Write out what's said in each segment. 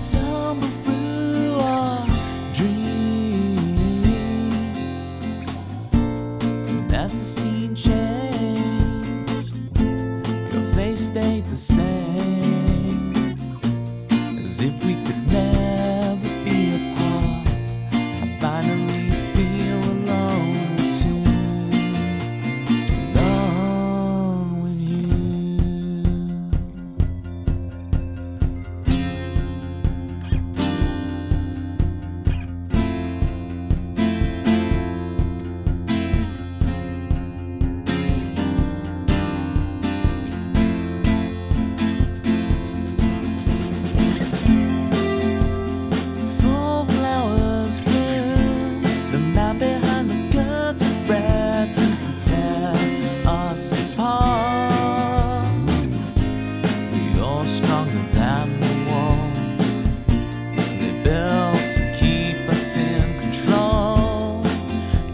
tumble through our dreams. And as the scene changed, your face stayed the same, as if we could never be apart. I finally feel alone too, alone with you. Full flowers bloom, the man behind the curtain threatens to tear us apart. You're stronger than the walls they built to keep us in control.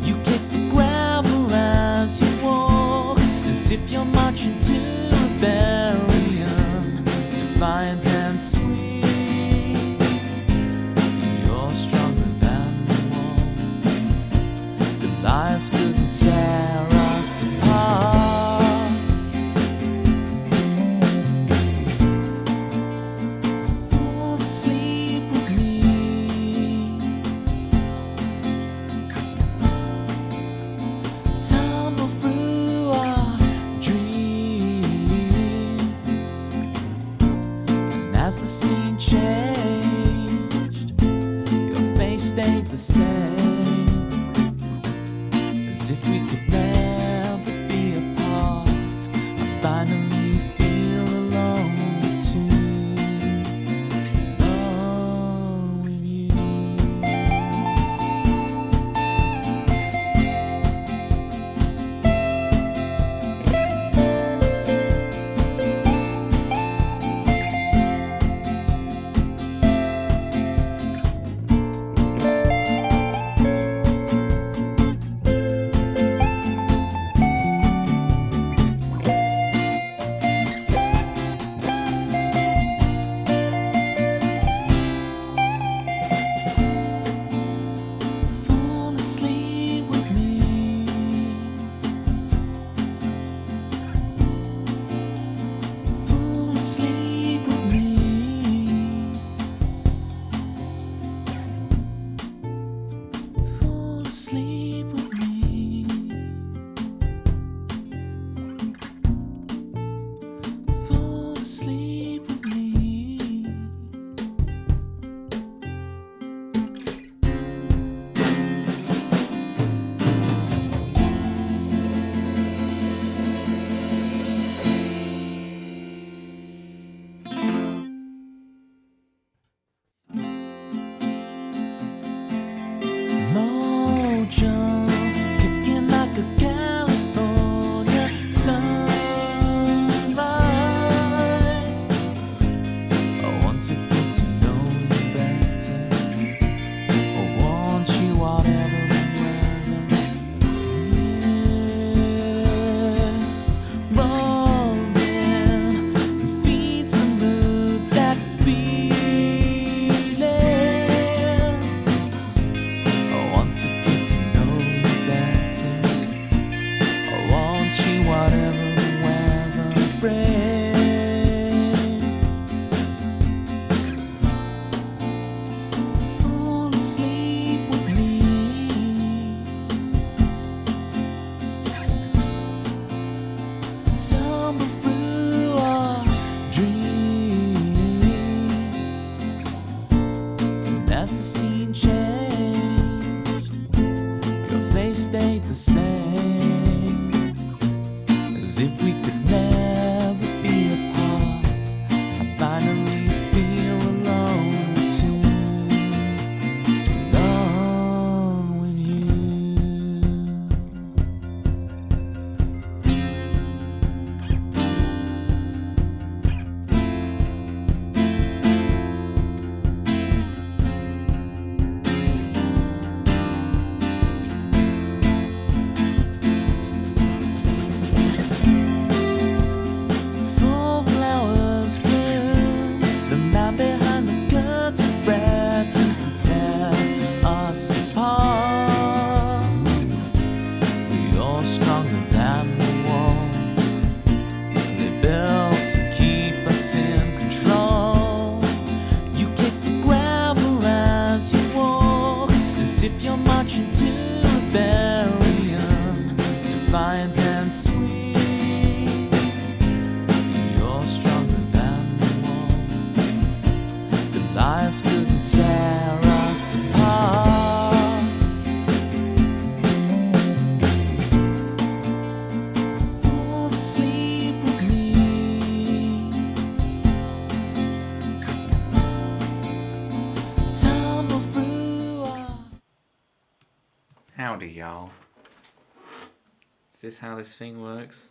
You kick the gravel as you walk, as if you're marching to rebellion, defiant and sweet. You're stronger than the wall. The lives couldn't tear us apart. Fall asleep with me. Tumble through our dreams. And as the scene changed, your face stayed the same, as if we could never be apart. I finally feel alone too, alone with you. Fall asleep with me. Fall asleep with me. Fall asleep with me. Fall asleep with me. Mojo, kicking like a California sunrise. I want to get to know you better. I want you whatever the weather. Mist rolls in and feeds the mood, that feeling. I want to get to know you better. I want you whatever the weather brings. Fall asleep with me. Tumble through our dreams. And as the scene changed, your face stayed the same, as if we could never be apart. I finally feel alone too, alone with you. Howdy, y'all. Is this how this thing works?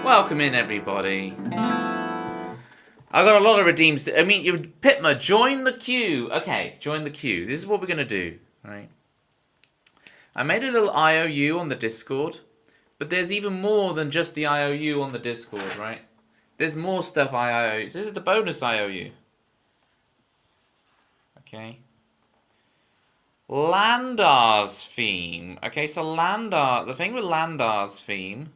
Welcome in, everybody. I've got a lot of redeems. Pitma, join the queue. Okay, join the queue. This is what we're going to do, right? I made a little IOU on the Discord, but there's even more than just the IOU on the Discord, right? There's more stuff IOU. So this is the bonus IOU. Okay. Landar's theme. Okay, so Landar, the thing with Landar's theme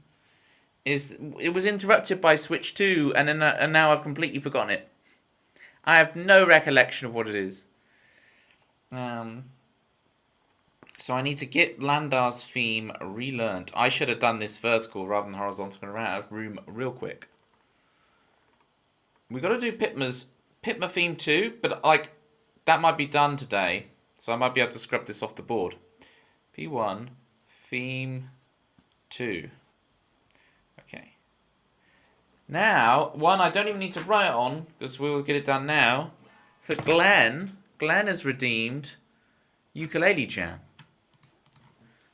is it was interrupted by Switch 2, and now I've completely forgotten it. I have no recollection of what it is. So I need to get Landar's theme relearned. I should have done this vertical rather than horizontal. Going around out of room real quick. We got to do Pitma theme 2, but like that might be done today, so I might be able to scrub this off the board. P1 theme 2. Okay. Now, one I don't even need to write on, because we'll get it done now. For Glenn has redeemed Ukulele Jam.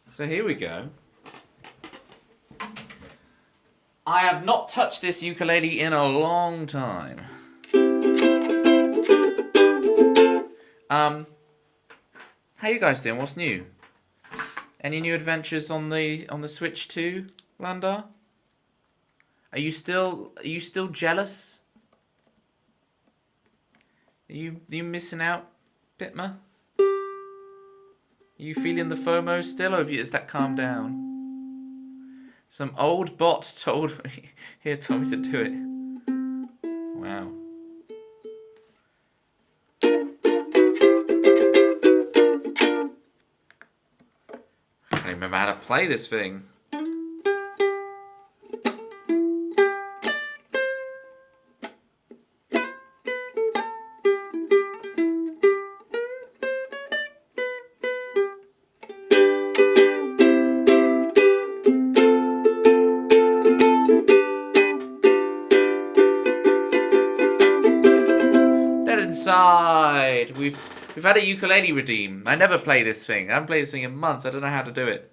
So here we go. I have not touched this ukulele in a long time. How you guys doing? What's new? Any new adventures on the Switch 2, Landar? Are you still jealous? Are you missing out, Pitma? Are you feeling the FOMO still, or has that calmed down? Some old bot told me to do it. Wow. I can't remember how to play this thing. Inside. We've had a ukulele redeem. I never play this thing. I haven't played this thing in months. I don't know how to do it.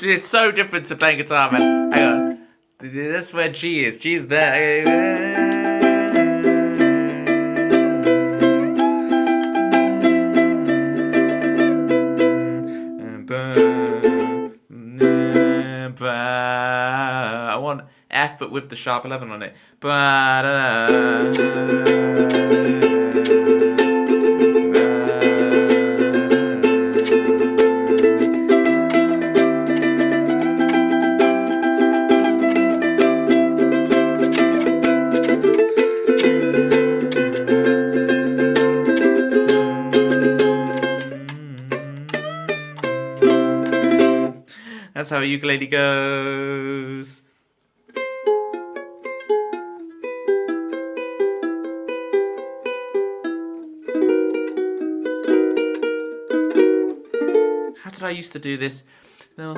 It's so different to playing guitar, man. Hang on. That's where G is. G's there. I want F, but with the sharp 11 on it. That's how a ukulele goes. How did I used to do this? No.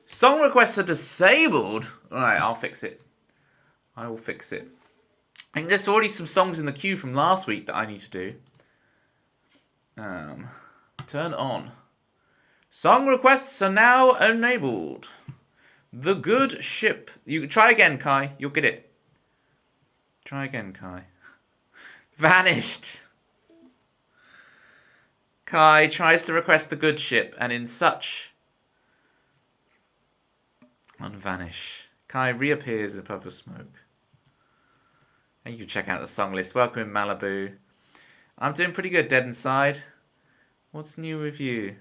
Song requests are disabled. Alright, I'll fix it. I will fix it. I think there's already some songs in the queue from last week that I need to do. Turn on. Song requests are now enabled. The Good Ship. You try again, Kai. You'll get it. Try again, Kai. Vanished. Kai tries to request The Good Ship, and in such... unvanish. Kai reappears in a puff of smoke. And you can check out the song list. Welcome in Malibu. I'm doing pretty good, Dead Inside. What's new with you?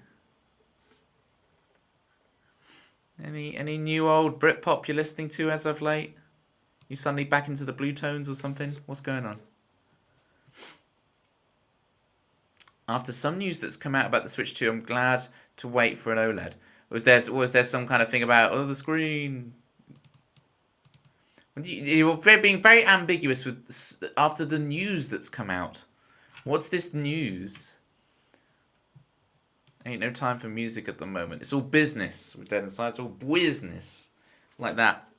Any new old Britpop you're listening to as of late? You suddenly back into the blue tones or something? What's going on? After some news that's come out about the Switch 2, I'm glad to wait for an OLED. Was there some kind of thing about the screen? You were being very ambiguous with after the news that's come out. What's this news? Ain't no time for music at the moment. It's all business with Dead Inside. It's all business, like that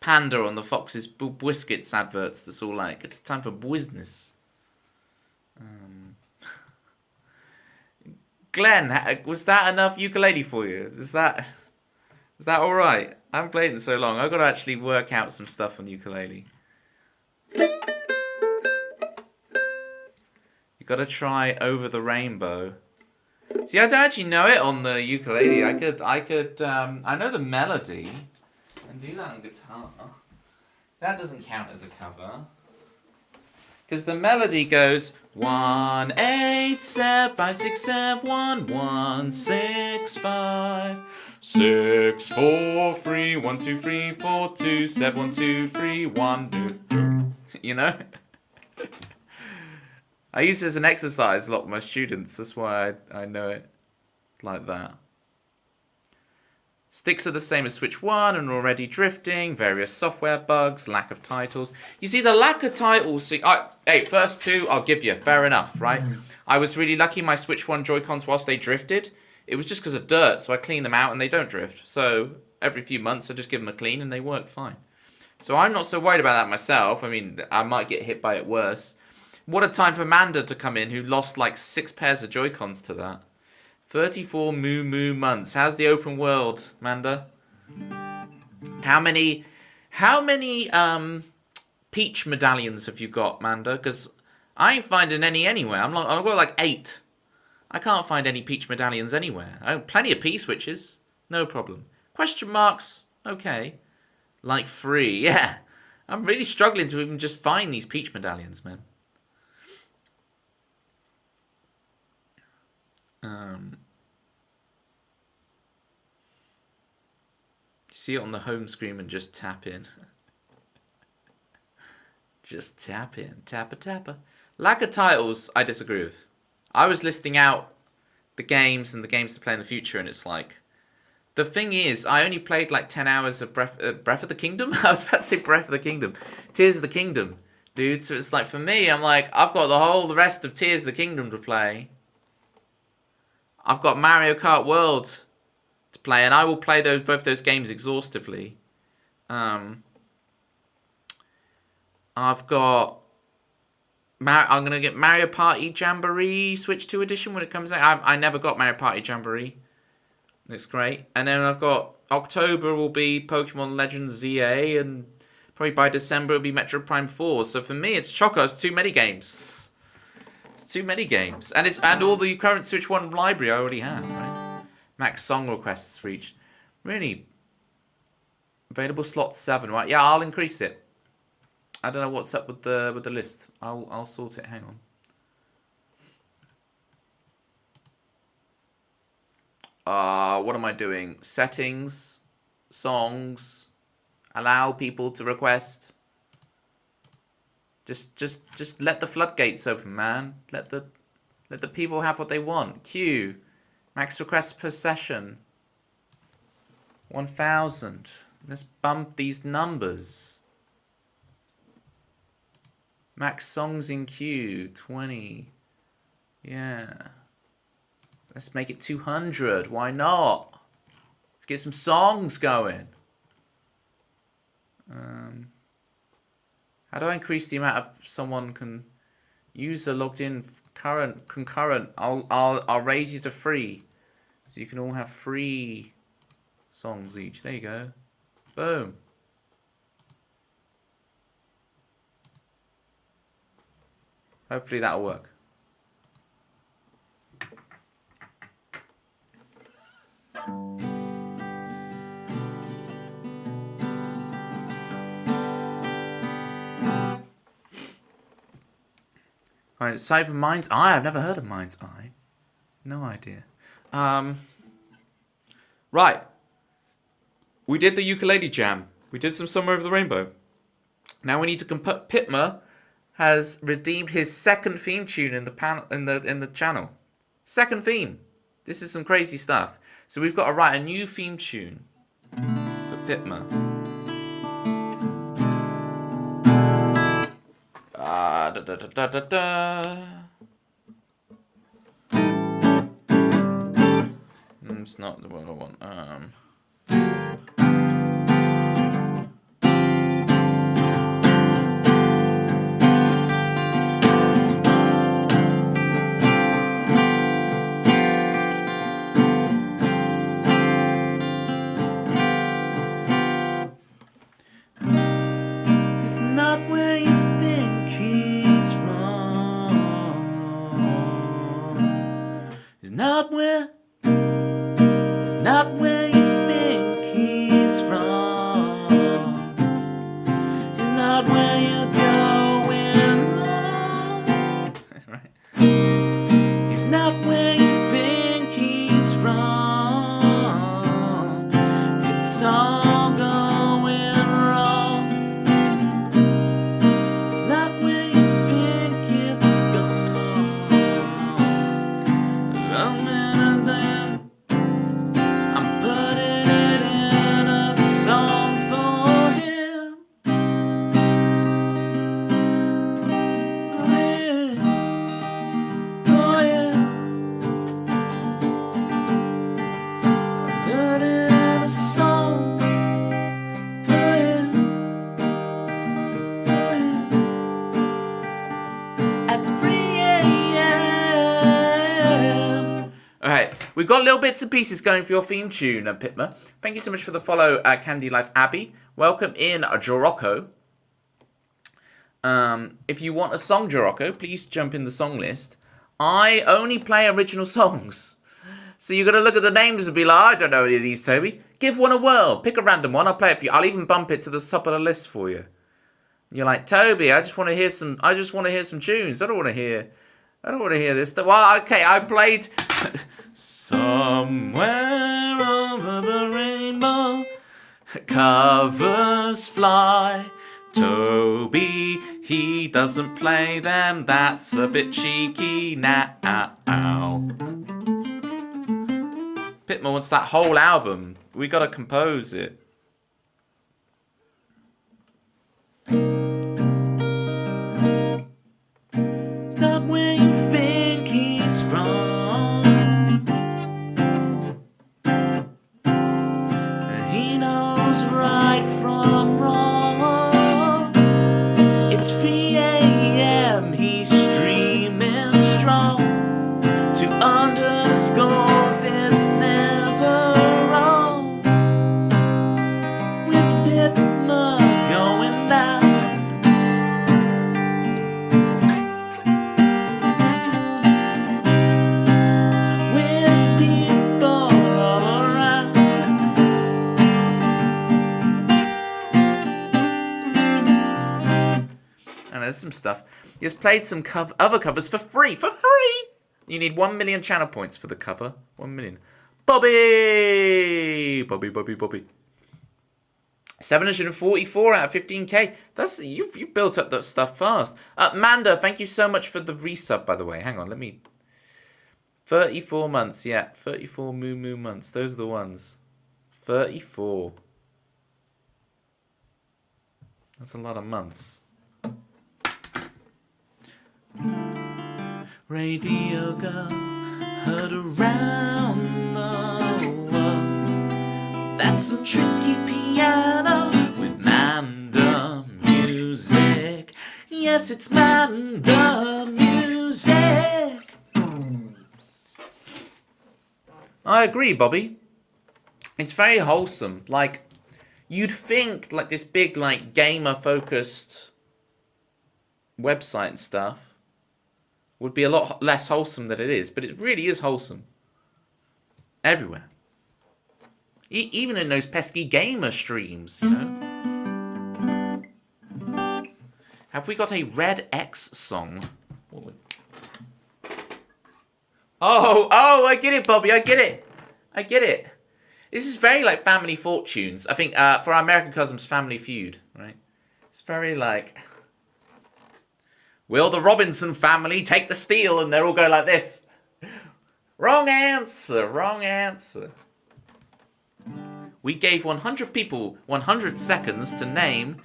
panda on the Fox's Biscuits adverts. That's all like it's time for business. Glenn, was that enough ukulele for you? Is that all right? I haven't played it in so long. I've got to actually work out some stuff on ukulele. You got to try Over the Rainbow. See, I don't actually know it on the ukulele. I know the melody and do that on guitar. That doesn't count as a cover. Because the melody goes 1 8 7 5 6 7 1 1 6 5 6 4 3 1 2 3 4 2 7 1 2 3 1 2. You know? I use it as an exercise a lot with my students. That's why I know it like that. Sticks are the same as Switch 1 and already drifting, various software bugs, lack of titles. You see, the lack of titles... hey, first two, I'll give you. Fair enough, right? I was really lucky my Switch 1 Joy-Cons, whilst they drifted, it was just because of dirt, so I cleaned them out and they don't drift. So every few months, I just give them a clean and they work fine. So I'm not so worried about that myself. I mean, I might get hit by it worse. What a time for Manda to come in, who lost like 6 pairs of Joy-Cons to that. 34 moo months. How's the open world, Manda? How many peach medallions have you got, Manda? Because I ain't finding any anywhere. I've got like 8. I can't find any peach medallions anywhere. I have plenty of P-switches. No problem. Question marks. Okay. Like 3. Yeah. I'm really struggling to even just find these peach medallions, man. See it on the home screen and just tap in. Just tap in. Tappa. Lack of titles, I disagree with. I was listing out the games and the games to play in the future, and it's like... The thing is, I only played like 10 hours of Breath of the Kingdom? I was about to say Breath of the Kingdom. Tears of the Kingdom, dude. So it's like, for me, I'm like, I've got the rest of Tears of the Kingdom to play. I've got Mario Kart World to play, and I will play both those games exhaustively. I've got... I'm going to get Mario Party Jamboree Switch 2 edition when it comes out. I never got Mario Party Jamboree. Looks great. And then I've got... October will be Pokemon Legends ZA, and probably by December it'll be Metro Prime 4. So for me, it's chocker. It's too many games. Too many games. And all the current Switch 1 library I already have, right? Max song requests reached. Really? Available slot 7, right? Yeah, I'll increase it. I don't know what's up with the list. I'll sort it. Hang on. What am I doing? Settings, songs, allow people to request. Just let the floodgates open, man. Let the people have what they want. Queue, max requests per session. 1,000. Let's bump these numbers. Max songs in queue, 20. Yeah. Let's make it 200. Why not? Let's get some songs going. How do I increase the amount of someone can user logged in concurrent? I'll raise you to free, so you can all have free songs each. There you go. Boom. Hopefully that'll work. Alright, aside from Mind's Eye, I've never heard of Mind's Eye. No idea. Right. We did the ukulele jam. We did some Somewhere Over the Rainbow. Now we need to Pitma has redeemed his second theme tune in the channel. Second theme. This is some crazy stuff. So we've got to write a new theme tune for Pitma. It's not the one I want. It's not where you think he's from. It's not where. It's not where you think he's from. It's not where you're going wrong. Right. He's not where you think he's from. It's all going wrong. It's not where you think it's going. I'm putting it in a song for him. Oh yeah, oh yeah. Put it in a song for him, for him. At 3 a.m. Alright, we've got little bits and pieces going for your theme tune, Pitma. Thank you so much for the follow, Candy Life Abby. Welcome in, Jorocco. If you want a song, Jorocco, please jump in the song list. I only play original songs. So you're going to look at the names and be like, I don't know any of these, Toby. Give one a whirl. Pick a random one. I'll play it for you. I'll even bump it to the top of the list for you. You're like, Toby, I just want to hear some tunes. I don't want to hear this. Well, okay, I played Somewhere Over the Rainbow. Covers fly. Toby, he doesn't play them. That's a bit cheeky now. Pitma wants that whole album. We gotta compose it. It's not where you think he's from. And he knows right from wrong. It's 3 a.m. He's streaming strong. 2 underscores, it's never wrong. With Pitma going down. With people all around. And there's some stuff. He has played some other covers for free. For free! You need 1 million channel points for the cover. 1 million. Bobby! Bobby. 744 out of 15k. That's you've built up that stuff fast. Manda, thank you so much for the resub, by the way. Hang on, let me. 34 months, yeah. 34 moo months. Those are the ones. 34. That's a lot of months. Radio girl, heard around the world. That's some tricky piano with Manda music. Yes, it's Manda music. I agree, Bobby. It's very wholesome. Like, you'd think like this big like gamer-focused website and stuff would be a lot less wholesome than it is, but it really is wholesome. Everywhere. Even in those pesky gamer streams, you know. Have we got a Red X song? Oh, I get it, Bobby, I get it. This is very like Family Fortunes. I think for our American cousins, Family Feud, right? It's very like... Will the Robinson family take the steal? And they're all going like this. Wrong answer. We gave 100 people 100 seconds to name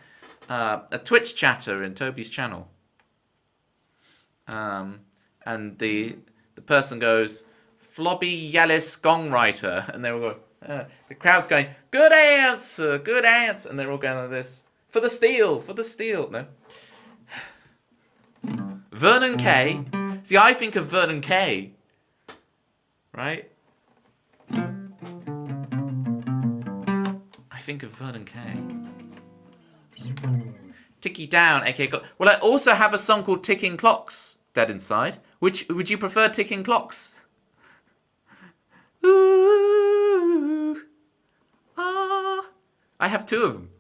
a Twitch chatter in Toby's channel. And the person goes, Flobby Yellis Gongwriter. And they're all going, the crowd's going, good answer. And they're all going like this. For the steal. No. Vernon Kay. See, I think of Vernon Kay. Right? I think of Vernon Kay. Ticky Down, aka... Well, I also have a song called Ticking Clocks, Dead Inside. Would you prefer Ticking Clocks? Ooh. Ah. I have two of them.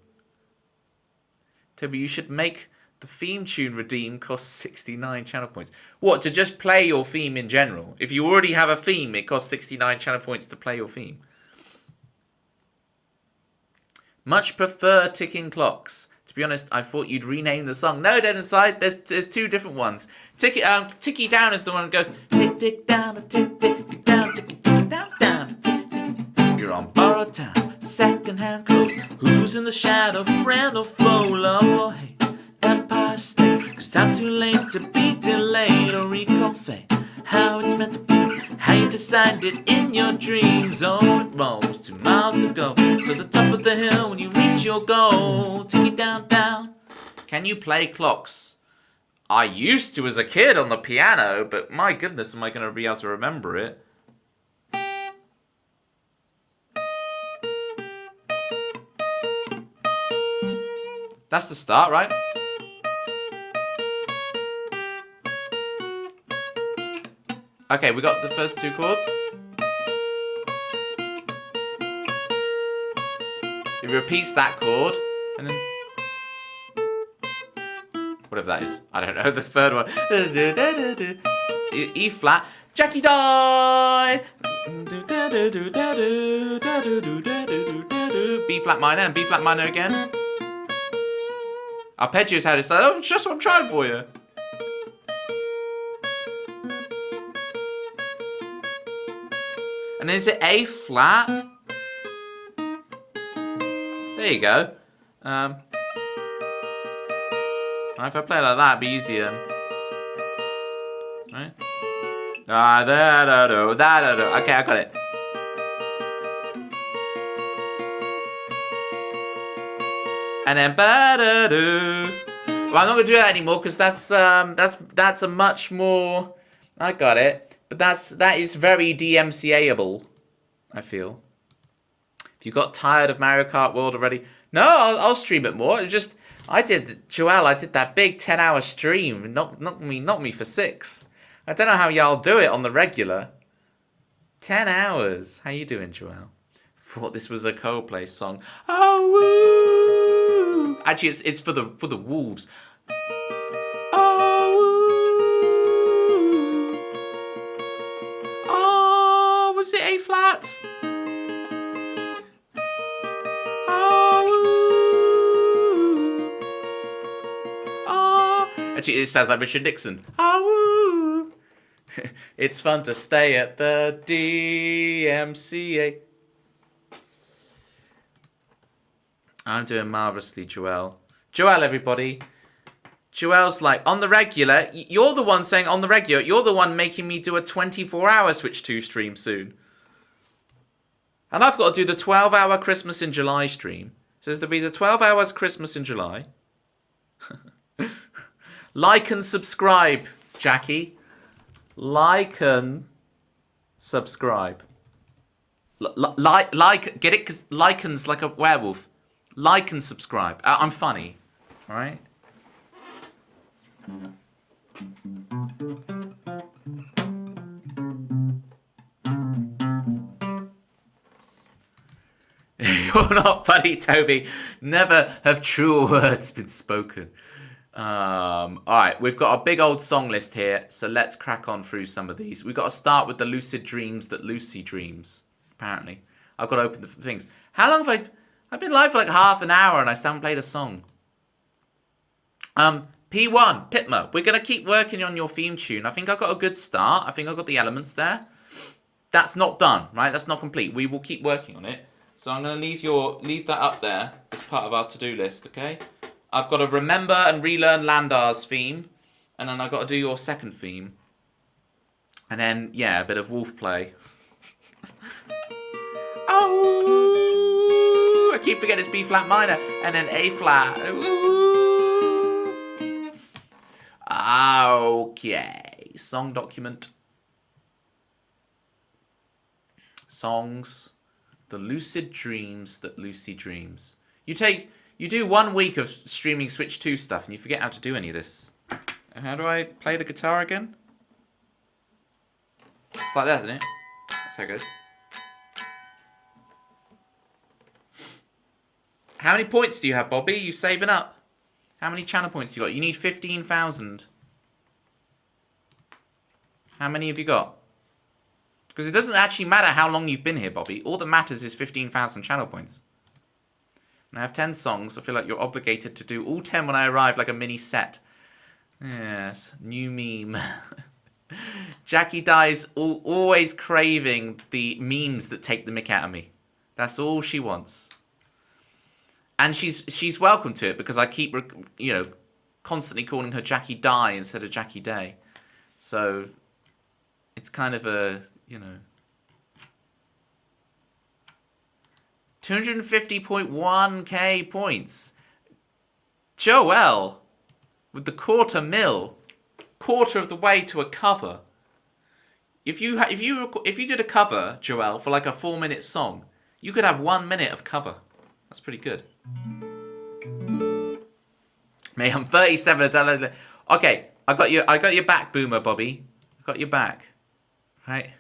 Toby, you should make... The theme tune redeem costs 69 channel points. What, to just play your theme in general? If you already have a theme, it costs 69 channel points to play your theme. Much prefer Ticking Clocks. To be honest, I thought you'd rename the song. No, Dead Inside, there's two different ones. Ticky Down is the one that goes tick tick down, tick tick down, tick tick down, down. You're on borrowed time, second-hand clothes. Who's in the shadow, friend or foe, love or hate? Empire State, 'cause time too late to be delayed or recall fate. How it's meant to be, how you designed it in your dreams. Oh, it rolls 2 miles to go to the top of the hill when you reach your goal. Tick it down, down. Can you play clocks? I used to as a kid on the piano, but my goodness, am I going to be able to remember it? That's the start, right? Okay, we got the first 2 chords. It repeats that chord, and then... whatever that is. I don't know, the third one. E flat. Jackie die! B flat minor, and B flat minor again. Arpeggios how to start. Oh, just what I'm trying for you. And then is it A flat? There you go. If I play like that, it'd be easier. Right? Okay, I got it. And then ba-da-do. Well, I'm not gonna do that anymore because that's a much more. I got it. But that is very DMCA-able, I feel. If you got tired of Mario Kart World already, no, I'll stream it more. It's just I did that big 10-hour stream. Knocked me for 6. I don't know how y'all do it on the regular. 10 hours. How you doing, Joel? Thought this was a Coldplay song. Oh woo! Actually, it's for the wolves. Oh woo! Oh, was it A flat. Oh, oh. Actually, it sounds like Richard Nixon. Oh, it's fun to stay at the DMCA. I'm doing marvellously, Joelle. Joelle, everybody. Joelle's like, on the regular, you're the one saying on the regular, you're the one making me do a 24-hour Switch 2 stream soon. And I've got to do the 12-hour Christmas in July stream. So there'll be the 12 hours Christmas in July. Like and subscribe, Jackie. Like and subscribe. Like, get it? Because liken's like a werewolf. Like and subscribe. I'm funny. All right? You're not funny, Toby. Never have truer words been spoken. Alright, we've got a big old song list here, so let's crack on through some of these. We've got to start with the lucid dreams that Lucy dreams, apparently. I've got to open the things. How long have I've been live for like half an hour and I still haven't played a song. P1, Pitma, we're going to keep working on your theme tune. I think I got a good start. I think I got the elements there. That's not done, right? That's not complete. We will keep working on it. So I'm going to leave that up there as part of our to-do list, okay? I've got to remember and relearn Landar's theme. And then I've got to do your second theme. And then, yeah, a bit of wolf play. Oh, I keep forgetting it's B flat minor. And then A flat. Ooh. Okay. Song document. Songs. The lucid dreams that Lucy dreams. You do 1 week of streaming Switch 2 stuff and you forget how to do any of this. How do I play the guitar again? It's like that, isn't it? That's how it goes. How many points do you have, Bobby? You saving up? How many channel points you got? You need 15,000. How many have you got? Because it doesn't actually matter how long you've been here, Bobby. All that matters is 15,000 channel points. And I have 10 songs. I feel like you're obligated to do all 10 when I arrive, like a mini set. Yes, new meme. Jackie dies always craving the memes that take the mick out of me. That's all she wants. And she's welcome to it because I keep, constantly calling her Jackie Die instead of Jackie Day. So it's kind of a, 250.1k points. Joelle with the quarter of the way to a cover. If you did a cover, Joelle, for like a 4-minute song, you could have 1 minute of cover. That's pretty good. Mate, I'm 37. Okay, I got your back, Boomer Bobby. I got your back. Right?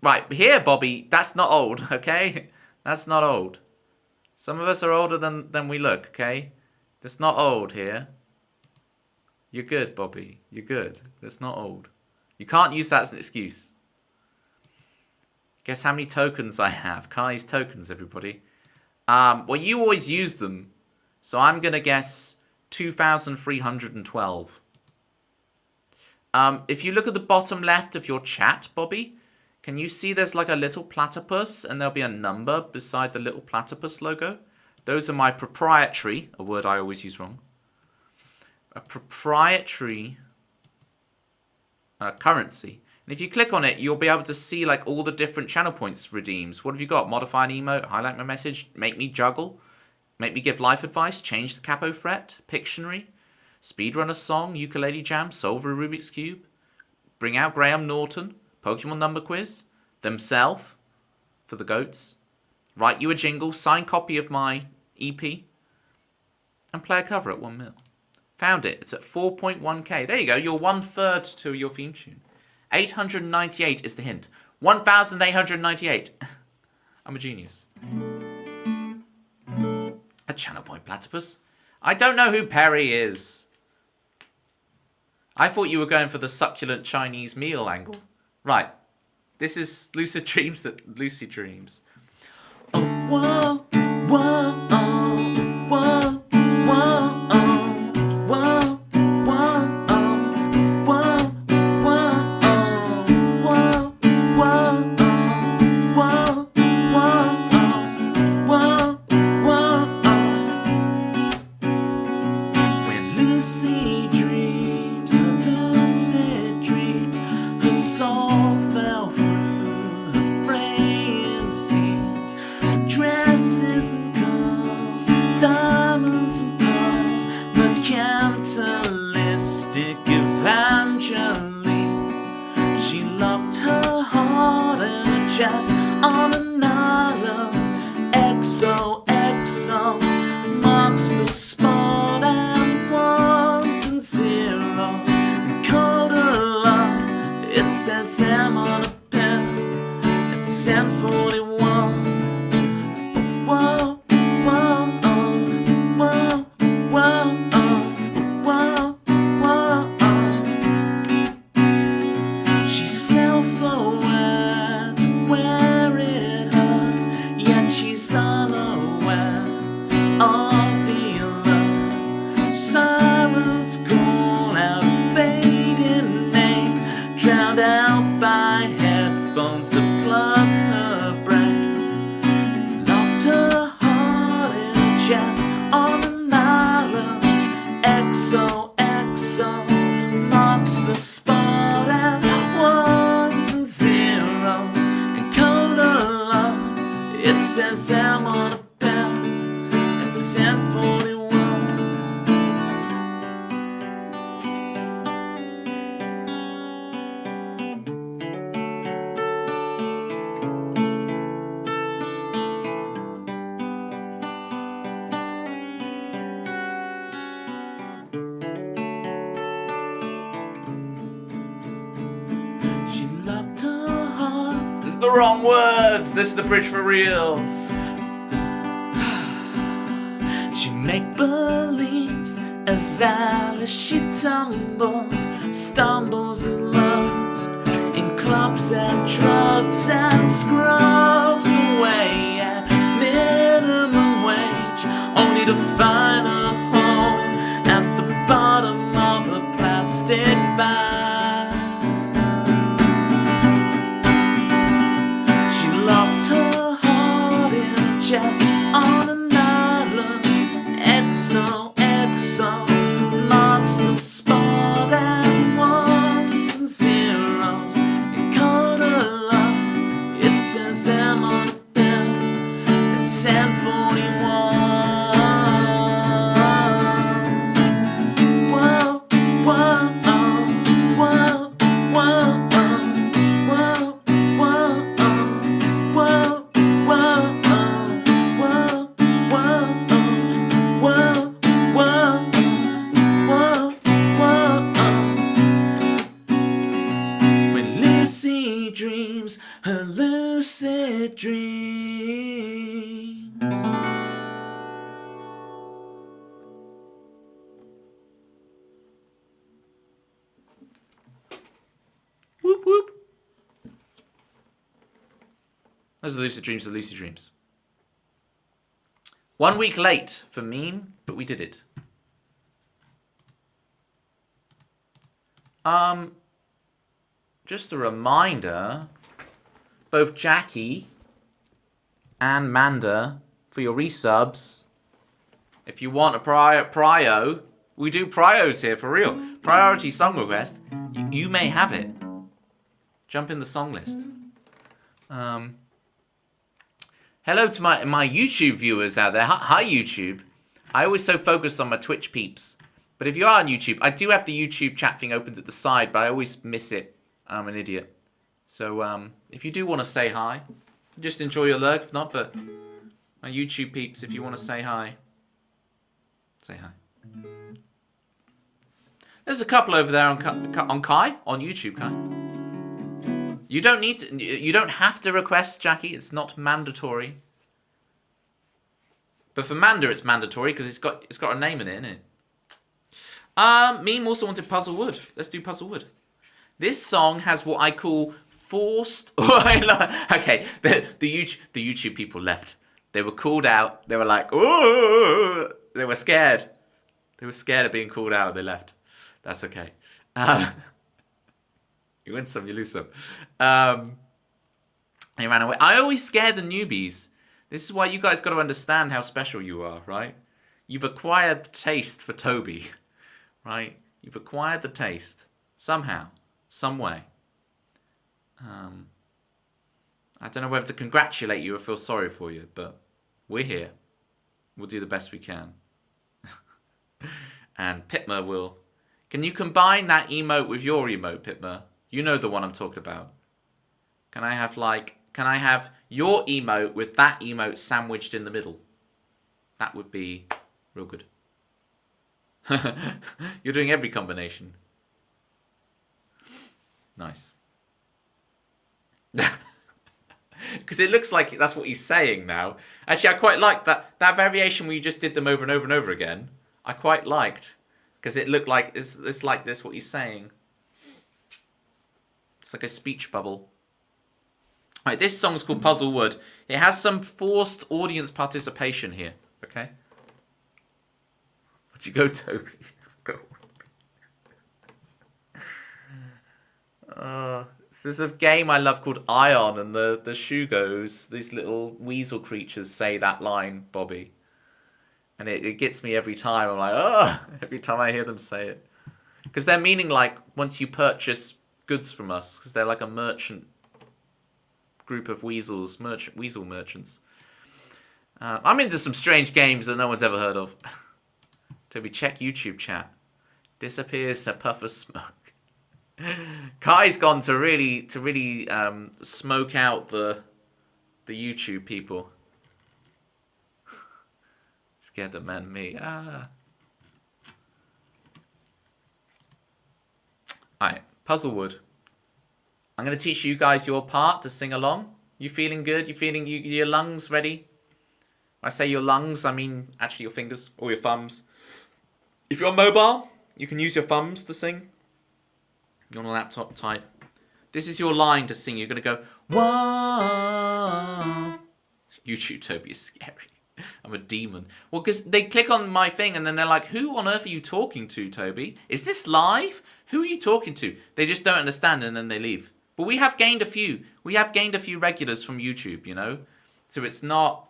Right, here, Bobby, that's not old, okay? That's not old. Some of us are older than we look, okay? That's not old here. You're good, Bobby. You're good. That's not old. You can't use that as an excuse. Guess how many tokens I have? Kai's tokens, everybody. Well, you always use them. So I'm going to guess 2,312. If you look at the bottom left of your chat, Bobby, can you see there's like a little platypus and there'll be a number beside the little platypus logo? Those are my proprietary, a word I always use wrong, a proprietary currency. And if you click on it, you'll be able to see like all the different channel points redeems. What have you got? Modify an emote, highlight my message, make me juggle, make me give life advice, change the capo fret, Pictionary, speedrun a song, ukulele jam, solve a Rubik's Cube, bring out Graham Norton, Pokemon number quiz, themself for the goats, write you a jingle, signed copy of my EP, and play a cover at 1 mil. Found it. It's at 4.1k. There you go. You're 1/3 to your theme tune. 898 is the hint. 1,898. I'm a genius. A channel point platypus. I don't know who Perry is. I thought you were going for the succulent Chinese meal angle. Right. This is Lucid Dreams that Lucid Dreams. Oh, whoa, whoa, oh, whoa, whoa, oh, whoa, whoa, oh, whoa, whoa, oh, whoa, whoa, oh, whoa, whoa, whoa, oh. When Lucy dreams, her lucid dreams, her soul fell through her fraying seams, dresses and curls, diamonds and pearls, mercantilistic Evangeline. She locked her heart in a chest on an island. XOXO marks the spot, and ones and zeros code of love. It says M on a pen. It's 10:41. Whoa, whoa, oh, whoa, whoa, oh, whoa, whoa, oh. She's self-aware to where it hurts, yet she's unaware of the alert. Silence gone out of fading name, drowned out by headphones that plug her brain. Locked her heart in a chest on an island. XOXO marks the spot, and ones and zeros and code of love. It says M on a pen. It's 10:41. She locked her heart. This is the wrong words. This is the bridge for real. She make-believes as Alice she tumbles, stumbles and learns in clubs and drugs and scrubs away at minimum wage, only to find a home at the bottom of a plastic bag. She locked her heart in a chest on an island. XOXO marks the spot, and ones and zeros and code of love. It says M on the pen. It's 10:41. Whoa, whoa, oh, whoa, whoa, oh, whoa, whoa, oh, whoa, whoa, oh, whoa, whoa, oh, whoa, whoa, whoa, whoa, oh. When Lucy dreams, her lucid dreams. Whoop whoop. Those are lucid dreams, the lucid dreams. 1 week late for meme, but we did it. Just a reminder, both Jackie and Manda, for your resubs, if you want a prio, we do prios here for real. Priority song request, you may have it. Jump in the song list. Hello to my YouTube viewers out there. Hi YouTube. I always so focus on my Twitch peeps. But if you are on YouTube, I do have the YouTube chat thing opened at the side, but I always miss it. I'm an idiot. So if you do want to say hi, just enjoy your lurk. If not, but my YouTube peeps, if you want to say hi, say hi. There's a couple over there on Kai, on YouTube, Kai. You don't need to, you don't have to request, Jackie. It's not mandatory. But for Manda, it's mandatory because it's got a name in it, innit? Me also wanted Puzzlewood. Let's do Puzzlewood. This song has what I call forced. Okay, the YouTube people left. They were called out. They were like, oh, they were scared. They were scared of being called out. They left. That's okay. You win some, you lose some. They ran away. I always scare the newbies. This is why you guys got to understand how special you are, right? You've acquired the taste for Toby, right? You've acquired the taste somehow, some way. I don't know whether to congratulate you or feel sorry for you, but we're here. We'll do the best we can. And Pitmer will. Can you combine that emote with your emote, Pitmer? You know the one I'm talking about. Can I have your emote with that emote sandwiched in the middle? That would be real good. You're doing every combination. Nice. Because it looks like that's what he's saying now. Actually, I quite like that variation where you just did them over and over and over again. I quite liked. Because it looked like, it's like this, what he's saying. It's like a speech bubble. Right, this song's called Puzzlewood. It has some forced audience participation here. Okay? Where'd you go, Toby? Go. There's a game I love called Ion, and the Shugos, these little weasel creatures, say that line, Bobby. And it gets me every time. I'm like, oh, every time I hear them say it. Because they're meaning like once you purchase goods from us, because they're like a merchant group of weasels, weasel merchants. I'm into some strange games that no one's ever heard of. Toby, check YouTube chat. Disappears in a puff of smoke. Kai's gone to really smoke out the YouTube people. Scared the man me. Alright, Puzzlewood. I'm going to teach you guys your part to sing along. You feeling good? You feeling your lungs ready? When I say your lungs, I mean actually your fingers or your thumbs. If you're mobile, you can use your thumbs to sing. You're on a laptop, type. This is your line to sing. You're going to go, whoa. YouTube, Toby, is scary. I'm a demon. Well, because they click on my thing and then they're like, who on earth are you talking to, Toby? Is this live? Who are you talking to? They just don't understand and then they leave. But we have gained a few. We have gained a few regulars from YouTube, you know? So it's not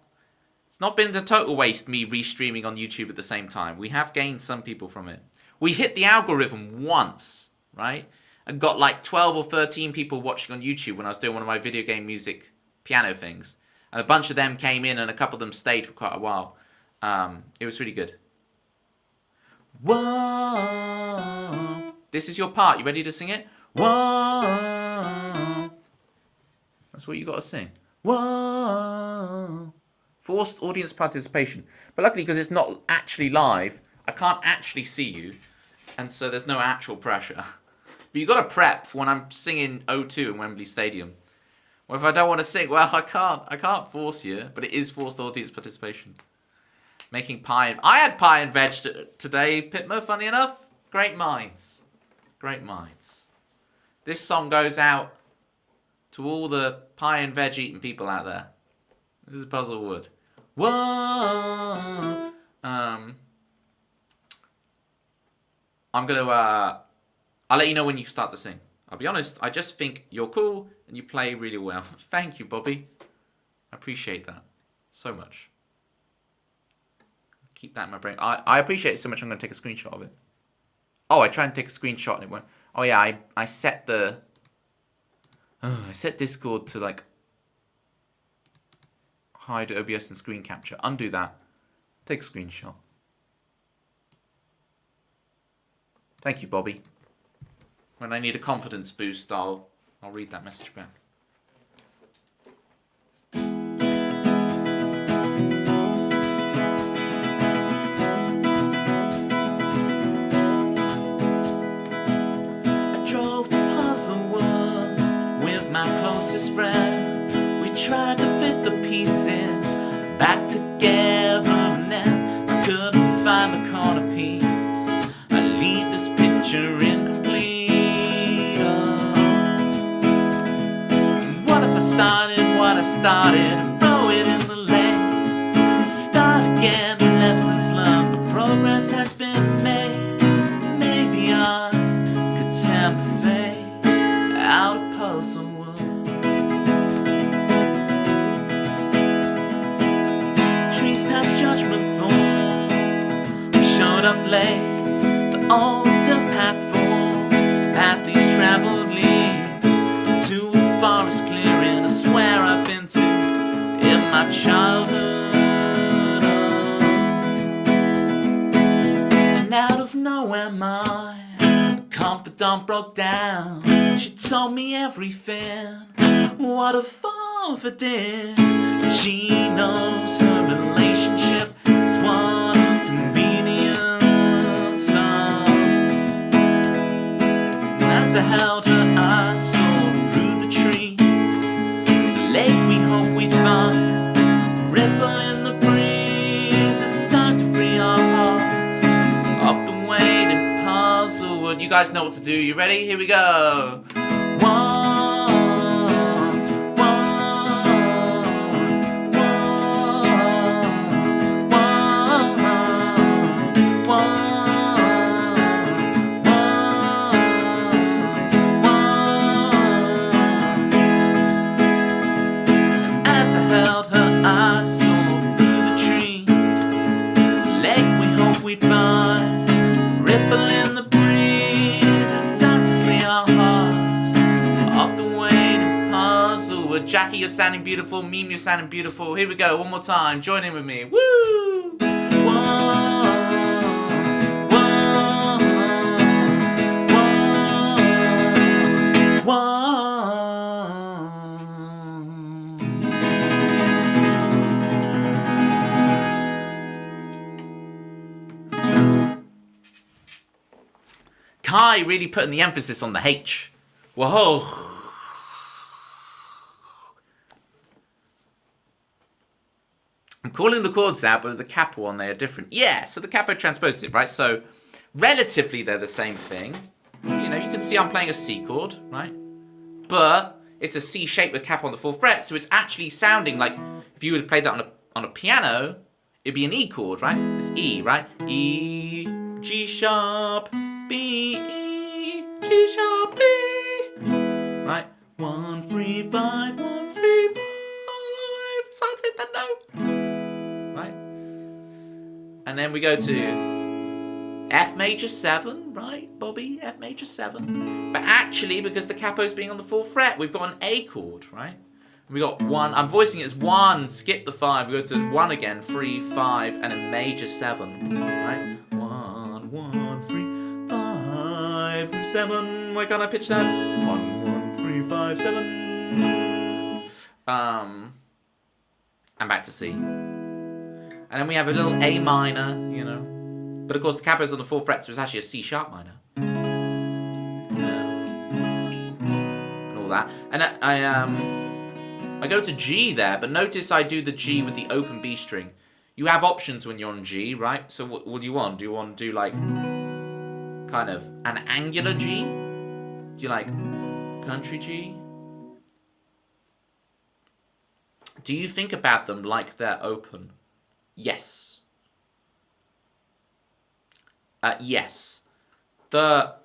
been a total waste me restreaming on YouTube at the same time. We have gained some people from it. We hit the algorithm once, right? And got like 12 or 13 people watching on YouTube when I was doing one of my video game music piano things. And a bunch of them came in and a couple of them stayed for quite a while. It was really good. Whoa. This is your part. You ready to sing it? Whoa. That's what you got to sing. Whoa. Forced audience participation. But luckily, because it's not actually live, I can't actually see you. And so there's no actual pressure. But you got to prep for when I'm singing O2 in Wembley Stadium. Well, if I don't want to sing, well, I can't force you, but it is forced audience participation. Making pie and... I had pie and veg today, Pitmer, funny enough. Great minds. Great minds. This song goes out to all the pie and veg eating people out there. This is Puzzlewood. Whoa! I'm gonna... I'll let you know when you start to sing. I'll be honest, I just think you're cool and you play really well. Thank you, Bobby. I appreciate that so much. Keep that in my brain. I appreciate it so much I'm going to take a screenshot of it. Oh, I tried and take a screenshot and it won't. Oh yeah, I set the... I set Discord to like... hide OBS and screen capture. Undo that. Take a screenshot. Thank you, Bobby. When I need a confidence boost, I'll read that message back. I drove to Puzzlewood with my closest friend. We tried to fit the pieces back together, and then I couldn't find the corner piece. I leave started and throw it in the lake. Start again, lessons learned, but progress has been made. Maybe I could tempt fate out of puzzle wood. Trees past judgment thorn, we showed up late. The older platforms, path these traveled leads to a forest clearing. I swear I've been to in my childhood. And out of nowhere my confidant broke down. She told me everything, what a father did. She knows her relationship is one of convenience. As I held her, I saw through the tree the lake we hoped we'd find, ripple in the breeze. It's time to free our hearts off the weight and puzzlewood. You guys know what to do. You ready? Here we go. One, Jackie, you're sounding beautiful. Meme, you're sounding beautiful. Here we go. One more time. Join in with me. Woo! Kai really putting the emphasis on the H. Whoa. I'm calling the chords out, but the capo on they are different. Yeah, so the capo transpositive, right? So relatively they're the same thing. You know, you can see I'm playing a C chord, right? But it's a C shape with capo on the 4th fret, so it's actually sounding like if you would play that on a piano, it'd be an E chord, right? It's E, right? E, G sharp, B, E, G sharp, B. Right? 1, 3, 5, 1, 3, 5. So I'll take that note. Right? And then we go to F major 7, right, Bobby? F major 7. But actually, because the capo's being on the 4th fret, we've got an A chord, right? We got 1, I'm voicing it as 1, skip the 5, we go to 1 again, 3, 5, and a major 7, right? 1, 1, 3, 5, 7. Why can't I pitch that? 1, 1, 3, 5, 7. And back to C. And then we have a little A minor, you know. But of course the capo's on the 4th fret, so it's actually a C sharp minor. And all that. And I go to G there, but notice I do the G with the open B string. You have options when you're on G, right? So what do you want? Do you want to do like kind of an angular G? Do you like country G? Do you think about them like they're open? Yes. Yes. The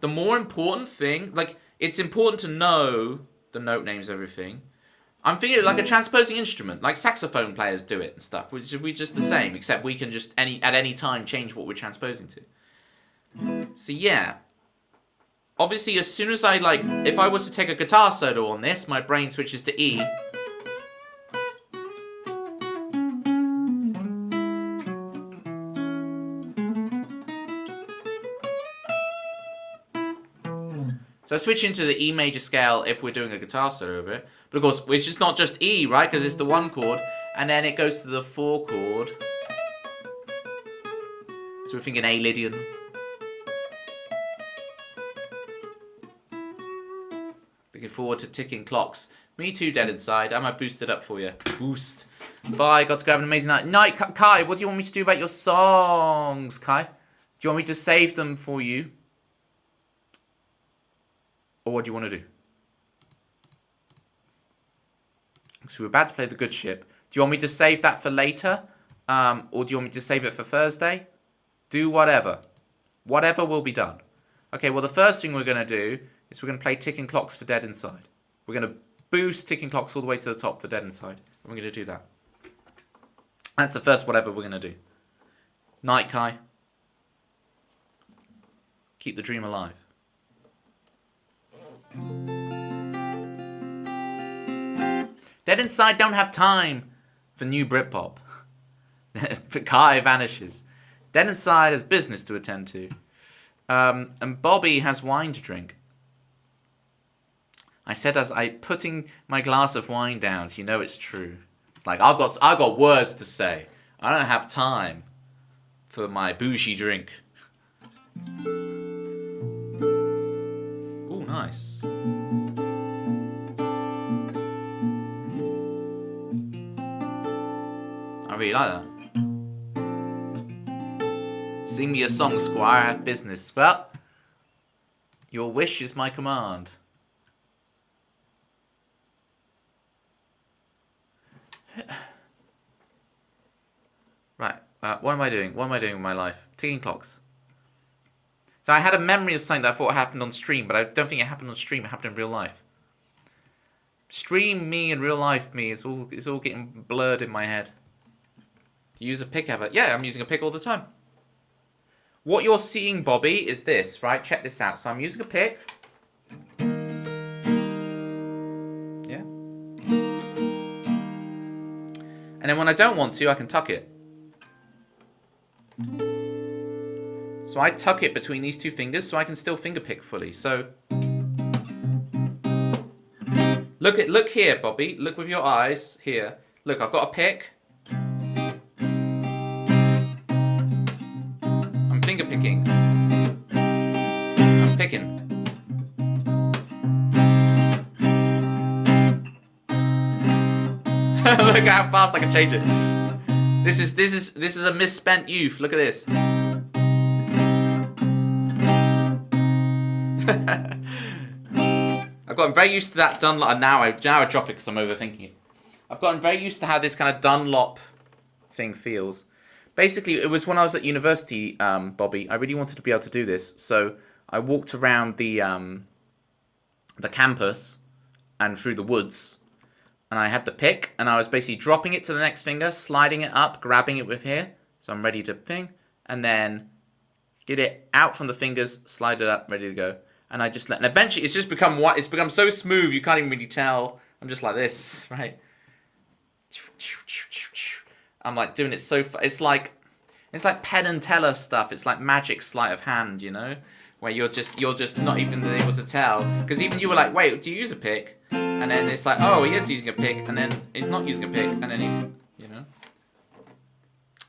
more important thing, like, it's important to know the note names, everything. I'm thinking like a transposing instrument, like saxophone players do it and stuff, which we just the same, except we can just at any time change what we're transposing to. So yeah. Obviously, as soon as I if I was to take a guitar solo on this, my brain switches to E. So I switch into the E major scale if we're doing a guitar solo over it. But of course, it's just not just E, right? Because it's the 1 chord. And then it goes to the 4 chord. So we're thinking A Lydian. Looking forward to ticking clocks. Me too, Dead Inside. I might boost it up for you. Boost. Bye. Got to go have an amazing night. Kai, what do you want me to do about your songs, Kai? Do you want me to save them for you? Or what do you want to do? So we're about to play the good ship. Do you want me to save that for later? Or do you want me to save it for Thursday? Do whatever. Whatever will be done. Okay, well, the first thing we're going to do is we're going to play Ticking Clocks for Dead Inside. We're going to boost Ticking Clocks all the way to the top for Dead Inside. And we're going to do that. That's the first whatever we're going to do. Night, Kai. Keep the dream alive. Dead Inside don't have time for new Britpop. Kai vanishes. Dead Inside has business to attend to. And Bobby has wine to drink. I said as I putting my glass of wine down, so you know it's true. It's like I've got words to say. I don't have time for my bougie drink. Ooh, nice. I really like that. Sing me a song, Squire, I have business. Well, your wish is my command. Right, what am I doing? What am I doing with my life? Ticking clocks. So I had a memory of something that I thought happened on stream, but I don't think it happened on stream, it happened in real life. Stream me and real life me is all getting blurred in my head. Use a pick ever? Yeah, I'm using a pick all the time. What you're seeing, Bobby, is this, right? Check this out. So I'm using a pick. Yeah. And then when I don't want to, I can tuck it. So I tuck it between these two fingers so I can still finger pick fully. So look here, Bobby. Look with your eyes here. Look, I've got a pick. I'm finger picking. I'm picking. Look how fast I can change it. This is a misspent youth. Look at this. I've gotten very used to that Dunlop. Now I drop it because I'm overthinking it. I've gotten very used to how this kind of Dunlop thing feels. Basically, it was when I was at university, Bobby. I really wanted to be able to do this, so I walked around the campus and through the woods, and I had the pick, and I was basically dropping it to the next finger, sliding it up, grabbing it with here, so I'm ready to ping, and then get it out from the fingers, slide it up, ready to go. And I just let, and eventually it's just become what it's become so smooth you can't even really tell. I'm just like this, right? I'm like doing it so far. It's like Penn and Teller stuff. It's like magic sleight of hand, you know, where you're just not even able to tell, because even you were like, wait, do you use a pick? And then it's like, oh, he is using a pick, and then he's not using a pick, and then he's, you know,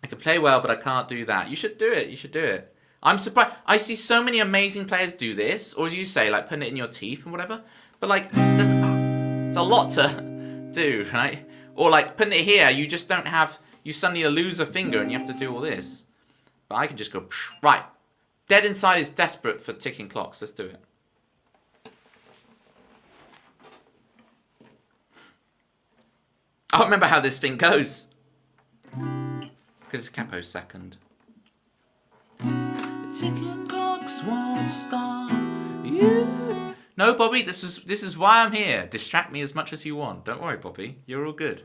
I can play well, but I can't do that. You should do it. You should do it. I'm surprised. I see so many amazing players do this, or as you say, like putting it in your teeth and whatever. But like, it's a lot to do, right? Or like putting it here, you just don't have. You suddenly lose a finger and you have to do all this. But I can just go right. Dead Inside is desperate for ticking clocks. Let's do it. I don't remember how this thing goes because it's Capo's second. Ticking clocks won't stop you. No, Bobby, this is why I'm here. Distract me as much as you want. Don't worry, Bobby. You're all good.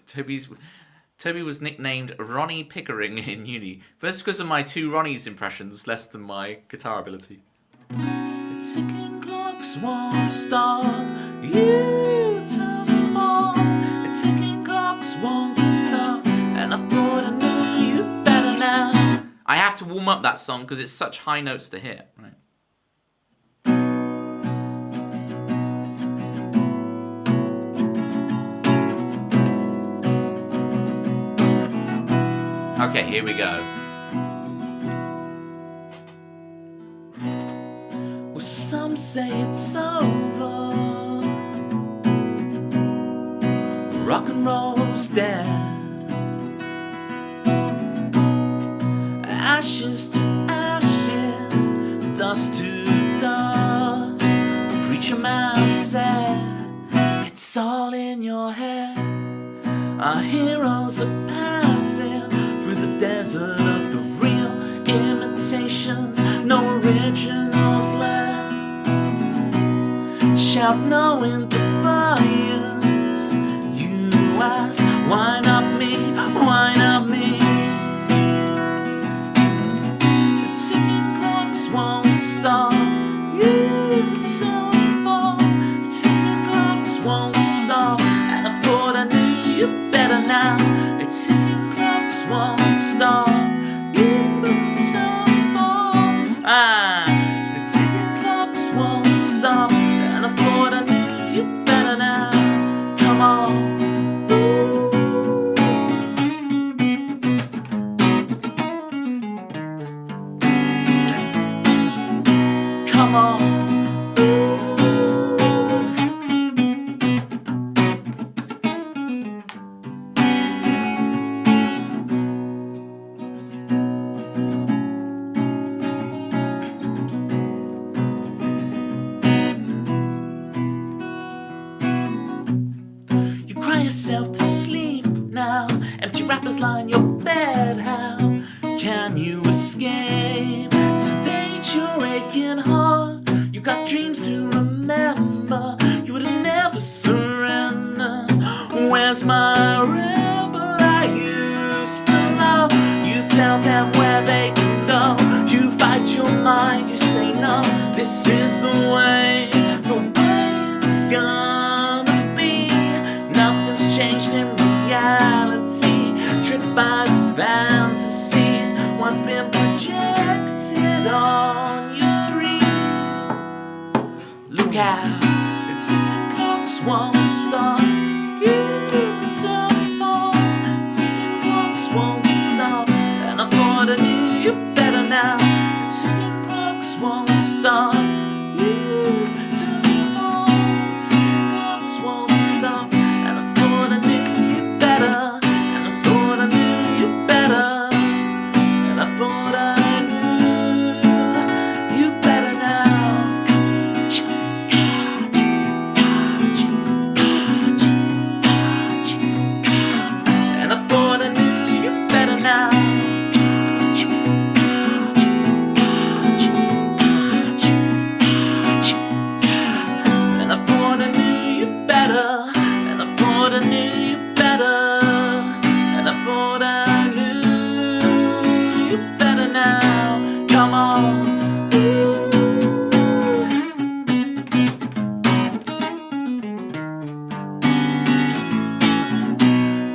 Toby was nicknamed Ronnie Pickering in uni. First because of my two Ronnies impressions, less than my guitar ability. The ticking clocks won't stop you to fall. The ticking clocks won't stop. And I thought I knew you better now. I have to warm up that song because it's such high notes to hit, right? Okay, here we go. Well, some say it's over. Rock and roll's dead. Ashes to ashes, dust to dust. The preacher man said, It's all in your head. Our heroes are passing through the desert of the real imitations, no originals left. Shout no in defiance. You ask, why not me? Why not me? The ticking clocks won't stop you to fall. The ticking clocks won't stop, and I thought I knew you better now. The ticking clocks won't stop you to fall. The ticking clocks won't stop, and I thought I knew you better now. Come on. Come on. You cry yourself to sleep now. Empty wrappers line your bed. How can you escape? Sedate your aching heart. You got dreams to remember. You would never surrender. Where's my rebel I used to love? You tell them where they can go. You fight your mind, you say no. This is the way it's gonna be. Nothing's changed in reality. Tripped by the fantasies once been projected on your screen. Look out, the ticking clocks won't stop you to fall. Ticking clocks won't stop, and I thought I knew you better now. The ticking clocks won't stop you to fall. Ticking clocks won't stop, and I thought I knew you better. And I thought I knew you better. And I thought I knew you better now. And I thought I knew you better now. And I thought I knew you better. And I thought I knew you better. And I thought I knew you better now. Come on.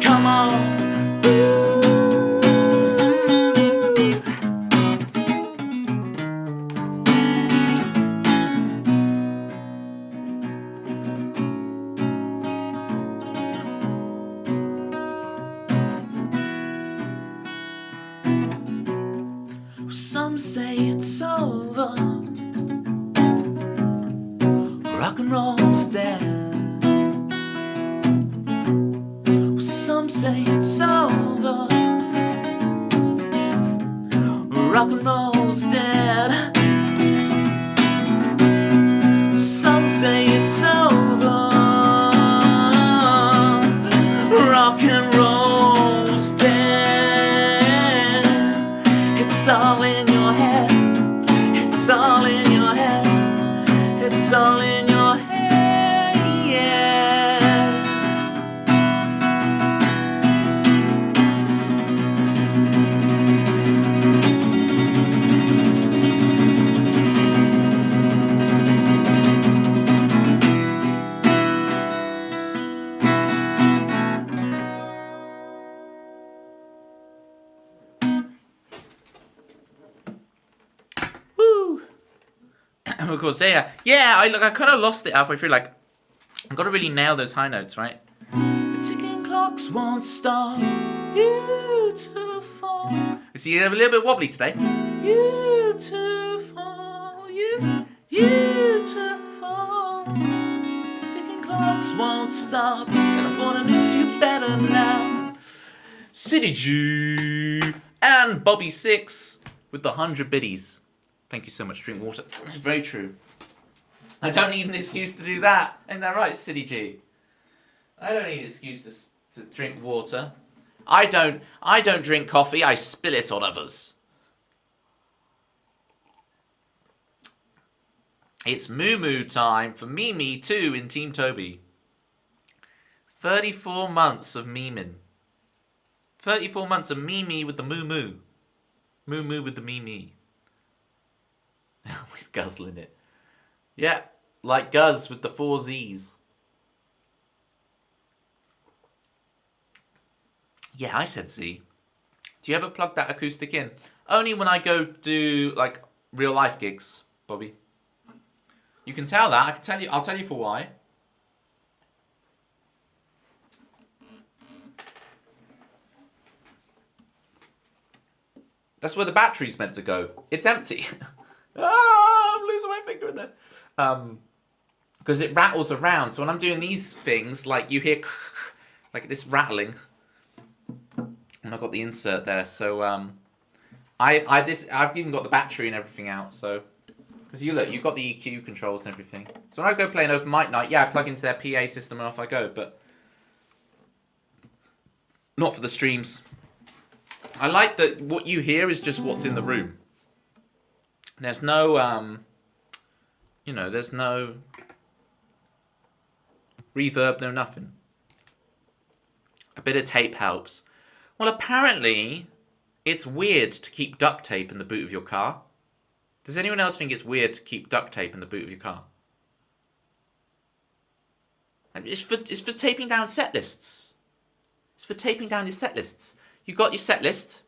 Come on. Some say it's over. Rock and roll's dead. Some say it's over. Rock and roll's dead. Some say it's over. Rock and roll's dead. It's all in your head. It's all in your head. It's all in your head, yeah. Woo! And of course, yeah, I kind of lost it halfway through. Like, I've got to really nail those high notes, right? The ticking clocks won't stop you to fall. You see, you're a little bit wobbly today. You to fall, you to fall. Ticking clocks won't stop, and I thought I knew you better now. City G and Bobby 6 with the 100 biddies. Thank you so much, drink water. It's very true. I don't need an excuse to do that. Ain't that right, City G? I don't need an excuse to drink water. I don't drink coffee, I spill it on others. It's moo moo time for Mimi too in Team Toby. 34 months of memeing. 34 months of Mimi with the moo moo. Moo moo with the Mimi. Always guzzling it. Yeah, like Guz with the 4 Z's. Yeah, I said Z. Do you ever plug that acoustic in? Only when I go do like real life gigs, Bobby. You can tell that. I can tell you. I'll tell you for why. That's where the battery's meant to go. It's empty. I'm losing my finger in there. Because it rattles around. So when I'm doing these things, like you hear like this rattling. And I've got the insert there, so I've even got the battery and everything out. So because you've got the EQ controls and everything. So when I go play an open mic night, yeah, I plug into their PA system and off I go. But not for the streams. I like that what you hear is just what's in the room. There's no there's no reverb, no nothing. A bit of tape helps. Well, apparently, it's weird to keep duct tape in the boot of your car. Does anyone else think it's weird to keep duct tape in the boot of your car? It's for taping down set lists. It's for taping down your set lists. You've got your set list.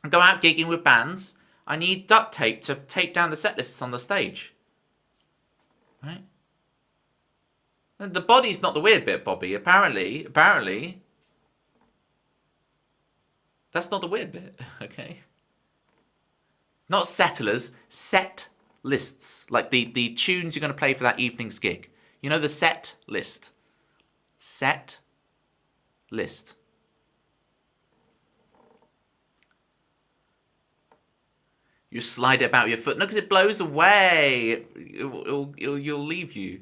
I go out gigging with bands. I need duct tape to tape down the set lists on the stage. Right? And the body's not the weird bit, Bobby. Apparently, that's not the weird bit, okay? Not settlers, set lists. Like the tunes you're going to play for that evening's gig. You know the set list. Set list. You slide it about your foot. No, because it blows away. You'll leave you.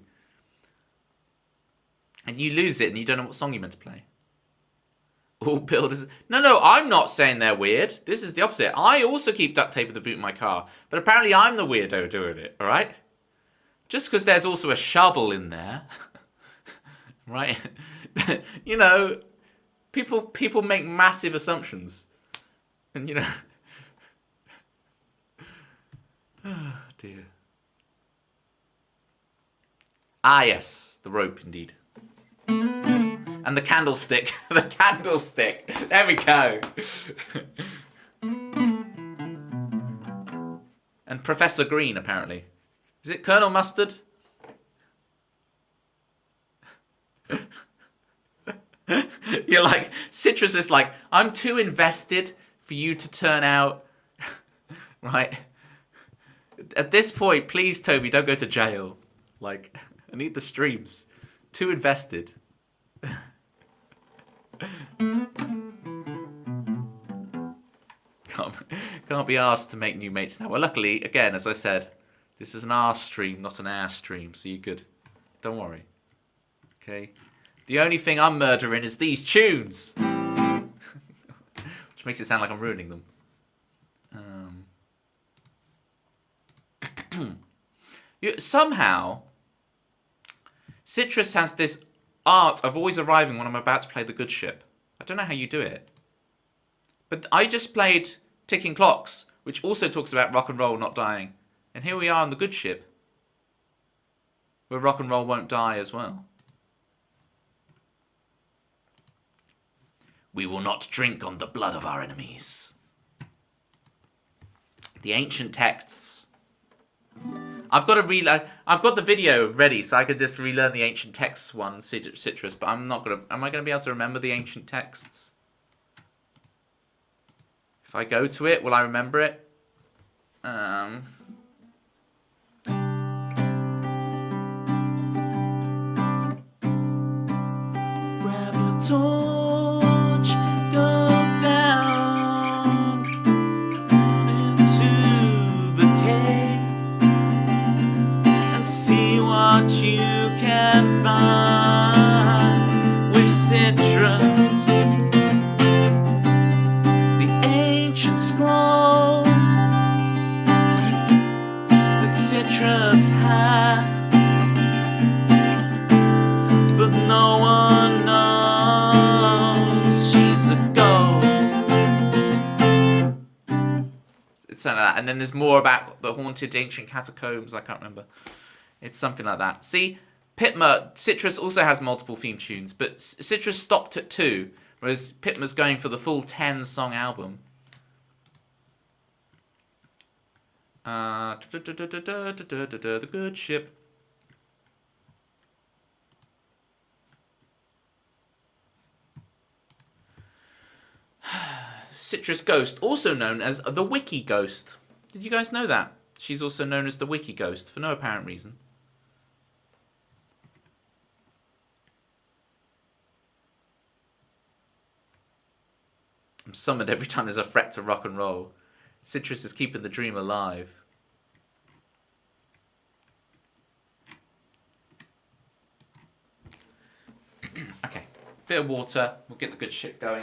And you lose it and you don't know what song you're meant to play. All builders. No, I'm not saying they're weird. This is the opposite. I also keep duct tape in the boot of my car. But apparently I'm the weirdo doing it, alright? Just because there's also a shovel in there. Right? You know, people make massive assumptions. And you know... Oh, dear. Ah, yes. The rope, indeed. And the candlestick. The candlestick. There we go. And Professor Green, apparently. Is it Colonel Mustard? You're like, Citrus is like, I'm too invested for you to turn out. Right? At this point, please, Toby, don't go to jail. Like, I need the streams. Too invested. Can't be asked to make new mates now. Well, luckily, again, as I said, this is an R stream, not an air stream, so you're good. Don't worry. Okay? The only thing I'm murdering is these tunes! Which makes it sound like I'm ruining them. Somehow, Citrus has this art of always arriving when I'm about to play the good ship. I don't know how you do it. But I just played Ticking Clocks, which also talks about rock and roll not dying. And here we are on the good ship, where rock and roll won't die as well. We will not drink on the blood of our enemies. The ancient texts. I've got the video ready, so I could just relearn the ancient texts one, Citrus. But I'm not gonna. Am I gonna be able to remember the ancient texts? If I go to it, will I remember it? Grab your torch, go down into the cave and see what you can find. that, and then there's more about the haunted ancient catacombs. I can't remember. It's something like that. See, Citrus also has multiple theme tunes, but Citrus stopped at 2, whereas Pitma's going for the full 10-song album. The Good Ship. Citrus Ghost, also known as the Wiki Ghost. Did you guys know that? She's also known as the Wiki Ghost for no apparent reason. I'm summoned every time there's a threat to rock and roll. Citrus is keeping the dream alive. Okay, bit of water. We'll get the good ship going.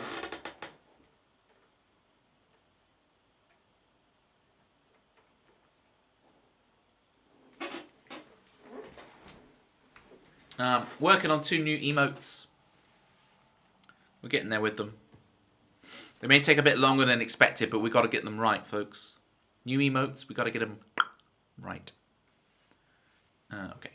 Working on 2 new emotes. We're getting there with them. They may take a bit longer than expected, but we got to get them right, folks. New emotes, we got to get them right. Okay.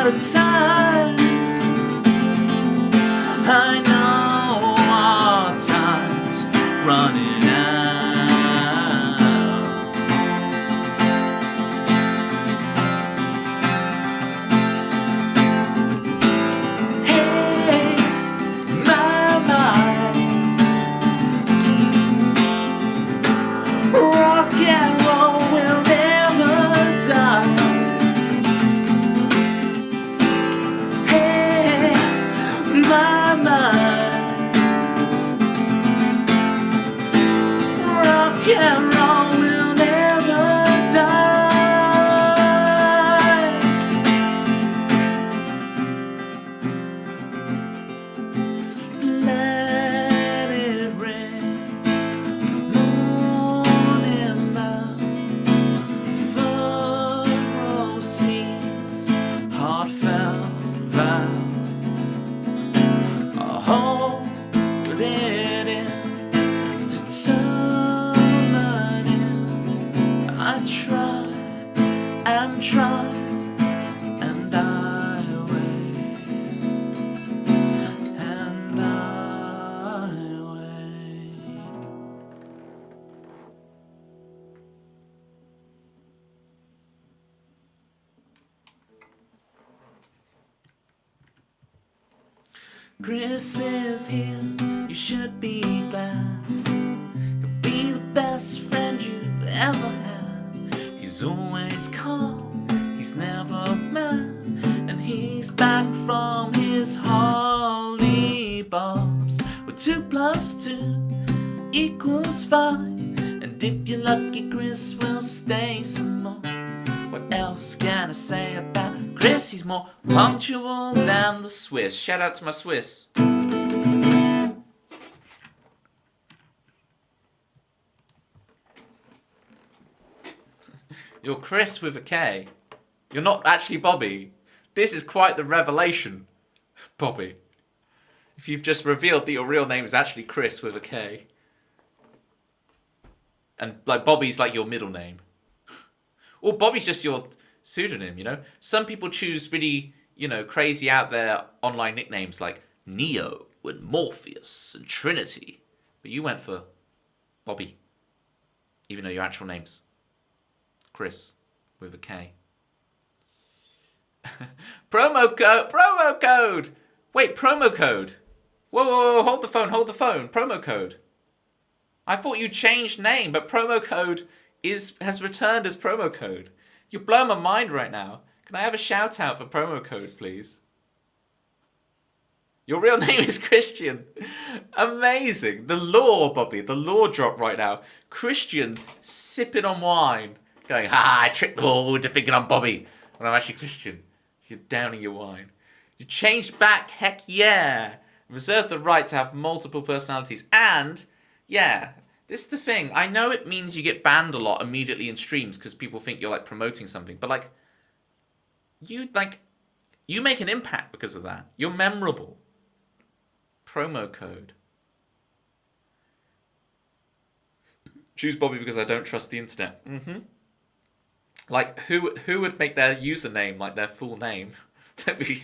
out of time. I know our time's running out. Hey, my mind, rock and roll will never die. Hey, my mind, rock and roll will never die. Let it rain, morning love, furrow seeds, heartfelt vow. I'll hold it in to turn it in. I try and try, and I wait, and I wait. Chris is here, you should be glad. He'll be the best friend you've ever had. He's always calm, he's never mad, and he's back from his holly bobs. Where 2 + 2 equals 5, and if you're lucky, Chris will stay some more. What else can I say about Chris? He's more punctual than the Swiss. Shout out to my Swiss. You're Chris with a K. You're not actually Bobby. This is quite the revelation, Bobby. If you've just revealed that your real name is actually Chris with a K. And like Bobby's like your middle name. Or Bobby's just your pseudonym, you know? Some people choose really, you know, crazy out there online nicknames like Neo and Morpheus and Trinity. But you went for Bobby. Even though your actual name's Chris with a K. Promo code! Wait, promo code! Whoa, hold the phone, promo code. I thought you changed name, but promo code has returned as promo code. You're blowing my mind right now. Can I have a shout out for promo code, please? Your real name is Christian. Amazing. The lore, Bobby. The lore drop right now. Christian sipping on wine. Going, I tricked them all into thinking I'm Bobby. When I'm actually Christian. You're downing your wine. You changed back, heck yeah. Reserve the right to have multiple personalities. And, yeah, this is the thing. I know it means you get banned a lot immediately in streams because people think you're, like, promoting something. But, like, you make an impact because of that. You're memorable. Promo code. Choose Bobby because I don't trust the internet. Mm-hmm. Like, who would make their username like their full name? That'd be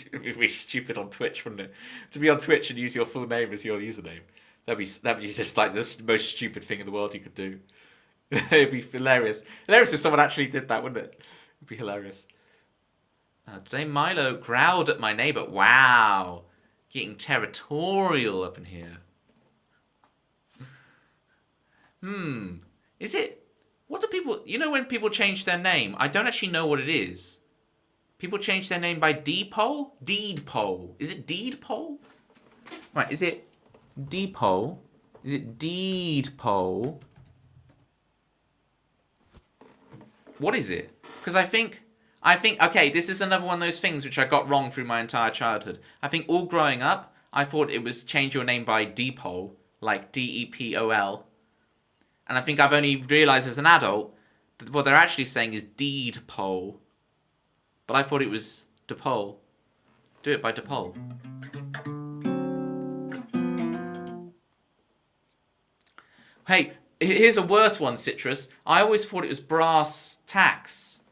stupid on Twitch, wouldn't it? To be on Twitch and use your full name as your username. That'd be just like the most stupid thing in the world you could do. It'd be hilarious. Hilarious if someone actually did that, wouldn't it? It'd be hilarious. Today Milo growled at my neighbour. Wow. Getting territorial up in here. Is it... What do people... You know when people change their name? I don't actually know what it is. People change their name by Deedpole? Deedpole. Is it Deedpole? Right, is it Deedpole? Is it Deedpole? What is it? Because I think, okay, this is another one of those things which I got wrong through my entire childhood. I think all growing up, I thought it was change your name by Deepole, like D-E-P-O-L. And I think I've only realised as an adult that what they're actually saying is Deedpole. But I thought it was DePole. Do it by DePole. Hey, here's a worse one, Citrus. I always thought it was brass tacks.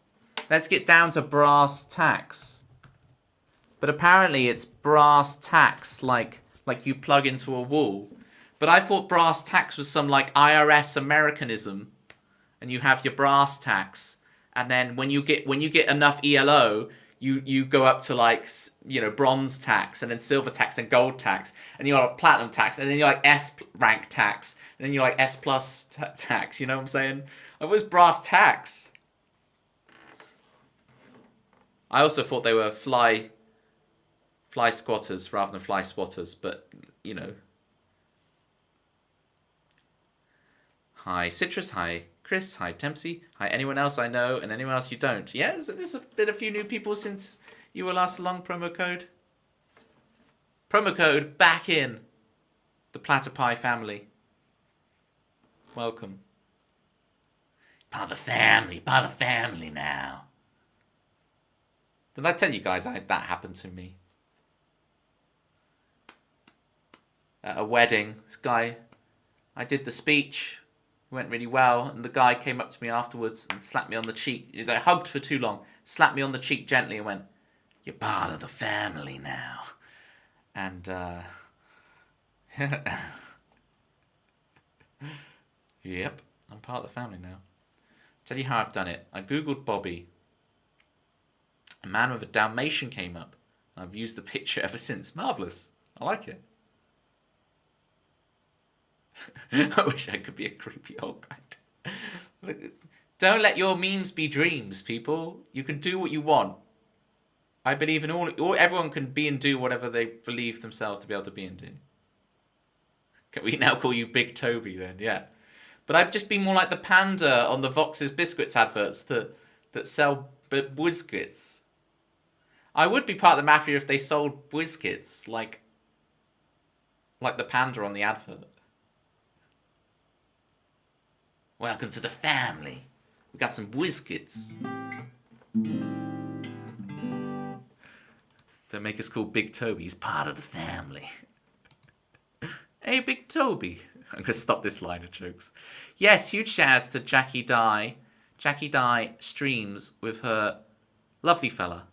Let's get down to brass tacks. But apparently it's brass tacks, like you plug into a wall. But I thought brass tacks was some like IRS Americanism, and you have your brass tacks, and then when you get enough ELO, you go up to like bronze tax, and then silver tax, and gold tax, and you're like platinum tax, and then you're like S rank tax, and then you're like S plus tax. You know what I'm saying? I was brass tacks. I also thought they were fly squatters rather than fly swatters, but you know. Hi Citrus, hi Chris, hi Tempsy, hi anyone else I know and anyone else you don't. Yeah, there's been a few new people since you were last along. Promo code back in the Platypi family. Welcome. Part of the family now. Did I tell you guys that happened to me? At a wedding, this guy, I did the speech, it went really well, and the guy came up to me afterwards and slapped me on the cheek. They hugged for too long, slapped me on the cheek gently and went, "You're part of the family now." And, yep, I'm part of the family now. Tell you how I've done it. I googled Bobby. A man with a Dalmatian came up. I've used the picture ever since. Marvellous. I like it. I wish I could be a creepy old guy. Look, don't let your memes be dreams, people. You can do what you want. I believe in everyone can be and do whatever they believe themselves to be able to be and do. Can we now call you Big Toby then? Yeah. But I've just been more like the panda on the Vox's Biscuits adverts that sell biscuits. I would be part of the mafia if they sold biscuits, like the panda on the advert. Welcome to the family. We got some biscuits. Don't make us call Big Toby. He's part of the family. Hey, Big Toby. I'm going to stop this line of jokes. Yes, huge shouts to Jackie Dye. Jackie Dye streams with her lovely fella,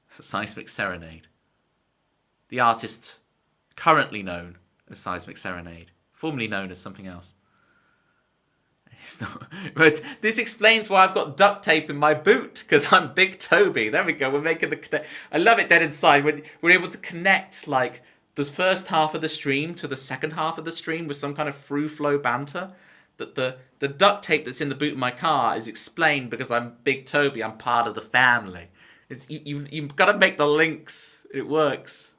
Seismic Serenade. The artist currently known as Seismic Serenade, formerly known as something else. It's not, but this explains why I've got duct tape in my boot, because I'm Big Toby. There we go. We're making the connect. I love it. Dead Inside when we're able to connect like the first half of the stream to the second half of the stream with some kind of through flow banter. That the duct tape that's in the boot of my car is explained because I'm Big Toby. I'm part of the family. It's you've got to make the links. It works.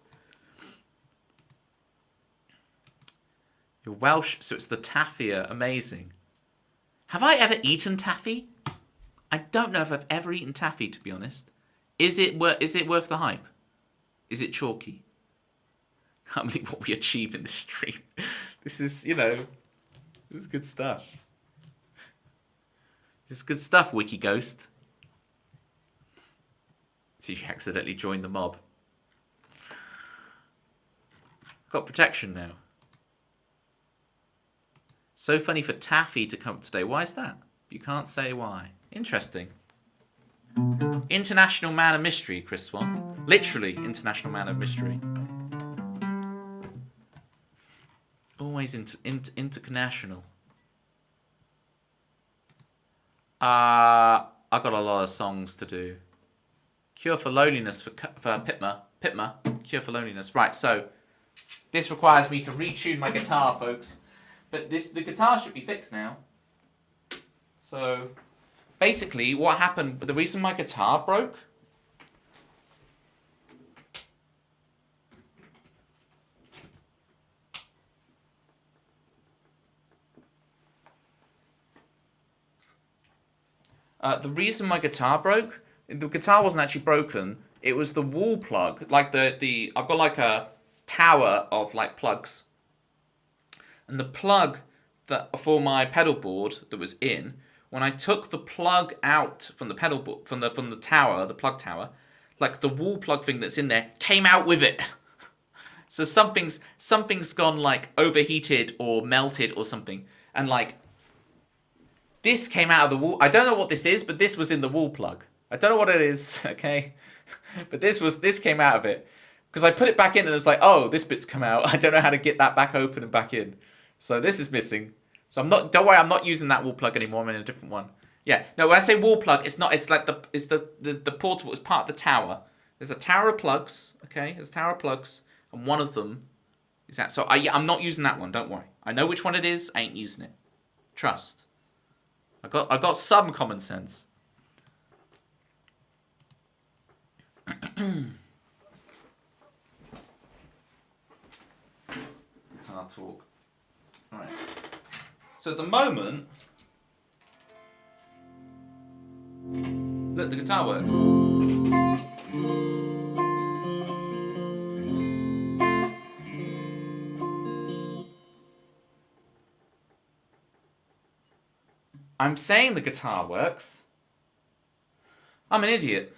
You're Welsh, so it's the taffia. Amazing. Have I ever eaten taffy? I don't know if I've ever eaten taffy, to be honest. Is it worth the hype? Is it chalky? Can't believe what we achieve in this stream. This is, this is good stuff. This is good stuff, Wiki Ghost. So you accidentally joined the mob. Got protection now. So funny for Taffy to come up today. Why is that? You can't say why. Interesting. International man of mystery, Chris Swan. Literally, international man of mystery. Always international. I got a lot of songs to do. Cure for Loneliness for Pitma. Cure for Loneliness. Right, so this requires me to retune my guitar, folks. But the guitar should be fixed now. So basically what happened, the reason my guitar broke, the guitar wasn't actually broken. It was the wall plug, like I've got like a tower of like plugs. And the plug that for my pedal board that was in, when I took the plug out from the pedal board, from the tower, the plug tower, like the wall plug thing that's in there came out with it. So something's gone like overheated or melted or something, and like this came out of the wall. I don't know what this is, but this was in the wall plug. I don't know what it is. Okay, But this came out of it. Because I put it back in and it was like, oh, this bit's come out. I don't know how to get that back open and back in. So this is missing. So don't worry, I'm not using that wall plug anymore. I'm in a different one. Yeah, no, when I say wall plug, it's not, it's like the portable, it's part of the tower. There's a tower of plugs, okay? There's a tower of plugs, and one of them is that. So I'm not using that one, don't worry. I know which one it is, I ain't using it. Trust. I got some common sense. Guitar talk. Alright. So at the moment, look, the guitar works. I'm saying the guitar works. I'm an idiot.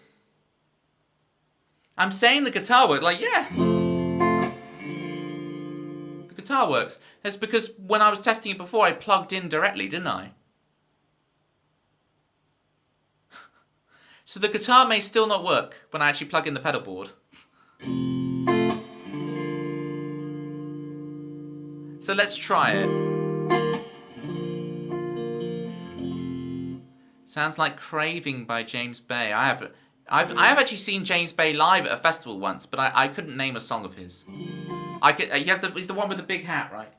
I'm saying the guitar works. Like, yeah. The guitar works. That's because when I was testing it before, I plugged in directly, didn't I? So the guitar may still not work when I actually plug in the pedal board. So let's try it. Sounds like Craving by James Bay. I have actually seen James Bay live at a festival once, but I couldn't name a song of his. He's the one with the big hat, right?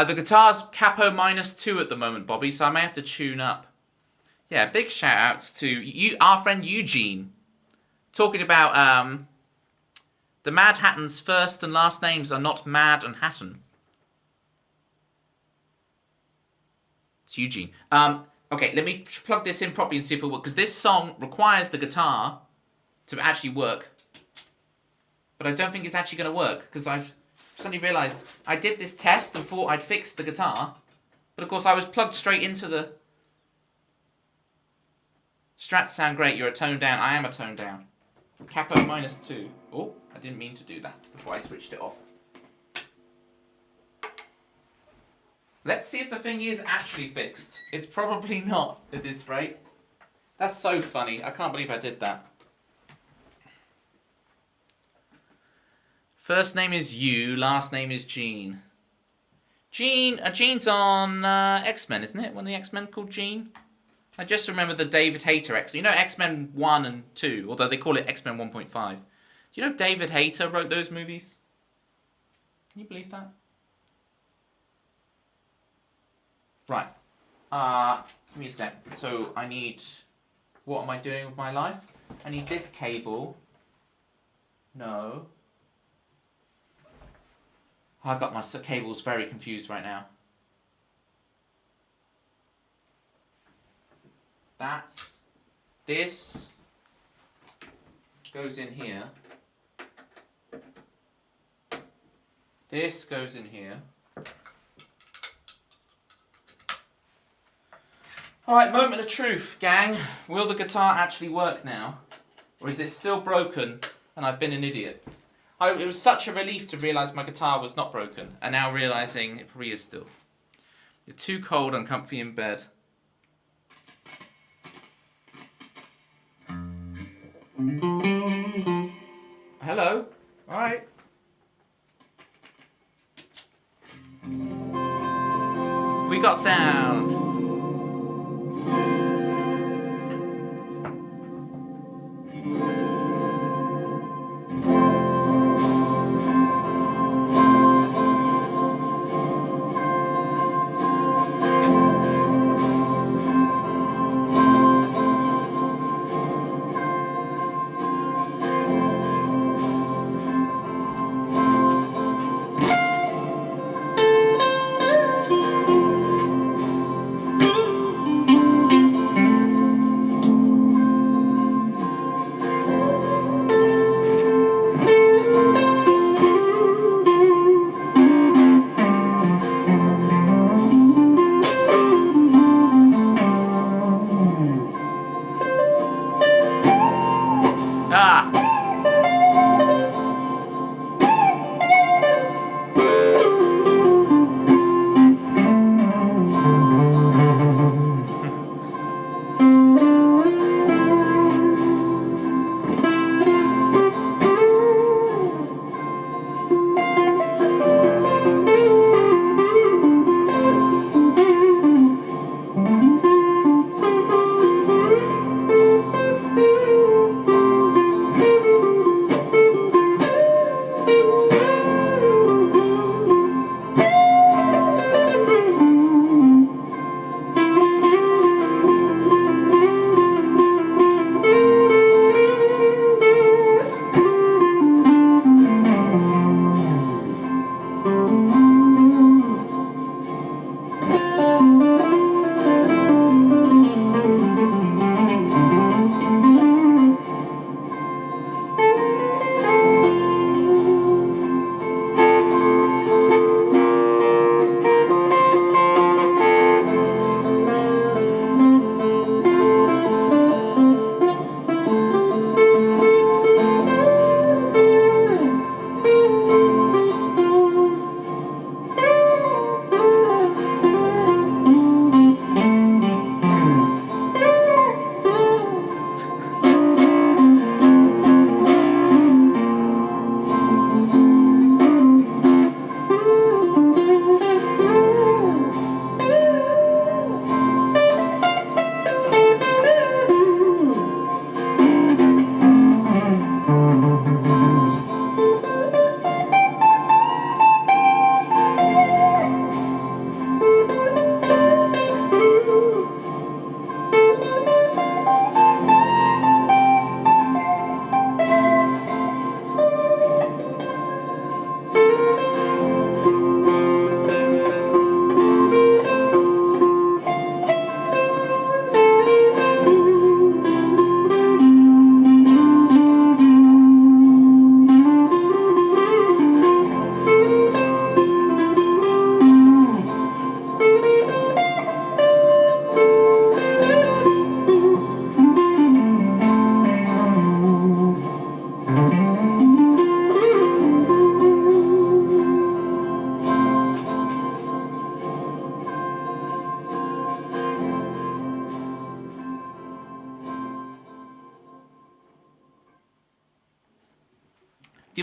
The guitar's capo -2 at the moment, Bobby, so I may have to tune up. Yeah, big shout outs to you, our friend Eugene, talking about the Mad Hatton's first and last names are not Mad and Hatton. It's Eugene. Okay, let me plug this in properly and see if it works, because this song requires the guitar to actually work. But I don't think it's actually going to work, because I've suddenly realised I did this test and thought I'd fixed the guitar, but of course I was plugged straight into the... Strats sound great, you're a tone down. I am a tone down. Capo -2. Oh, I didn't mean to do that before I switched it off. Let's see if the thing is actually fixed. It's probably not at this rate. That's so funny. I can't believe I did that. First name is Yu, last name is Gene. Gene's on X-Men, isn't it? One of the X-Men called Gene? I just remember the David Hayter X. You know X-Men 1 and 2, although they call it X-Men 1.5. Do you know David Hayter wrote those movies? Can you believe that? Right. Give me a sec. So I need... What am I doing with my life? I need this cable. No. I got my cables very confused right now. This goes in here. This goes in here. Alright, moment of truth, gang. Will the guitar actually work now? Or is it still broken and I've been an idiot? It was such a relief to realise my guitar was not broken, and now realising it probably is still. You're too cold and comfy in bed. Hello? Alright. We got sound.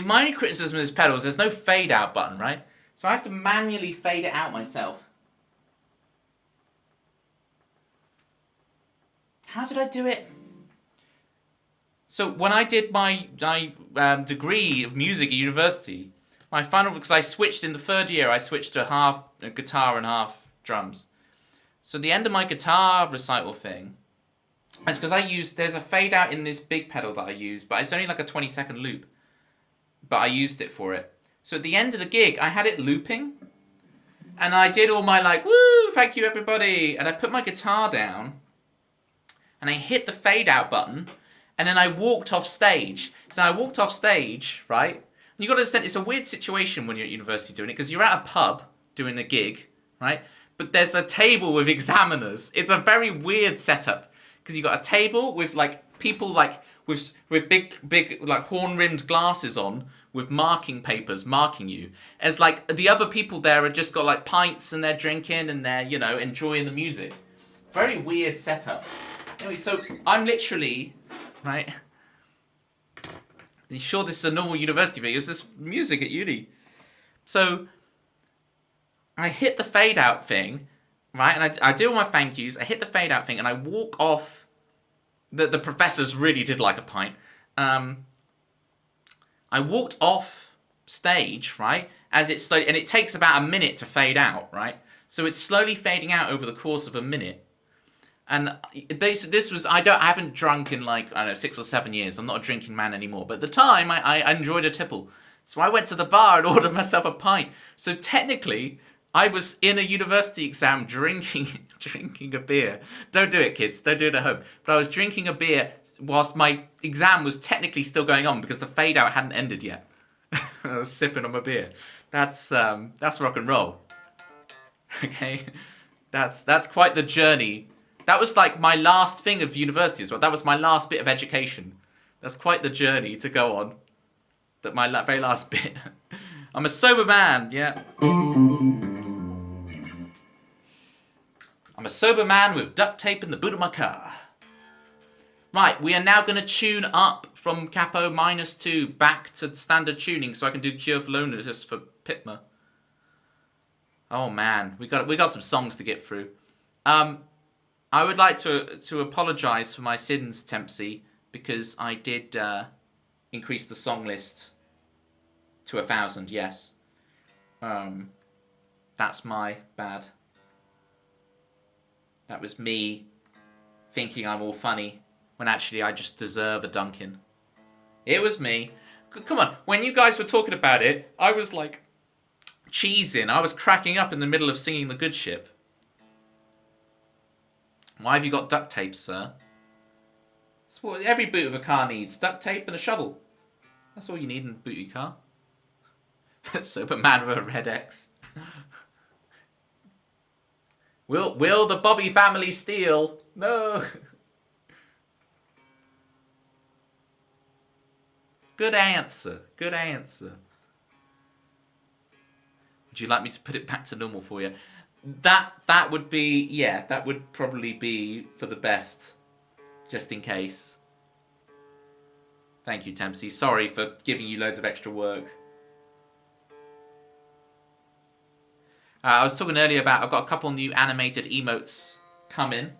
My only criticism of this pedal is there's no fade out button, right? So I have to manually fade it out myself. How did I do it? So when I did my degree of music at university, my final, because I switched in the third year, I switched to half guitar and half drums. So the end of my guitar recital thing, it's because there's a fade out in this big pedal that I use, but it's only like a 20-second loop. But I used it for it. So at the end of the gig, I had it looping. And I did all my like, woo, thank you everybody. And I put my guitar down. And I hit the fade out button. And then I walked off stage. So I walked off stage, right? And you got to understand, it's a weird situation when you're at university doing it. Because you're at a pub doing a gig, right? But there's a table with examiners. It's a very weird setup. Because you got a table with like people like with big like horn-rimmed glasses on with marking papers marking you. As like the other people there are just got like pints and they're drinking and they're, you know, enjoying the music. Very weird setup. Anyway, so I'm literally, right? You sure this is a normal university thing? It's just music at uni. So I hit the fade out thing, right? And I do all my thank yous. I hit the fade out thing and I walk off. The professors really did like a pint. I walked off stage, right? As it slowly, and it takes about a minute to fade out, right? So it's slowly fading out over the course of a minute. And this was, I haven't drunk in like, I don't know, 6 or 7 years. I'm not a drinking man anymore. But at the time, I enjoyed a tipple. So I went to the bar and ordered myself a pint. So technically, I was in a university exam drinking a beer. Don't do it, kids. Don't do it at home. But I was drinking a beer whilst my exam was technically still going on because the fade out hadn't ended yet. I was sipping on my beer. That's rock and roll. Okay, that's quite the journey. That was like my last thing of university as well. That was my last bit of education. That's quite the journey to go on. That my very last bit. I'm a sober man, yeah. I'm a sober man with duct tape in the boot of my car. Right, we are now going to tune up from capo -2 back to standard tuning so I can do Cure for Loneliness for Pitma. Oh man, we got some songs to get through. I would like to apologise for my sins, Tempsy, because I did increase the song list to 1,000, yes. That's my bad. That was me thinking I'm all funny when actually I just deserve a Dunkin'. It was me. Come on, when you guys were talking about it, I was like cheesing. I was cracking up in the middle of singing The Good Ship. Why have you got duct tape, sir? That's what every boot of a car needs. Duct tape and a shovel. That's all you need in the boot of your car. Superman with a red X. Will the Bobby family steal? No. Good answer. Good answer. Would you like me to put it back to normal for you? That would be, yeah, that would probably be for the best. Just in case. Thank you, Tempsy. Sorry for giving you loads of extra work. I was talking earlier about, I've got a couple new animated emotes coming.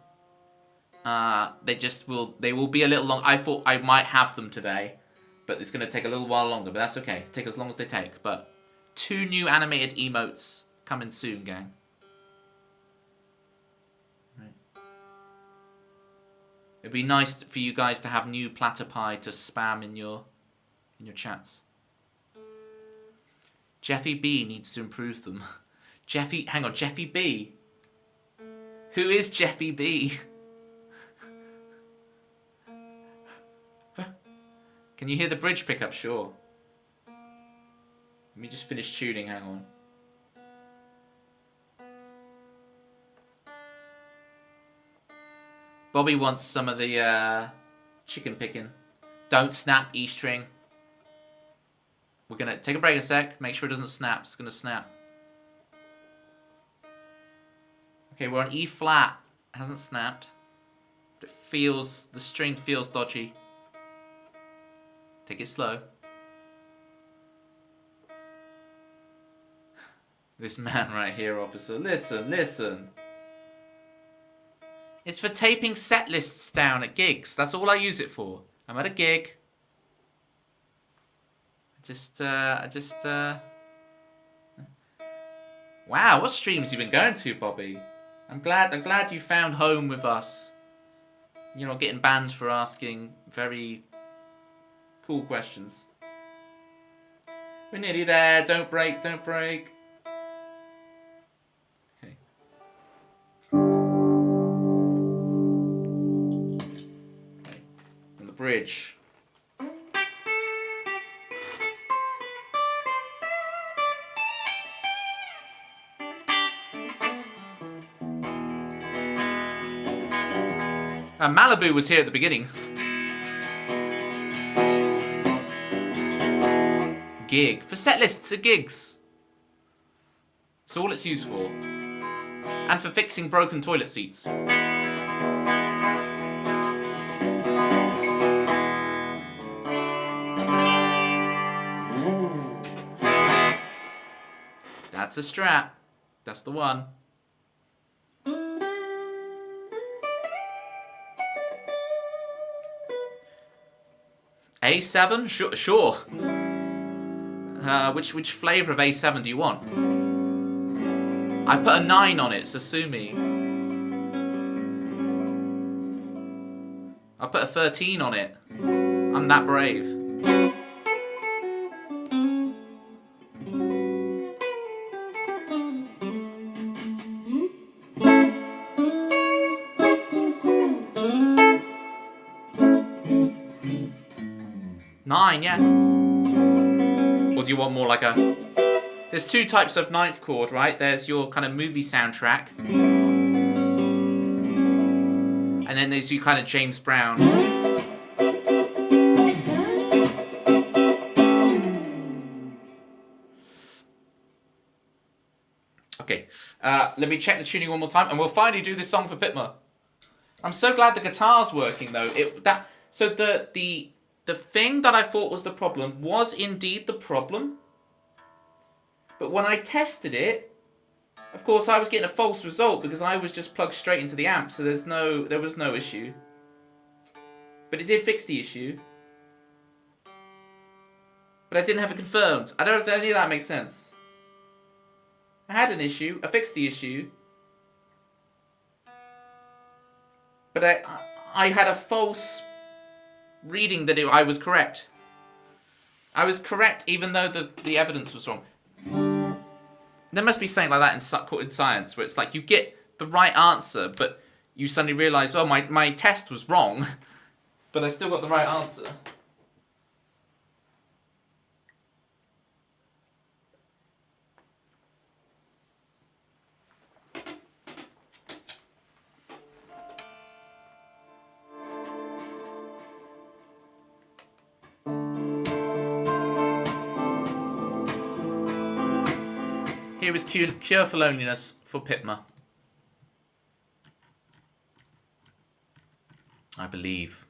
They will be a little long. I thought I might have them today, but it's going to take a little while longer, but that's okay. Take as long as they take. But 2 new animated emotes coming soon, gang. Right. It'd be nice for you guys to have new platypi to spam in your chats. Jeffy B needs to improve them. Jeffy B? Who is Jeffy B? Can you hear the bridge pickup? Sure. Let me just finish tuning, hang on. Bobby wants some of the chicken picking. Don't snap E string. We're gonna take a break a sec, make sure it doesn't snap. It's gonna snap. Okay, we're on E flat. It hasn't snapped. But the string feels dodgy. Take it slow. This man right here, officer. Listen, listen. It's for taping set lists down at gigs. That's all I use it for. I'm at a gig. Wow, what streams you been going to, Bobby? I'm glad you found home with us. You're not getting banned for asking very cool questions. We're nearly there. Don't break, don't break. Okay. Okay. On the bridge. Malibu was here at the beginning. Gig. For set lists at gigs. That's all it's used for. And for fixing broken toilet seats. That's a strap. That's the one. A7? Sure. Which flavour of A7 do you want? I put a 9 on it, so sue me. I put a 13 on it. I'm that brave. Nine, yeah. Or do you want more like a... There's two types of ninth chord, right? There's your kind of movie soundtrack. And then there's your kind of James Brown. Okay, let me check the tuning one more time, and we'll finally do this song for Pitma. I'm so glad the guitar's working, though. So the thing that I thought was the problem was indeed the problem. But when I tested it, of course I was getting a false result because I was just plugged straight into the amp, so there was no issue. But it did fix the issue. But I didn't have it confirmed. I don't know if any of that makes sense. I had an issue, I fixed the issue. But I had a false reading that I was correct. I was correct even though the evidence was wrong. There must be something like that in science where it's like you get the right answer but you suddenly realise, oh, my test was wrong but I still got the right answer. Here is Cure for Loneliness for Pitma. I believe.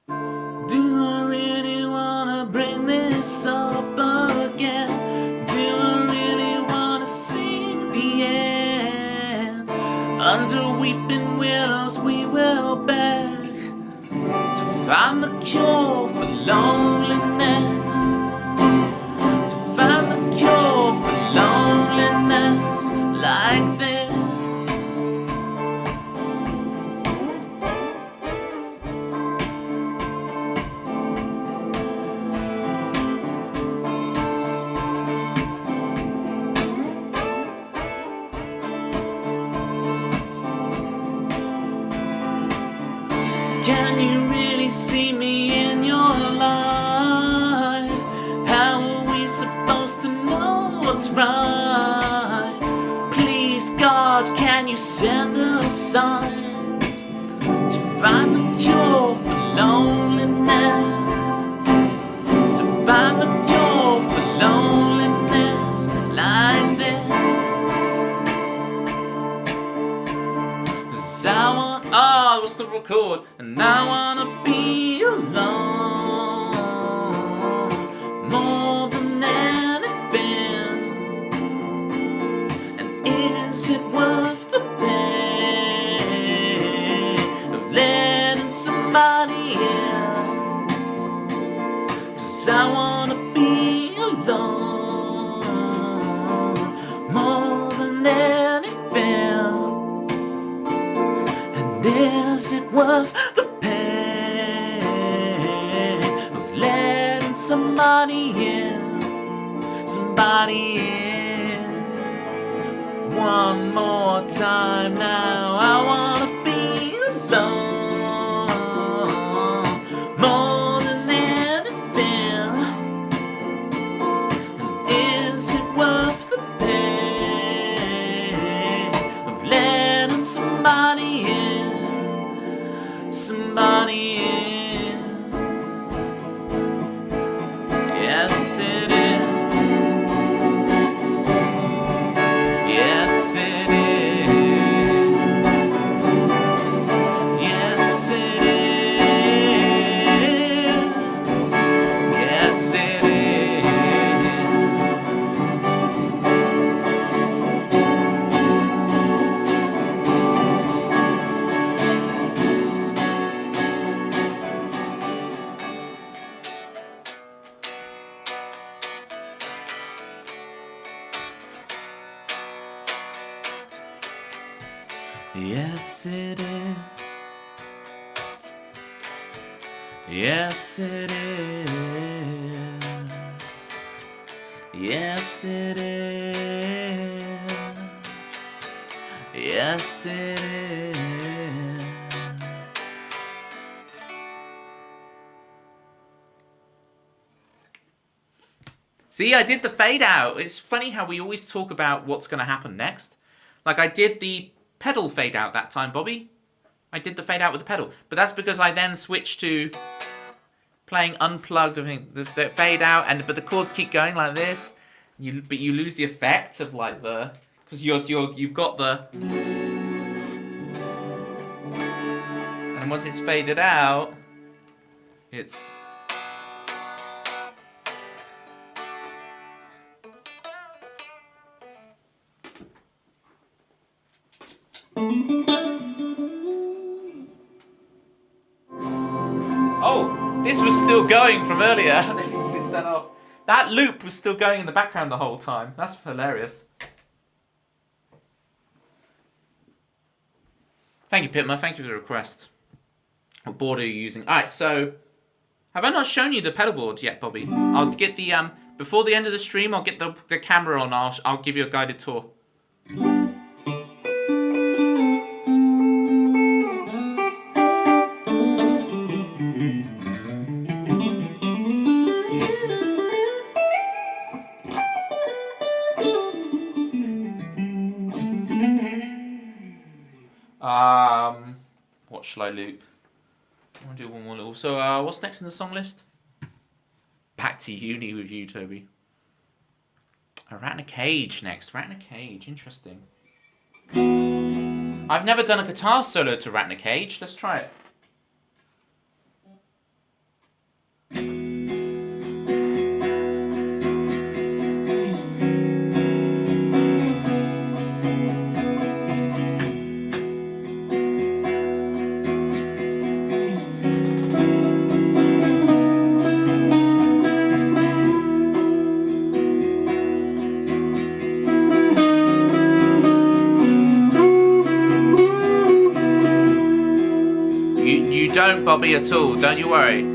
Do I really wanna bring this up again? Do I really wanna sing the end? Under weeping willows we will beg to find the cure for loneliness. Like this. Can you really see me in your life? How are we supposed to know what's right? God, can you send a sign to find the cure for loneliness? To find the cure for loneliness like this. 'Cause I want, oh, what's the record? And I wanna be alone more somebody in. One more time now, I wanna be alone more than anything. Is it worth the pain of letting somebody in? Somebody in. Yes, it is. Yes, it is. Yes, it is. Yes, it is. Yes, it is. Yes, it is. Yes, it is. Yes, it is. See, I did the fade out. It's funny how we always talk about what's going to happen next. Like, I did the pedal fade out that time, Bobby. I did the fade out with the pedal. But that's because I then switched to playing unplugged. I think the fade out, but the chords keep going like this. But you lose the effect of like the, because you've got the, and once it's faded out, it's. Oh, this was still going from earlier. Let me switch that off. That loop was still going in the background the whole time. That's hilarious. Thank you, Pitma. Thank you for the request. What board are you using? Alright, so have I not shown you the pedal board yet, Bobby? I'll get the before the end of the stream, I'll get the camera on. I'll give you a guided tour. What shall I loop? I want to do one more little. So, what's next in the song list? Back to uni with you, Toby. A Rat in a Cage next. Rat in a Cage, interesting. I've never done a guitar solo to Rat in a Cage. Let's try it. You don't, Bobby, at all. Don't you worry.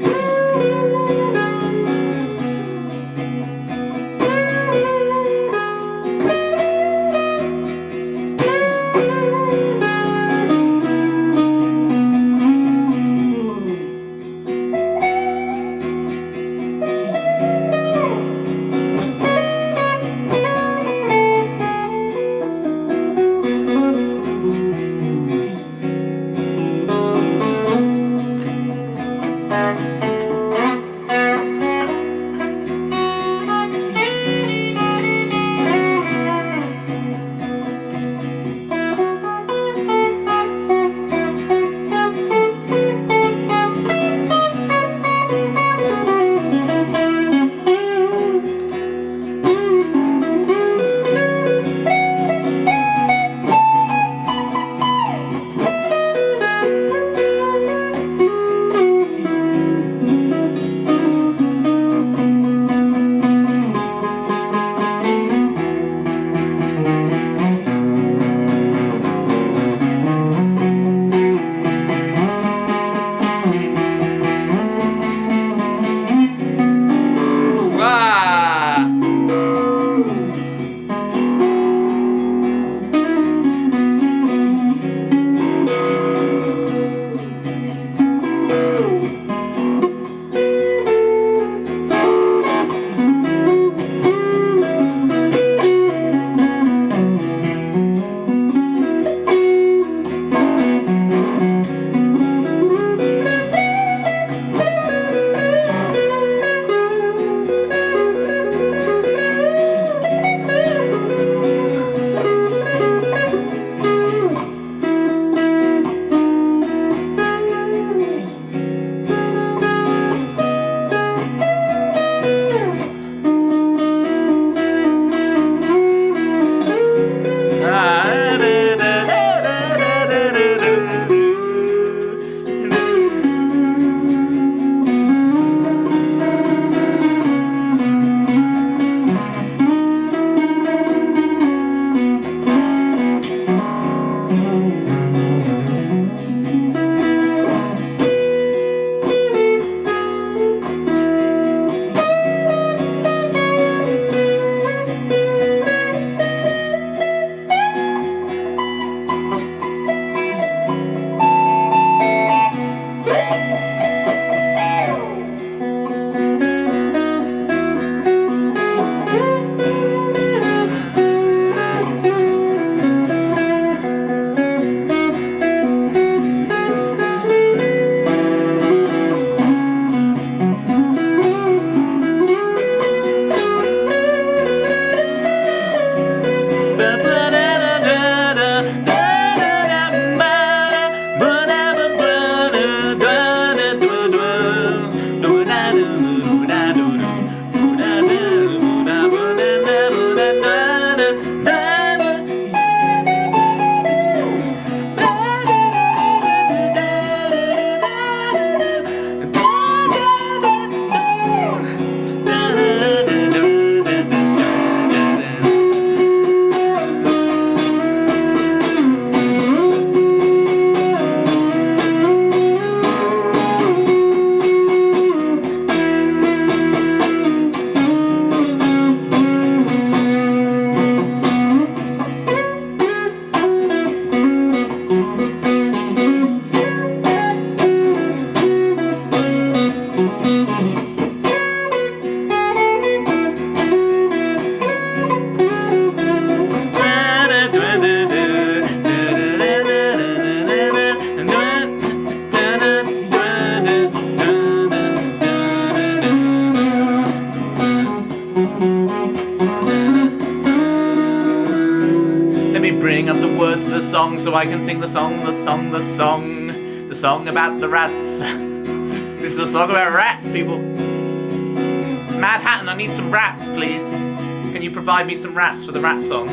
bring up the words of the song so I can sing the song, the song, the song. The song about the rats. This is a song about rats, people. Mad Hatton, I need some rats, please. Can you provide me some rats for the rat song?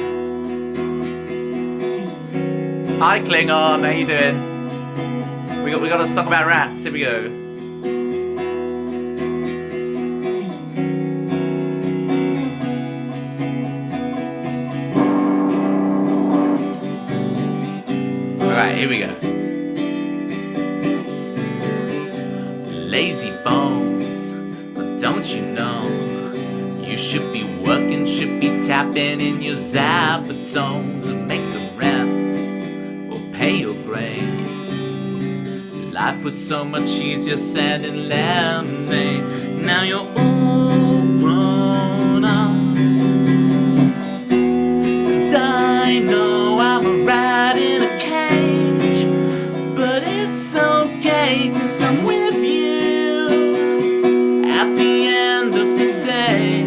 Hi, Klingon. How you doing? We got a song about rats. Here we go. Alright, here we go. Lazy bones, but don't you know you should be working, should be tapping in your Zapatones and make the rent or pay your grade. Life was so much easier said in lemonade. Now you're all grown up, and I know I'm a rat in a cage, but it's okay 'cause I'm with you at the end of the day.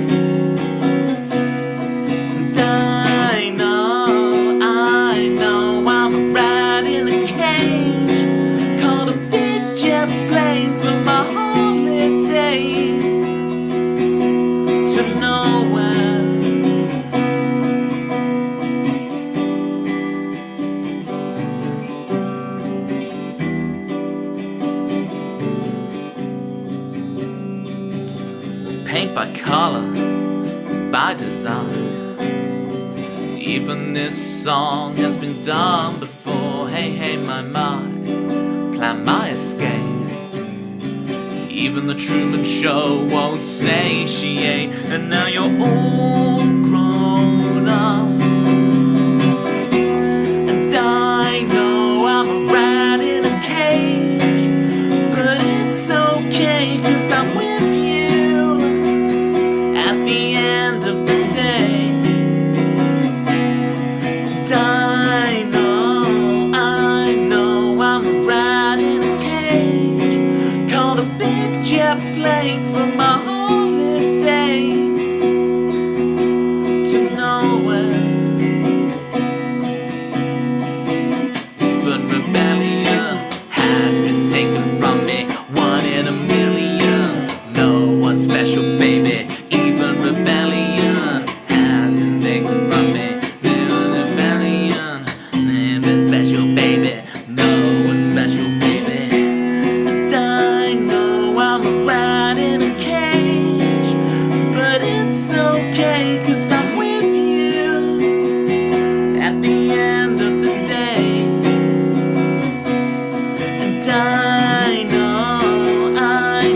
And I know I'm a rat in a cage, called a big jet plane for my holidays to nowhere. Paint by color, by design. Even this song has been done before. Hey, hey, my mind, plan my escape. Even the Truman Show won't satiate. And now you're all grown up, and I know I'm a rat in a cage, but it's okay 'cause I'm with you at the end of the day. And I know I'm a rat in a cage, called a big jet plane for my holiday to nowhere. Even rebellion has been taken from me, one in a million. No one special, baby. Even rebellion has been taken from me. Even rebellion, never special, baby. No one special, baby. And I know I'm a rat in a cage, but it's okay 'cause I'm with you at the end of the day. And I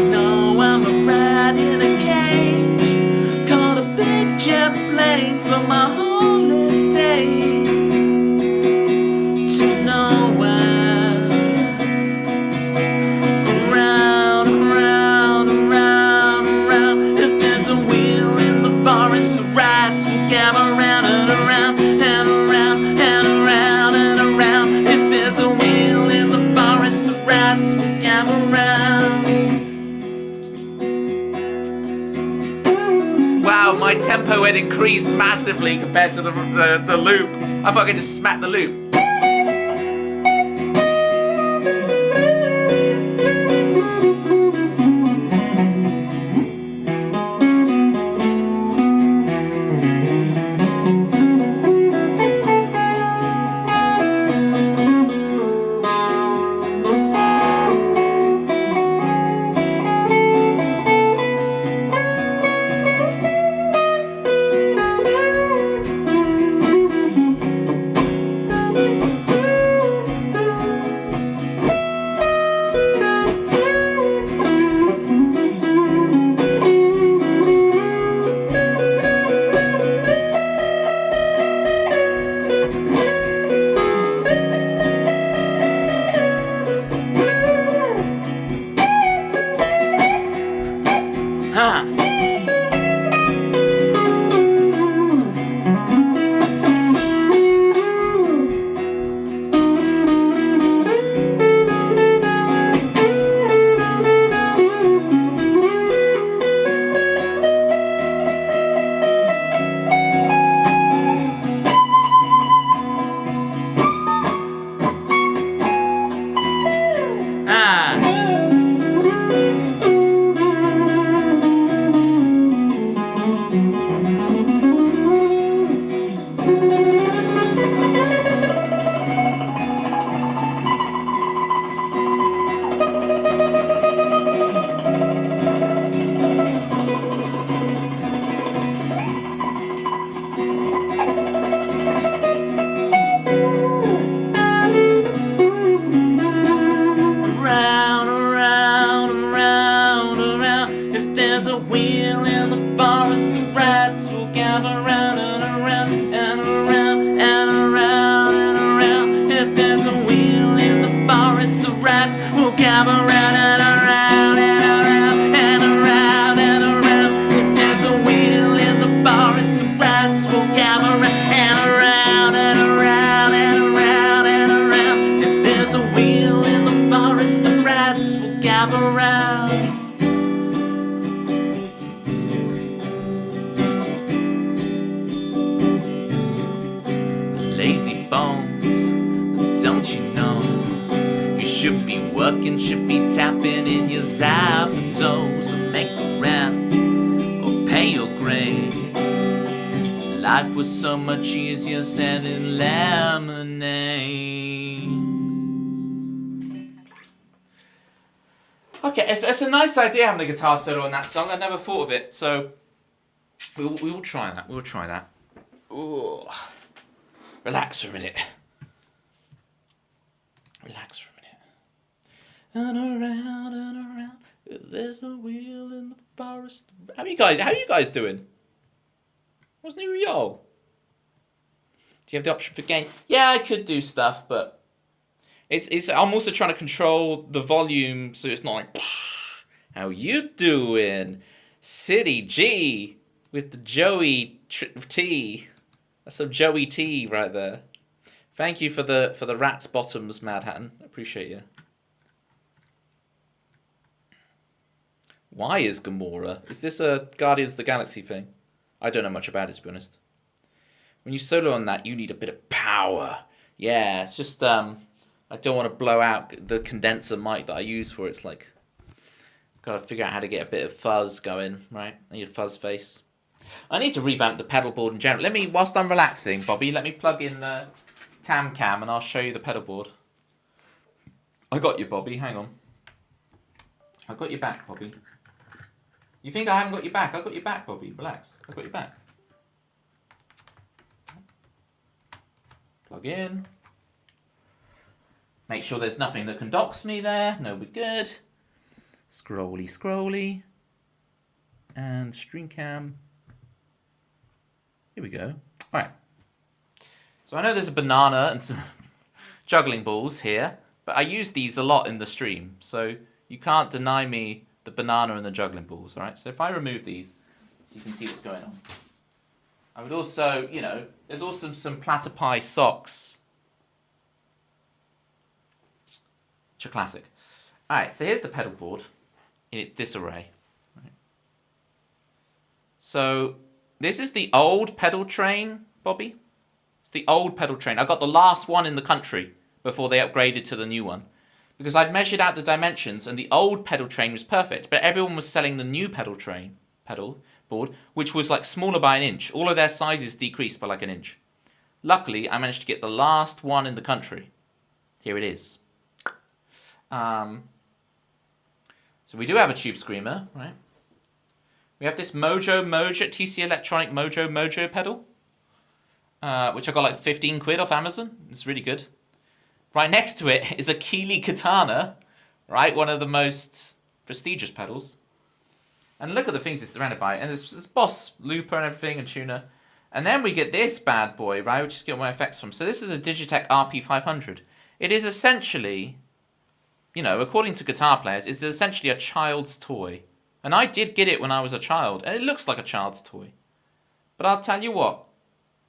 know I'm a rat in a cage, called a big jet plane for my holiday to nowhere. Around, around, around, around. If there's a wheel in the forest, the rats will gather around and around and around and around and around. If there's a wheel in the forest, the rats will gather around. Wow, my tempo had increased massively compared to the loop. I fucking just smacked the loop. gather round and around and around and around and around. If there's a wheel in the forest, the rats will gather round. Lazy bones, don't you know? You should be working, should be tapping in your zapatos. So make a rent or pay your grade. Life was so much easier selling lemonade. Okay, it's a nice idea having a guitar solo on that song. I never thought of it, so we will try that. We'll try that. Ooh. Relax for a minute. Relax for a minute. And around, there's a wheel in the forest. How are you guys doing? What's new with y'all? Do you have the option for gain? Yeah, I could do stuff, but it's. I'm also trying to control the volume so it's not like. How you doing, City G with the Joey T? That's some Joey T right there. Thank you for the rat's bottoms, Mad Hatton. Appreciate you. Why is Gamora? Is this a Guardians of the Galaxy thing? I don't know much about it, to be honest. When you solo on that, you need a bit of power. Yeah, it's just I don't want to blow out the condenser mic that I use for it. It's like gotta figure out how to get a bit of fuzz going, right? I need a fuzz face. I need to revamp the pedal board in general. Whilst I'm relaxing, Bobby, let me plug in the Tamcam and I'll show you the pedal board. I got you, Bobby. Hang on. I got your back, Bobby. You think I haven't got your back? I got your back, Bobby. Relax. I got your back. Plug in. Make sure there's nothing that can dox me there. No, we're good. Scrolly, scrolly. And stream cam. Here we go. All right. So I know there's a banana and some juggling balls here, but I use these a lot in the stream, so you can't deny me the banana and the juggling balls, all right? So if I remove these, so you can see what's going on. I would also, there's also some platypi socks, which are classic. All right, so here's the pedal board in its disarray. Right. So this is the old pedal train, Bobby. It's the old pedal train. I got the last one in the country before they upgraded to the new one. Because I'd measured out the dimensions and the old pedal train was perfect, but everyone was selling the new pedal board, which was like smaller by an inch. All of their sizes decreased by like an inch. Luckily, I managed to get the last one in the country. Here it is. So we do have a Tube Screamer, right? We have this Mojo TC Electronic Mojo pedal, which I got like 15 quid off Amazon. It's really good. Right next to it is a Keeley Katana, right? One of the most prestigious pedals. And look at the things it's surrounded by. And there's this Boss looper and everything and tuner. And then we get this bad boy, right? Which is getting my effects from. So this is a Digitech RP500. It is essentially, according to guitar players, it's essentially a child's toy. And I did get it when I was a child, and it looks like a child's toy. But I'll tell you what,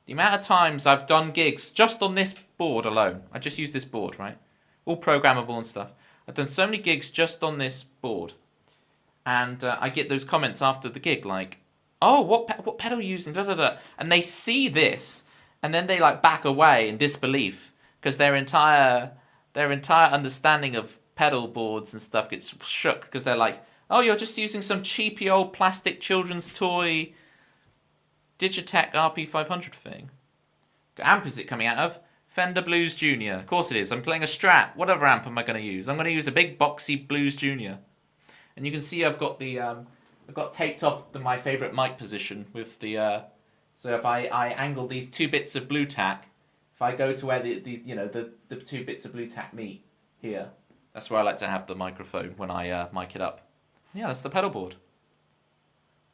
the amount of times I've done gigs just on this board alone, I just use this board, right? All programmable and stuff. I've done so many gigs just on this board. And I get those comments after the gig like, oh, what pedal are you using? Da, da, da. And they see this, and then they like back away in disbelief, because their entire understanding of pedal boards and stuff gets shook, because they're like, oh, you're just using some cheapy old plastic children's toy Digitech RP500 thing. What amp is it coming out of? Fender Blues Junior. Of course it is. I'm playing a Strat. What other amp am I going to use? I'm going to use a big boxy Blues Junior. And you can see I've got the I've got taped off my favourite mic position with the so if I angle these two bits of blue tack, if I go to where the two bits of blue tack meet here, that's where I like to have the microphone when I mic it up. Yeah, that's the pedal board.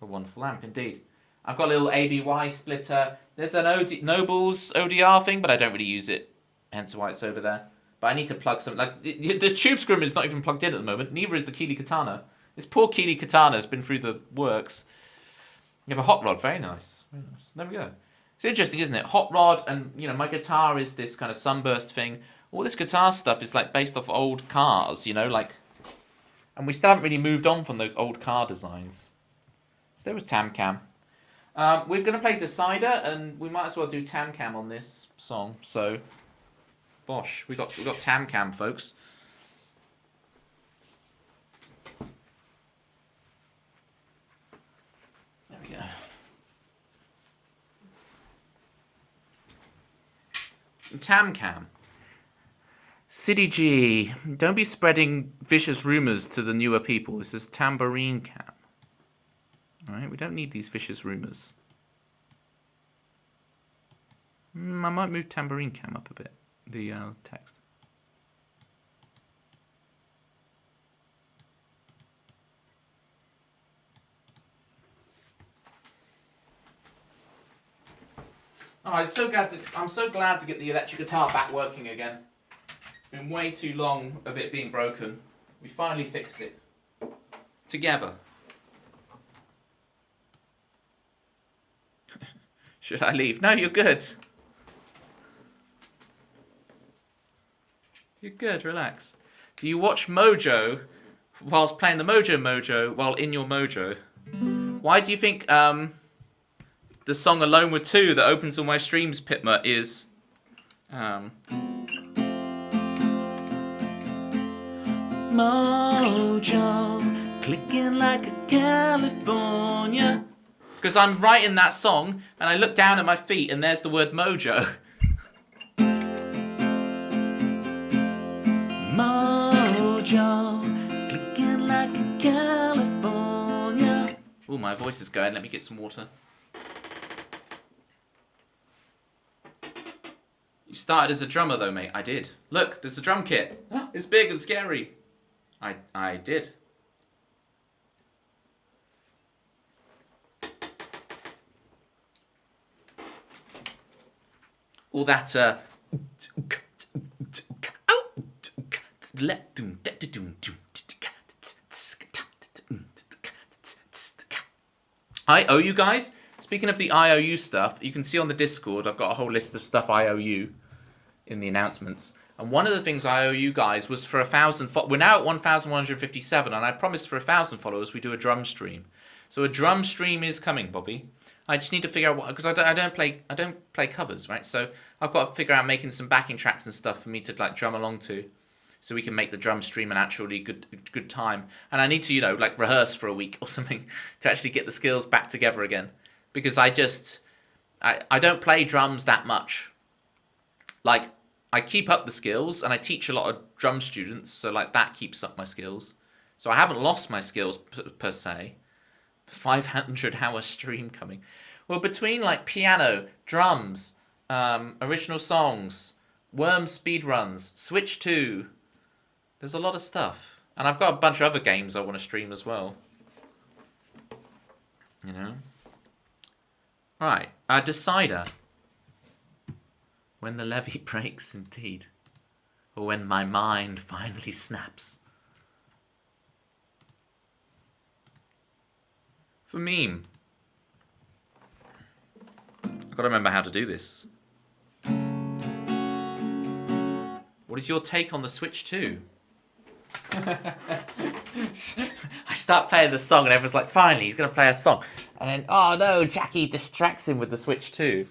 A wonderful amp indeed. I've got a little ABY splitter. There's an Nobles ODR thing, but I don't really use it, hence why it's over there. But I need to plug some. Like the Tube Screamer is not even plugged in at the moment. Neither is the Keeley Katana. This poor Keeley Katana has been through the works. You have a hot rod, very nice, very nice. There we go. It's interesting, isn't it? Hot rod, and you know, my guitar is this kind of sunburst thing. All this guitar stuff is like based off old cars, you know, like, and we still haven't really moved on from those old car designs. So there was Tam Cam. We're gonna play Decider, and we might as well do Tam Cam on this song. So, bosh, we got Tam Cam, folks. There we go. Tam Cam. City G, don't be spreading vicious rumors to the newer people. This is Tambourine Cam. Alright, we don't need these vicious rumors. I might move Tambourine Cam up a bit, the text. Oh, I'm so glad to get the electric guitar back working again. It's been way too long of it being broken. We finally fixed it. Together. Should I leave? No, you're good. You're good, relax. Do you watch Mojo whilst playing the Mojo while in your Mojo? Why do you think the song Alone with Two that opens all my streams, Pitma, is Mojo, clicking like a California. Because I'm writing that song and I look down at my feet and there's the word Mojo. Mojo, clicking like a California. Oh, my voice is going. Let me get some water. You started as a drummer though, mate. I did. Look, there's a drum kit. It's big and scary. I did. All that I owe you guys. Speaking of the IOU stuff, you can see on the Discord, I've got a whole list of stuff I owe you in the announcements. And one of the things I owe you guys was for 1,000. We're now at 1,157, and I promised for 1,000 followers we do a drum stream. So a drum stream is coming, Bobby. I just need to figure out what, because I don't play covers, right? So I've got to figure out making some backing tracks and stuff for me to like drum along to, so we can make the drum stream an actually good time. And I need to, you know, like rehearse for a week or something to actually get the skills back together again, because I don't play drums that much. Like, I keep up the skills and I teach a lot of drum students, so like that keeps up my skills. So I haven't lost my skills per se. 500-hour stream coming. Well, between like piano, drums, original songs, Worm speedruns, Switch 2, there's a lot of stuff. And I've got a bunch of other games I want to stream as well. You know? Alright, Decider. When the levee breaks, indeed. Or when my mind finally snaps. For meme. I've got to remember how to do this. What is your take on the Switch 2? I start playing the song and everyone's like, finally, he's going to play a song. And then, oh no, Jackie distracts him with the Switch 2.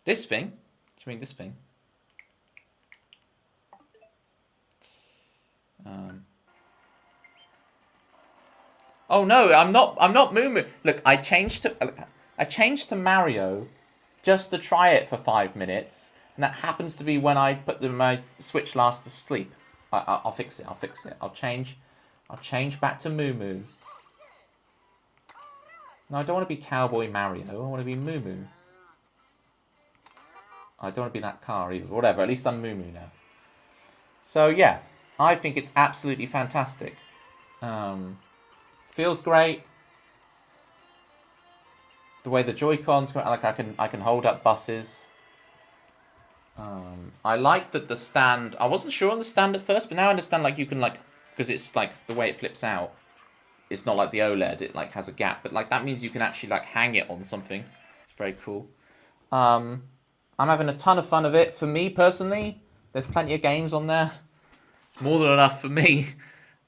This thing? Do you mean this thing? Oh no, I'm not Moo. Look, I changed to Mario just to try it for 5 minutes, and that happens to be when I put my Switch last to sleep. I'll fix it. I'll change back to Moo. No, I don't want to be Cowboy Mario. I want to be Moo. I don't want to be that car either. Whatever. At least I'm Moo now. So yeah, I think it's absolutely fantastic. Feels great. The way the Joy-Cons, like I can hold up buses. I like that the stand. I wasn't sure on the stand at first, but now I understand. Like you can because it's like the way it flips out. It's not like the OLED. It like has a gap, but like that means you can actually like hang it on something. very cool. I'm having a ton of fun of it. For me personally, there's plenty of games on there. It's more than enough for me.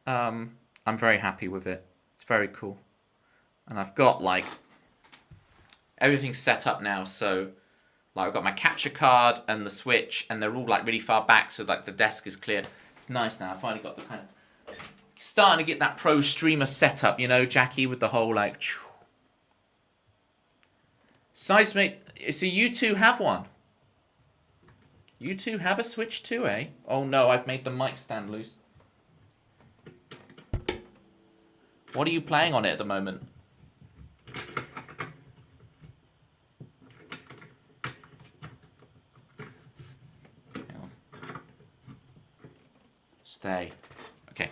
I'm very happy with it. It's very cool. And I've got like everything set up now, so like I've got my capture card and the Switch, and they're all like really far back, so like the desk is clear. It's nice now. I finally got the kind of starting to get that pro streamer setup, you know, Jackie, with the whole like seismic. So you two have one. You two have a Switch too, eh? Oh no, I've made the mic stand loose. What are you playing on it at the moment? Hang on. Stay. Okay.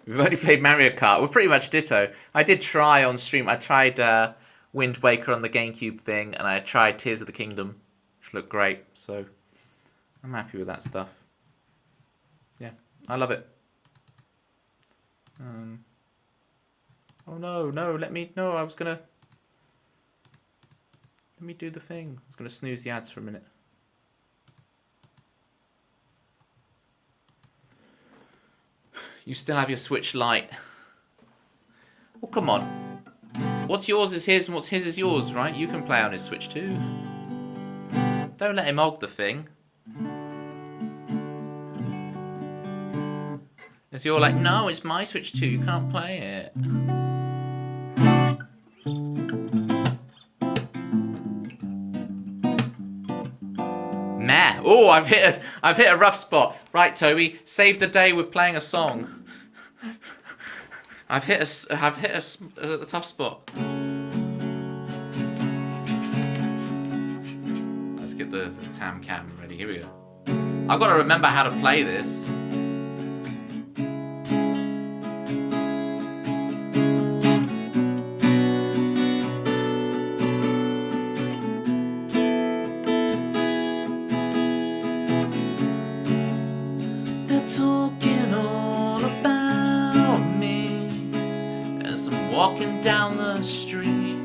We've only played Mario Kart. We're pretty much ditto. I did try on stream. I tried Wind Waker on the GameCube thing, and I tried Tears of the Kingdom, which looked great. So I'm happy with that stuff. Yeah, I love it. Oh no, let me do the thing. I was gonna snooze the ads for a minute. You still have your Switch Lite. Oh, come on. What's yours is his and what's his is yours, right? You can play on his Switch too. Don't let him hog the thing. As you're like, no, it's my Switch too, you can't play it. Nah. Oh, I've hit a rough spot. Right, Toby, save the day with playing a song. I've hit a tough spot. Let's get the tam cam ready. Here we go. I've got to remember how to play this. They're talking all about me as I'm walking down the street.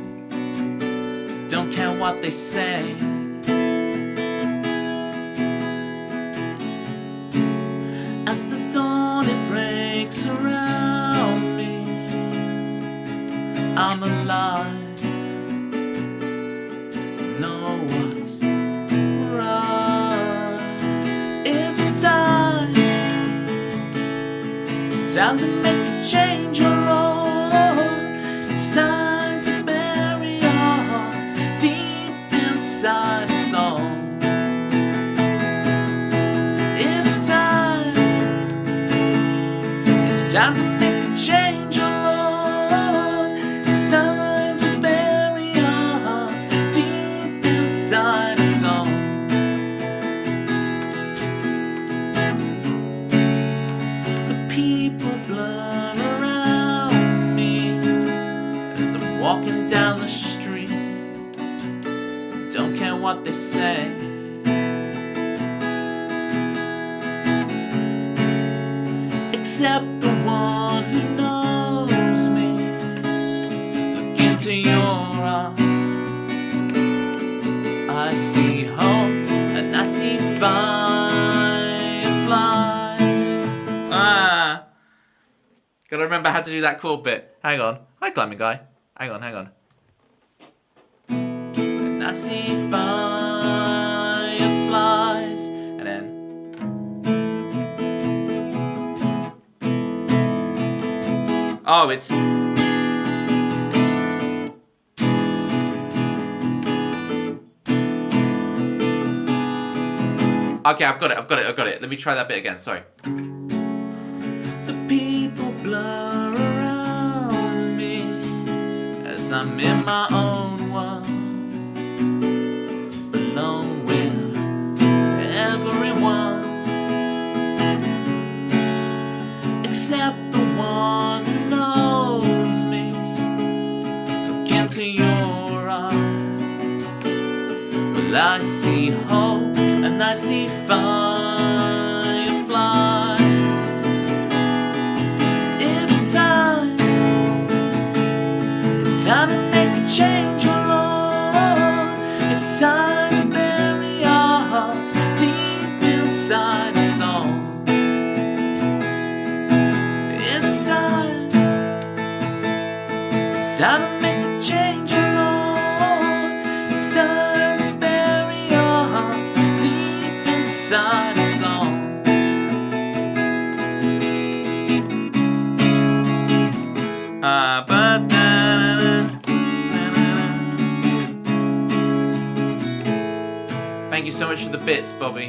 Don't care what they say. As the dawn it breaks around me, I'm alive. Know what's right. It's time. It's time to make a change, oh Lord. It's time to bury our hearts deep inside a song. It's time. It's time to make a change, oh Lord. It's time to bury our hearts deep inside a song. The people blur around me as I'm walking down the street. Don't care what they say. Except the one who knows me. Look into your eyes. I see hope and I see fireflies. Ah, gotta remember how to do that chord bit. Hang on. Hi, climbing guy. Hang on. And I see fireflies. And then. Oh, it's. Okay, I've got it. Let me try that bit again, sorry. The people blur around me as I'm in my own world, alone with everyone, except the one who knows me. Look into your eyes. Well, I see hope and I see firefly. It's time to make change, oh Lord. It's time to bury our hearts deep inside a song. It's time to make a change, oh Lord. It's time to bury our hearts deep inside a song. Thank you so much for the bits, Bobby.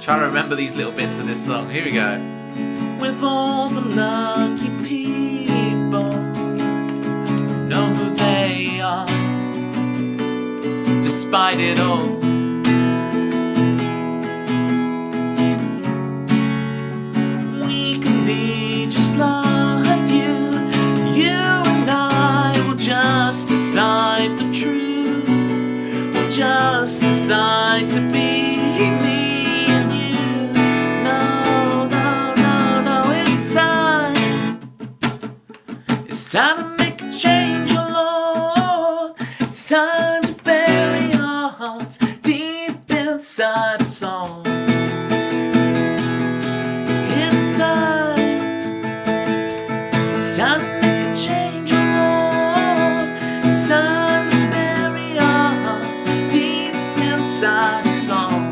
Trying to remember these little bits of this song. Here we go. With all the lucky people who know who they are, despite it all. We can be just like you. You and I will just decide the truth. We'll just decide to be me and you. No, no, no, no, it's time. It's time to make a change, oh Lord. It's time to bury our hearts deep inside a song. It's time to make a change, oh Lord. It's time to bury our hearts deep inside a song.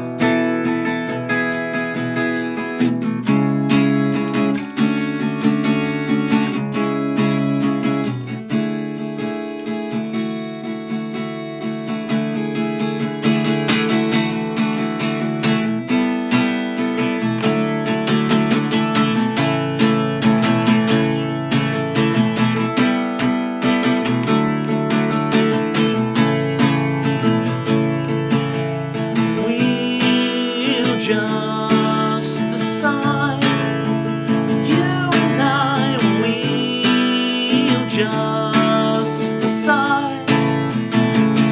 We'll just decide. You and I, we'll just decide.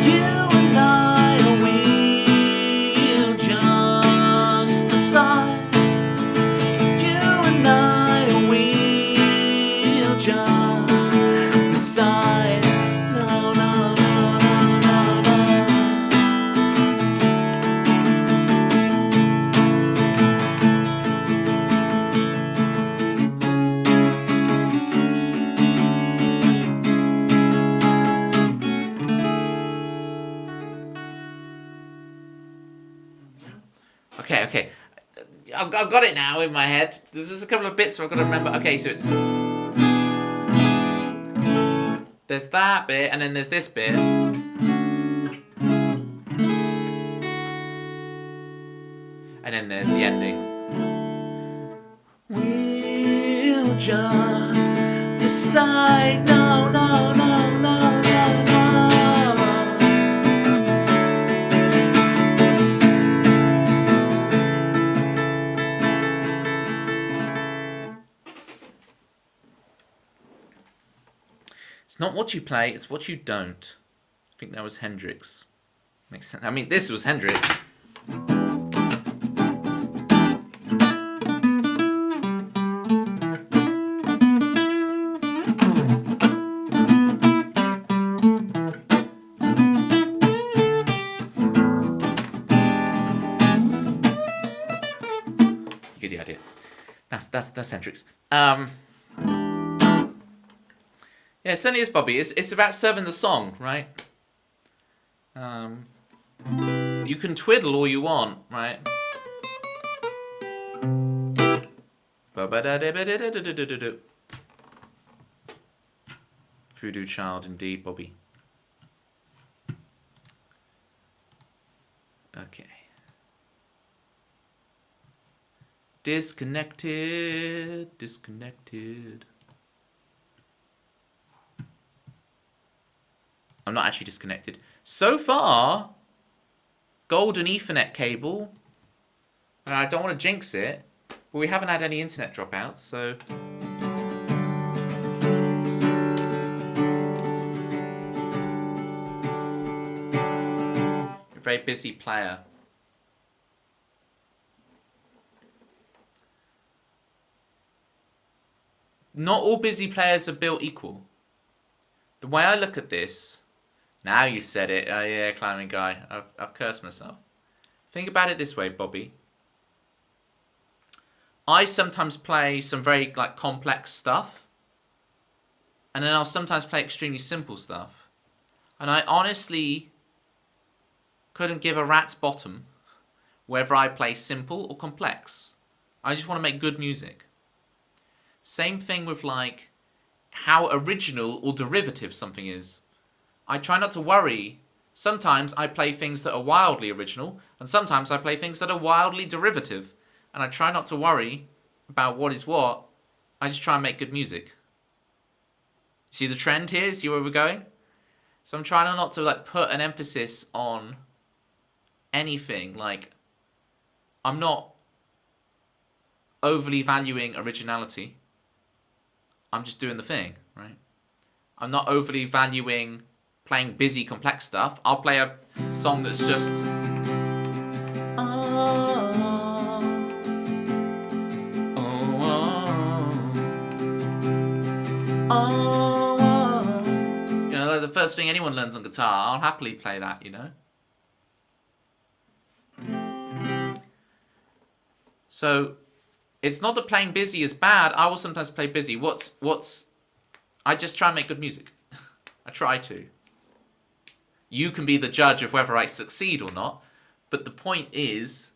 You and I, we'll just decide. You and I, we'll just decide. No, no, no, no, no, no. Okay. I've got it now in my head. There's just a couple of bits I've got to remember. Okay, so it's... There's that bit, and then there's this bit. And then there's the ending. We'll just decide. No, no, no, no, no, no. It's not what you play, it's what you don't. I think that was Hendrix. Makes sense. I mean, this was Hendrix. You get the idea. That's Hendrix. Yeah, it certainly is, Bobby. It's about serving the song, right? You can twiddle all you want, right? Voodoo child, indeed, Bobby. Okay. Disconnected. I'm not actually disconnected. So far, golden Ethernet cable. And I don't want to jinx it, but we haven't had any internet dropouts, so... You're a very busy player. not all busy players are built equal. The way I look at this, now you said it. Oh yeah, climbing guy. I've cursed myself. Think about it this way, Bobby. I sometimes play some very like complex stuff, and then I'll sometimes play extremely simple stuff. And I honestly couldn't give a rat's bottom whether I play simple or complex. I just want to make good music. Same thing with like how original or derivative something is. I try not to worry. Sometimes I play things that are wildly original, and sometimes I play things that are wildly derivative. And I try not to worry about what is what. I just try and make good music. See the trend here? See where we're going? So I'm trying not to like put an emphasis on anything. Like, I'm not overly valuing originality. I'm just doing the thing, right? I'm not overly valuing playing busy, complex stuff. I'll play a song that's just... You know, like the first thing anyone learns on guitar, I'll happily play that, you know? So, it's not that playing busy is bad. I will sometimes play busy. I just try and make good music. I try to. You can be the judge of whether I succeed or not. But the point is,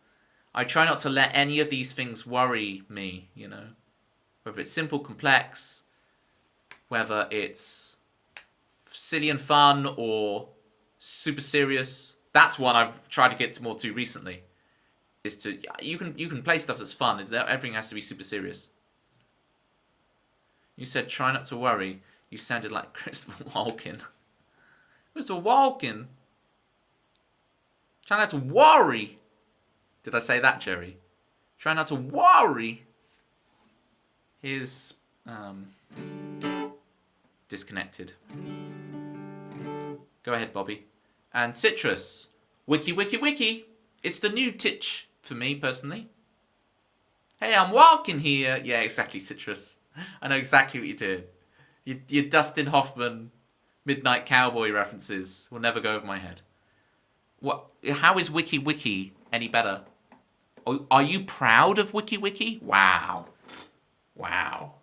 I try not to let any of these things worry me, you know? Whether it's simple, complex, whether it's silly and fun or super serious. That's one I've tried to get more to recently. Is to you can play stuff that's fun. Everything has to be super serious. You said try not to worry. You sounded like Christopher Walken. Christopher Walken. Try not to worry. Did I say that, Jerry? Try not to worry. Here's disconnected. Go ahead, Bobby. And Citrus. Wiki, wiki, wiki. It's the new titch for me, personally. Hey, I'm walking here. Yeah, exactly, Citrus. I know exactly what you did. Your Dustin Hoffman Midnight Cowboy references will never go over my head. What? How is Wiki Wiki any better? Are you proud of Wiki Wiki? Wow. Wow.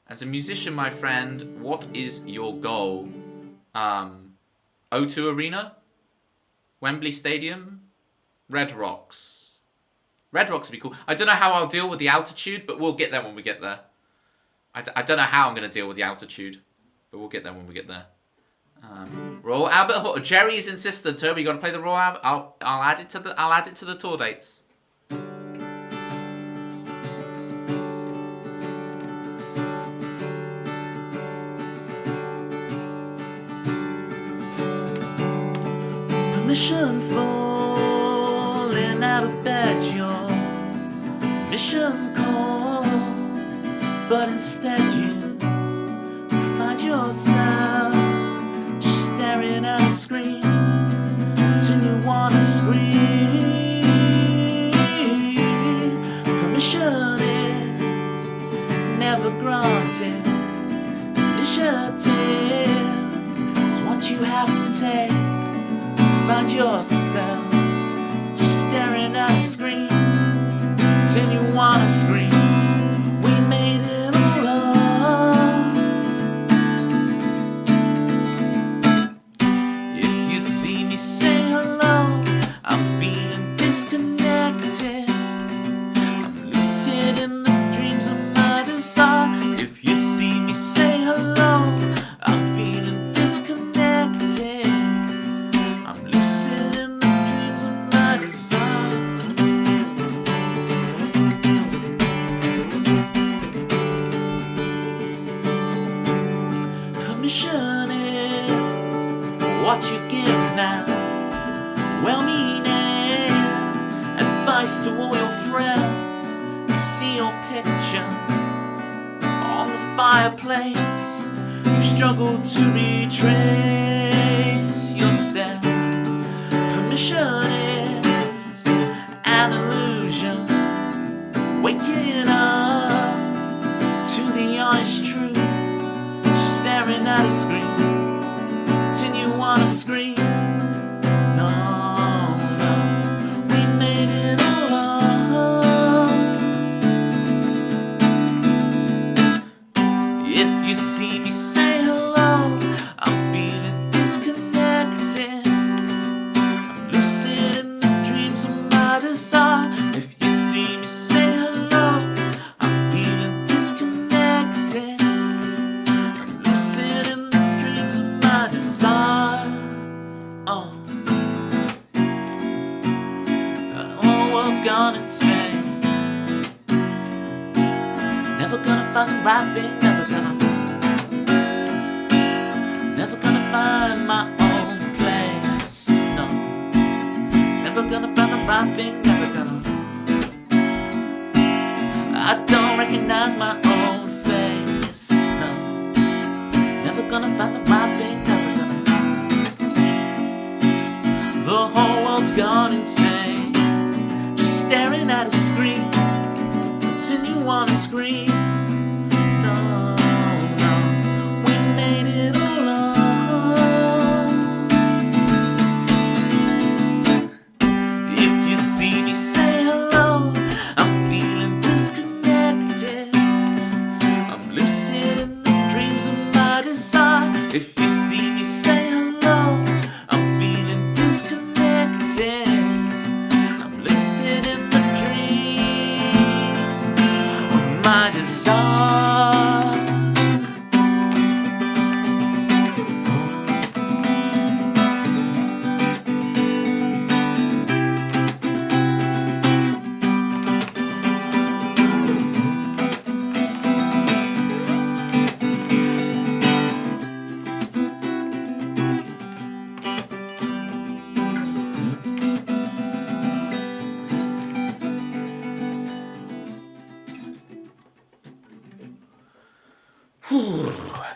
As a musician, my friend, what is your goal? O2 Arena? Wembley Stadium? Red Rocks. Red Rocks would be cool. I don't know how I'll deal with the altitude, but we'll get there when we get there. I don't know how I'm going to deal with the altitude, but we'll get there when we get there. Royal Albert. Jerry's insistent. Toby, you got to play the Royal Albert. I'll add it to the tour dates. Mission falling out of bed, your mission calls, but instead you find yourself just staring at a screen till you wanna scream. Permission is never granted. Initiative is what you have to take. Find yourself just staring at a screen till you wanna scream. We made it all up. If you see me say hello, I'm feeling disconnected. I'm lucid in the dreams of my desire. If you see me say hello, I'm feeling disconnected. Permission is what you give now. Well-meaning advice to all your friends. You see your picture on the fireplace. You struggle to retrace your steps. Permission is an find the right thing, never gonna find my own place, no. Never gonna find the right thing, never gonna. I don't recognize my own face, no. Never gonna find the right thing, never gonna. The whole world's gone insane, just staring at a screen. Continue on a screen. No, no, we made it alone. If you see me, say hello. I'm feeling disconnected. I'm lucid in the dreams of my desire. If you see me, say hello. I'm feeling disconnected. I'm lucid in the dreams of my desire.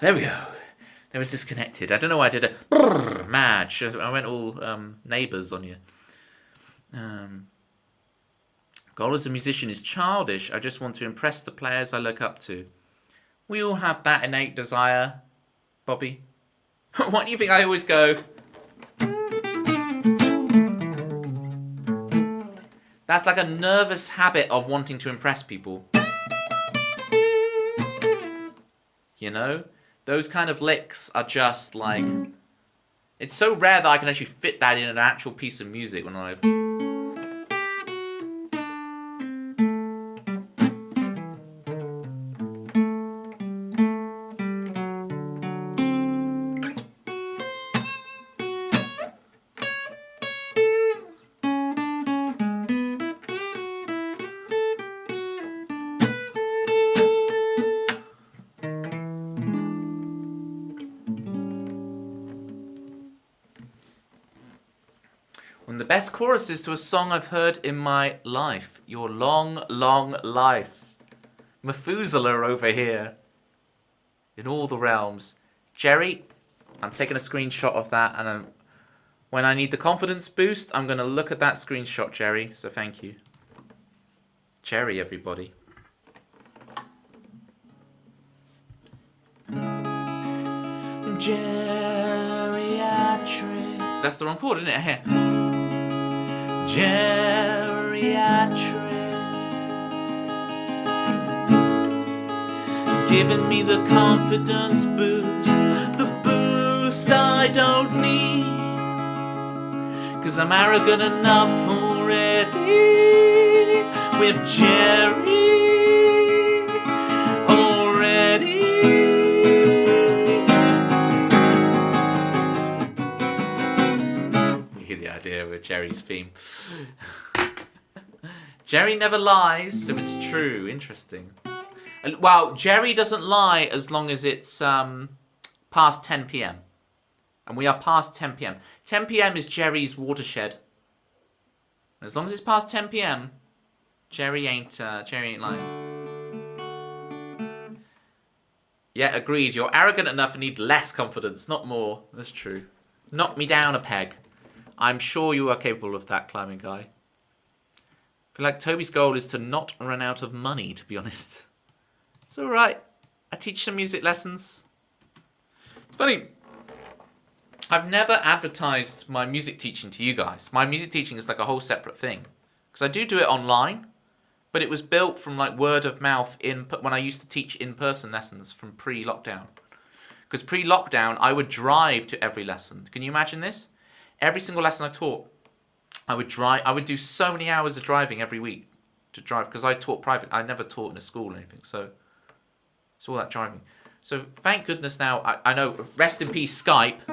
There we go. That was disconnected. I don't know why I did a brrr, match. I went all neighbours on you. Goal as a musician is childish. I just want to impress the players I look up to. We all have that innate desire, Bobby. Why do you think I always go? That's like a nervous habit of wanting to impress people. You know? Those kind of licks are just like... It's so rare that I can actually fit that in an actual piece of music when I... One of the best choruses to a song I've heard in my life. Your long, long life. Methuselah over here. In all the realms. Jerry, I'm taking a screenshot of that, and when I need the confidence boost, I'm going to look at that screenshot, Jerry. So thank you. Jerry, everybody. Geriatric. That's the wrong chord, isn't it? Here. Geriatric, giving me the confidence boost, the boost I don't need, 'cause I'm arrogant enough already with Jerry already. You get the idea with Jerry's theme. Jerry never lies, so it's true. Interesting. Well, Jerry doesn't lie as long as it's past 10 p.m. And we are past 10 p.m. 10 p.m. is Jerry's watershed. As long as it's past 10 p.m., Jerry ain't lying. Yeah, agreed. You're arrogant enough and need less confidence, not more. That's true. Knock me down a peg. I'm sure you are capable of that, climbing guy. I feel like Toby's goal is to not run out of money, to be honest. It's alright. I teach some music lessons. It's funny. I've never advertised my music teaching to you guys. My music teaching is like a whole separate thing. Because I do it online, but it was built from like word of mouth when I used to teach in-person lessons from pre-lockdown. Because pre-lockdown, I would drive to every lesson. Can you imagine this? Every single lesson I taught, I would do so many hours of driving every week to drive, because I taught private. I never taught in a school or anything, so it's all that driving. So thank goodness now, I know, rest in peace Skype.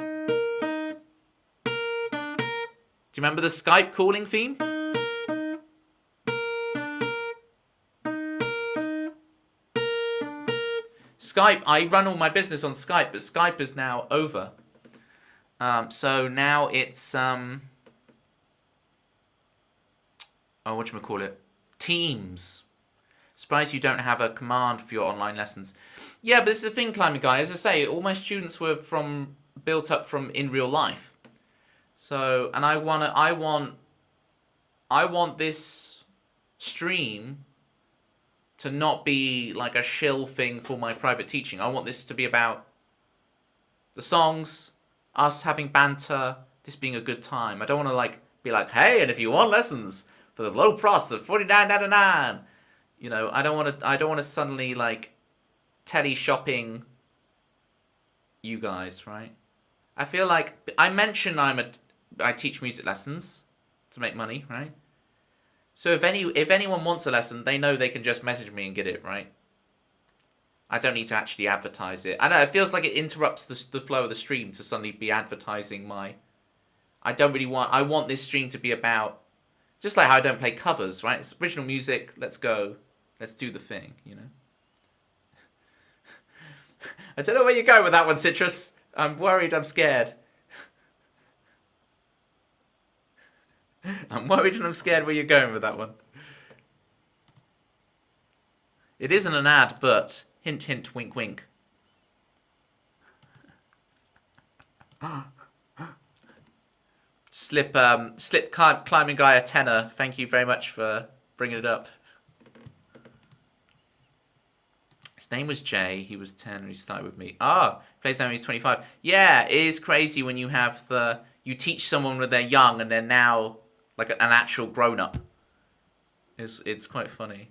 Do you remember the Skype calling theme? Skype, I run all my business on Skype, but Skype is now over. So now it's, whatchamacallit? Teams. Surprised you don't have a command for your online lessons. Yeah, but this is the thing, Climbing Guy. As I say, all my students were built up from in real life. So, and I want this stream to not be like a shill thing for my private teaching. I want this to be about the songs, us having banter, this being a good time. I don't want to be like, hey, and if you want lessons for the low price of $49.99, you know, I don't want to suddenly telly shopping you guys, right? I feel like I mention I teach music lessons to make money, right? So if anyone wants a lesson, they know they can just message me and get it, right? I don't need to actually advertise it. I know it feels like it interrupts the flow of the stream to suddenly be advertising my. I want this stream to be about, just like how I don't play covers, right? It's original music. Let's go. Let's do the thing, you know. I don't know where you're going with that one, Citrus. I'm worried. I'm scared. I'm worried and I'm scared where you're going with that one. It isn't an ad, but hint, hint, wink, wink. Slip Climbing Guy a tenner. Thank you very much for bringing it up. His name was Jay. He was 10 and he started with me. Plays now he's 25. Yeah, it is crazy when you have you teach someone when they're young and they're now like an actual grown-up. It's quite funny.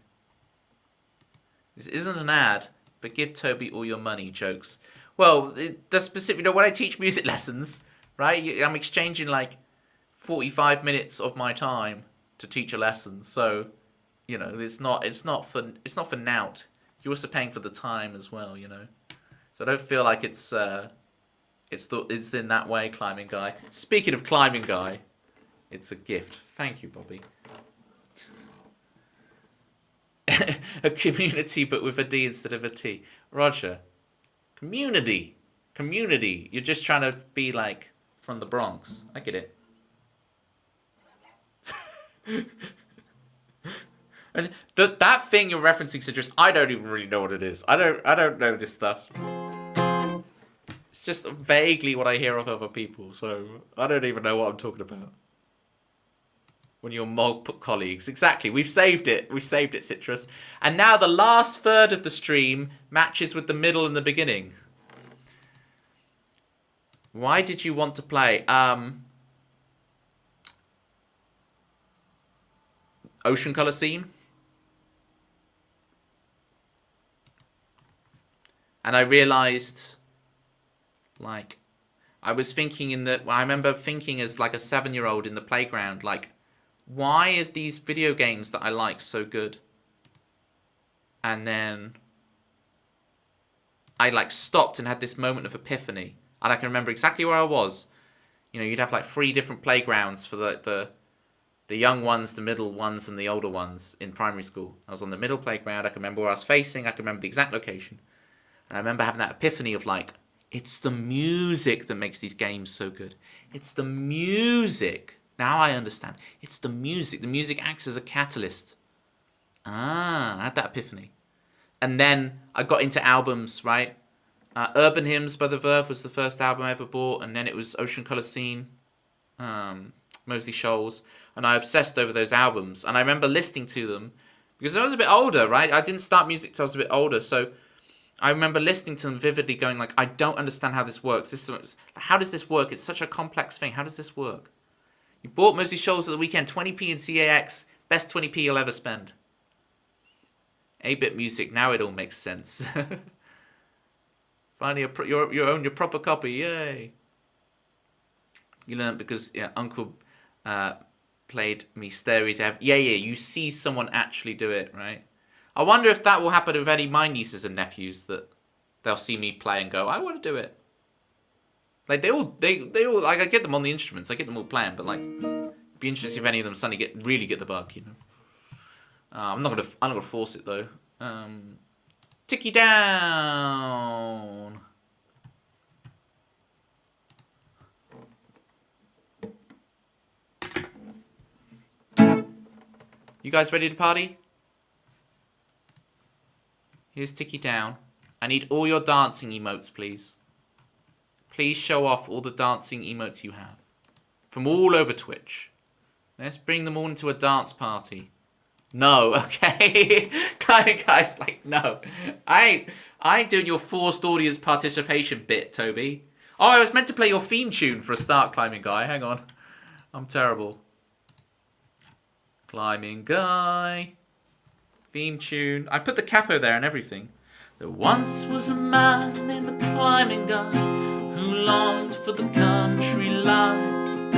This isn't an ad, but give Toby all your money jokes. Well, the specific, you know, when I teach music lessons, right? I'm exchanging 45 minutes of my time to teach a lesson. So, you know, it's not for nout. You're also paying for the time as well, you know. So I don't feel like it's in that way, Climbing Guy. Speaking of Climbing Guy, it's a gift. Thank you, Bobby. A community, but with a D instead of a T. Roger. Community. You're just trying to be from the Bronx. I get it. And that thing you're referencing, Citrus, I don't even really know what it is. I don't know this stuff. It's just vaguely what I hear of other people, so I don't even know what I'm talking about. When you're mob colleagues. Exactly. We've saved it, Citrus. And now the last third of the stream matches with the middle and the beginning. Why did you want to play? Ocean color scene. And I realized, I was thinking I remember thinking as a 7-year-old in the playground, why is these video games that I like so good? And then I stopped and had this moment of epiphany. And I can remember exactly where I was. You know, you'd have 3 different playgrounds for the young ones, the middle ones, and the older ones in primary school. I was on the middle playground. I can remember where I was facing. I can remember the exact location. And I remember having that epiphany of it's the music that makes these games so good. It's the music. Now I understand. It's the music. The music acts as a catalyst. I had that epiphany. And then I got into albums, right? Urban Hymns by The Verve was the first album I ever bought. And then it was Ocean Colour Scene, Moseley Shoals. And I obsessed over those albums. And I remember listening to them because I was a bit older, right? I didn't start music till I was a bit older. So I remember listening to them vividly going I don't understand how this works. How does this work? It's such a complex thing. How does this work? You bought Moseley Shoals at the weekend, 20p in CAX, best 20p you'll ever spend. 8-bit music, now it all makes sense. Finally, you own your proper copy, yay! You learned because Uncle played me Stairway to Heaven. Yeah, you see someone actually do it, right? I wonder if that will happen with any of my nieces and nephews, that they'll see me play and go, I want to do it. They all I get them on the instruments, I get them all playing, but it'd be interesting if any of them suddenly really get the bug, you know. I'm not gonna force it though. Ticky down. You guys ready to party? Here's Ticky down. I need all your dancing emotes, please. Please show off all the dancing emotes you have. From all over Twitch. Let's bring them all into a dance party. No, okay. guys, like, no. I ain't doing your forced audience participation bit, Toby. Oh, I was meant to play your theme tune for a start, Climbing Guy. Hang on. I'm terrible. Climbing Guy. Theme tune. I put the capo there and everything. There once was a man named the Climbing Guy who longed for the country life.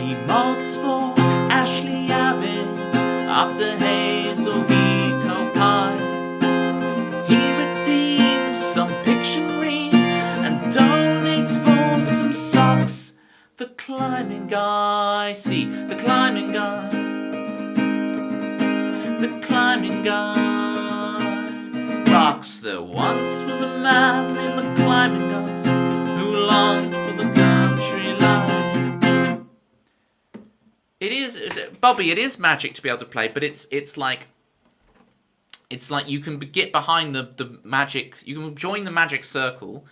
He mods for Ashley Abbey after Hazel he compised. He redeems some Pictionary and donates for some socks. The Climbing Guy, see, the Climbing Guy. The Climbing Guy rocks. There once was a man named the Climbing Guy who longed for the country life. It is Bobby. It is magic to be able to play, but it's like you can get behind the magic. You can join the magic circle,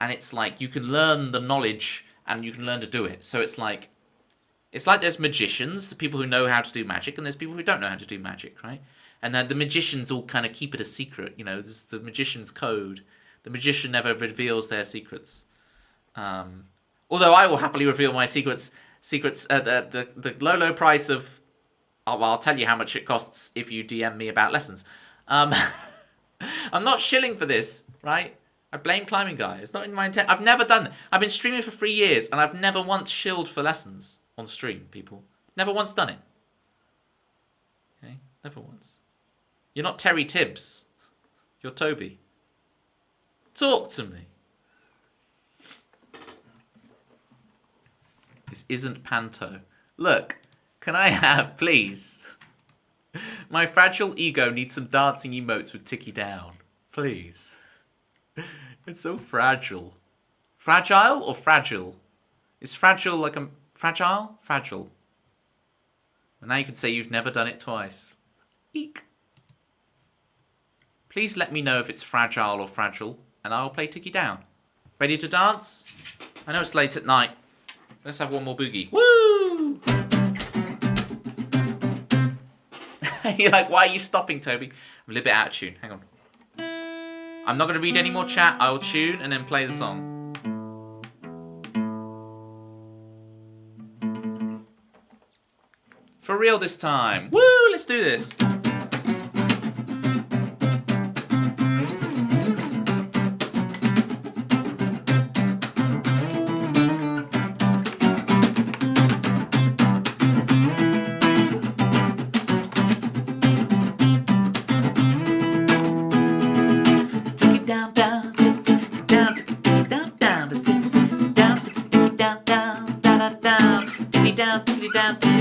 and it's like you can learn the knowledge and you can learn to do it. So it's like there's magicians, the people who know how to do magic, and there's people who don't know how to do magic, right? And then the magicians all kind of keep it a secret, you know. There's the magician's code. The magician never reveals their secrets. Although I will happily reveal my secrets at the low price of... Oh, well, I'll tell you how much it costs if you DM me about lessons. I'm not shilling for this, right? I blame Climbing Guy. It's not in my intent. I've never done that. I've been streaming for 3 years, and I've never once shilled for lessons. On stream, people. Never once done it. Okay? Never once. You're not Terry Tibbs. You're Toby. Talk to me. This isn't Panto. Look, can I have, please? My fragile ego needs some dancing emotes with Ticky down. Please. It's so fragile. Fragile or fragile? Is fragile like a... Fragile? Fragile. And now you can say you've never done it twice. Eek. Please let me know if it's fragile or fragile, and I'll play Ticky down. Ready to dance? I know it's late at night. Let's have one more boogie. Woo! You're like, why are you stopping, Toby? I'm a little bit out of tune. Hang on. I'm not going to read any more chat. I'll tune and then play the song. For real this time. Woo! Let's do this.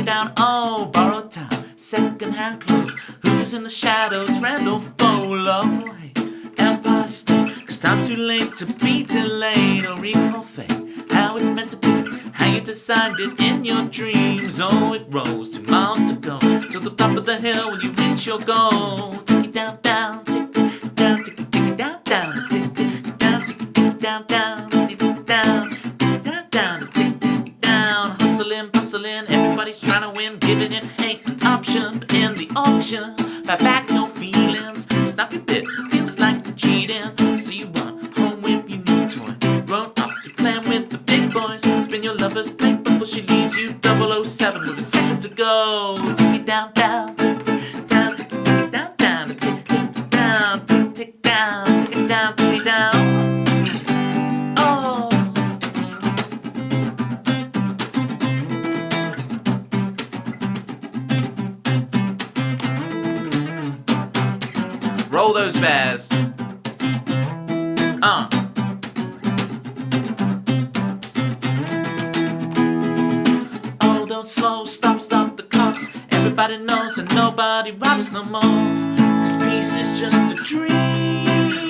Down, oh, borrowed time, second-hand clothes. Who's in the shadows? Randolph Bowl of White Empire State. 'Cause time's too late to be delayed or recall fate. How it's meant to be, how you designed it in your dreams. Oh, it rolls 2 miles to go to the top of the hill when you reach your goal. Take it down, down, take it down, take it down, down, take it down, take it down, down, take it down, down, down, take it down. Hustling, everybody's trying to win. Giving it ain't an option, but in the auction, buy back your feelings. Snap your bit, feels like you're cheating. So you want home with your new toy. Grown up, you're playing with the big boys. Spin your lover's plate before she leaves you. 007 with a second to go. Take it down, down, down, take it down, down, take it down, take it down, take it down, take it down. Oh. Roll those bears. Oh, don't slow, stop the clocks. Everybody knows that nobody robs no more. This piece is just a dream.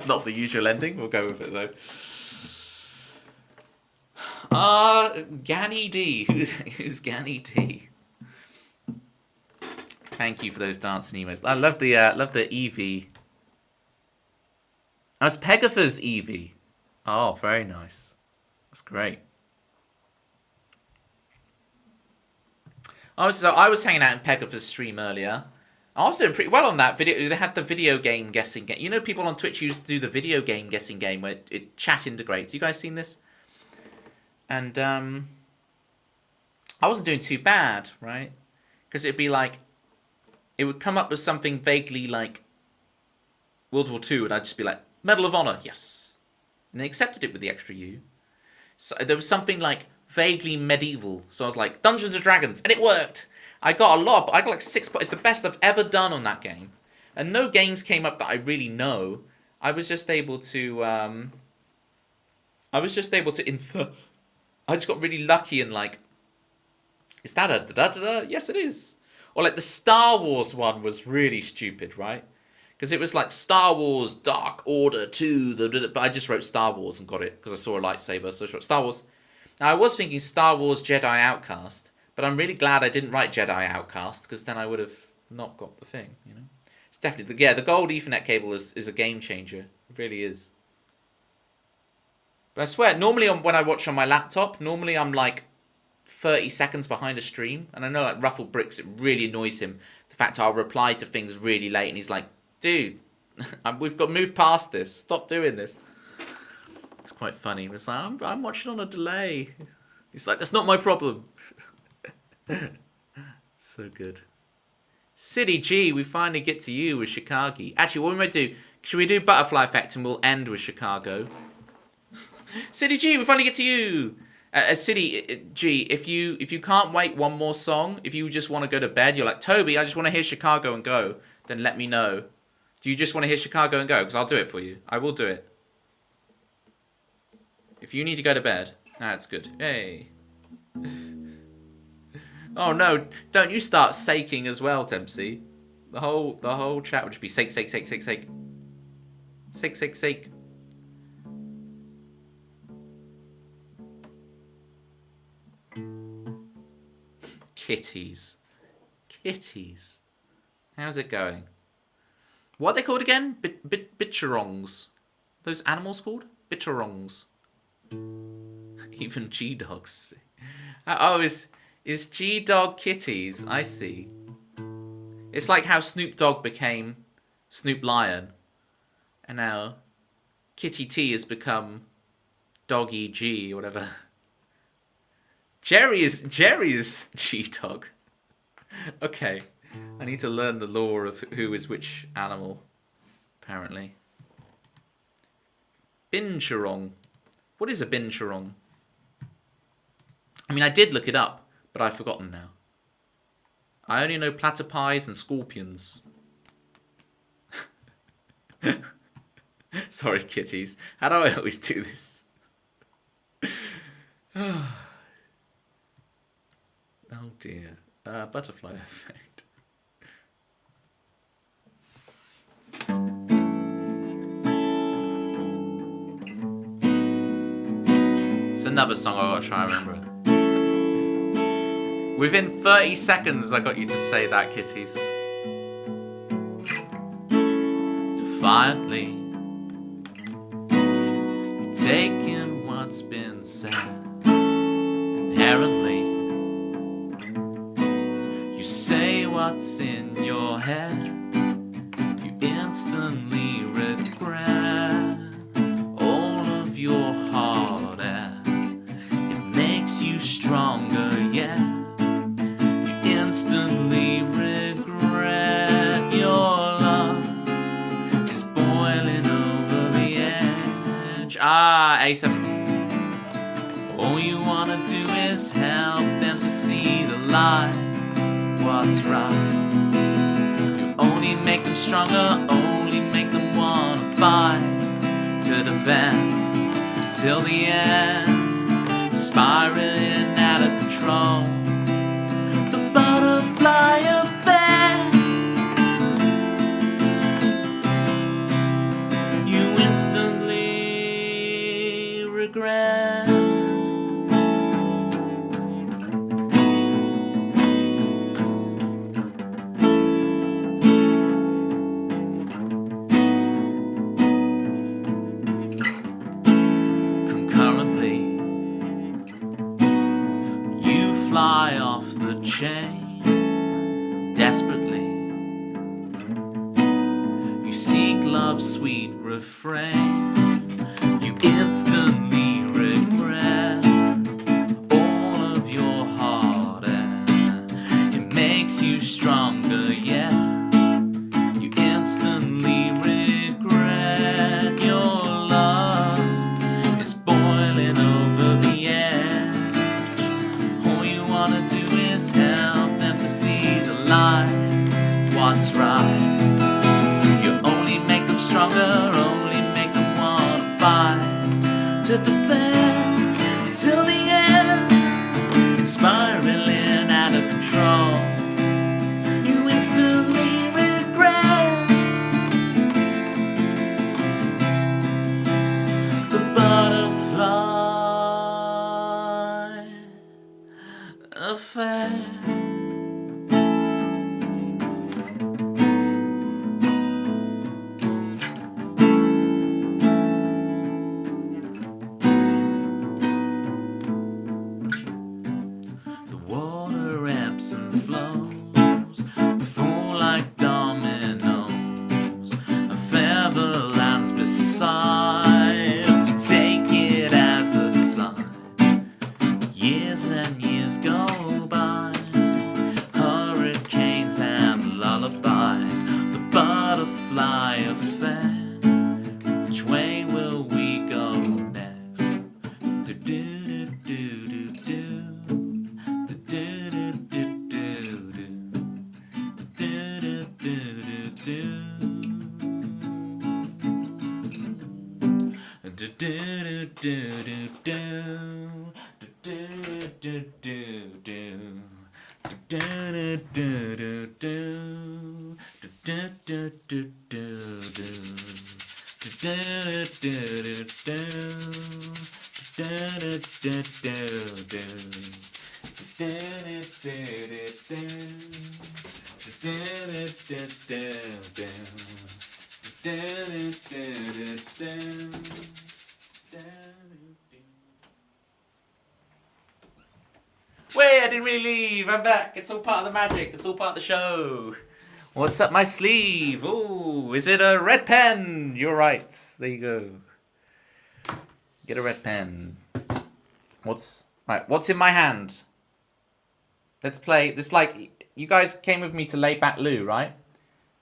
That's not the usual ending. We'll go with it though. Ganny D. Who's Ganny D? Thank you for those dancing emails. I love the Eevee. That's Pegasus Eevee. Oh, very nice. That's great. I was hanging out in Pegasus stream earlier. I was doing pretty well on that video. They had the video game guessing game. You know, people on Twitch used to do the video game guessing game where chat integrates. You guys seen this? And I wasn't doing too bad, right? Because it'd be like, it would come up with something vaguely like World War II, and I'd just be like, Medal of Honor, yes. And they accepted it with the extra U. So there was something like vaguely medieval. So I was like, Dungeons and Dragons, and it worked. I got a lot, but I got like 6 points. It's the best I've ever done on that game. And no games came up that I really know. I was just able to infer. I just got really lucky and like, is that a da-da-da-da? Yes, it is. Or like the Star Wars one was really stupid, right? Because it was like Star Wars Dark Order 2, but I just wrote Star Wars and got it because I saw a lightsaber, so I wrote Star Wars. Now I was thinking Star Wars Jedi Outcast, but I'm really glad I didn't write Jedi Outcast because then I would have not got the thing, you know? It's definitely, yeah, the gold Ethernet cable is a game changer. It really is. But I swear, normally when I watch on my laptop, normally I'm like 30 seconds behind a stream. And I know like Ruffled Bricks, it really annoys him. The fact I'll reply to things really late and he's like, dude, we've got to move past this. Stop doing this. It's quite funny. It's like, I'm watching on a delay. He's like, that's not my problem. So good. City G, we finally get to you with Chicago. Actually, what we might do, should we do Butterfly Effect and we'll end with Chicago? City G, we finally get to you. City G, if you can't wait one more song, if you just want to go to bed, you're like, Toby, I just want to hear Chicago and go, then let me know. Do you just want to hear Chicago and go? Because I'll do it for you. I will do it. If you need to go to bed, that's good. Hey. Oh no, don't you start saking as well, Tempsy. The whole chat would just be sake, sake, sake, sake, sake. Sake, sake, sake. Kitties. Kitties. How's it going? What are they called again? Bitcherongs. Those animals called? Bitcherongs. Even G-Dogs. Oh, is G-Dog kitties? I see. It's like how Snoop Dogg became Snoop Lion. And now Kitty T has become Doggy G or whatever. Jerry is G-Dog. Okay. I need to learn the lore of who is which animal, apparently. Binturong. What is a binturong? I mean, I did look it up, but I've forgotten now. I only know platypi and scorpions. Sorry, kitties. How do I always do this? Oh dear. Butterfly effect. It's another song I gotta try and remember. Within 30 seconds I got you to say that, kitties. Defiantly, you're taking what's been said. Inherently, you say what's in your head. You instantly regret all of your hard air. It makes you stronger, yeah. You instantly regret your love is boiling over the edge. A7. All you wanna do is help them to see the light. What's right? You only make them stronger, only make them wanna fight to defend till the end, spiraling out of control. The butterfly effect. You desperately. You seek love's sweet refrain. You instantly regret all of your heart, and it makes you stronger, yeah. You instantly regret your love is boiling over the edge. All you wanna do is help them to see the light, what's right. You only make them stronger, only make them wanna fight to defend till the end. It's spiraling out of control. You instantly regret the butterfly affair. The water ebbs and flows, we fall like dominoes. A feather lands beside, we take it as a sign. Years and years go by, hurricanes and lullabies. The butterfly affair, which way will we go next? Do do do do do do do do do do do do do Wait, I didn't really leave. I'm back. It's all part of the magic. It's all part of the show. What's up my sleeve? Oh, is it a red pen? You're right. There you go. Get a red pen. What's in my hand? Let's play this. Like, you guys came with me to Lay Back Lou, right?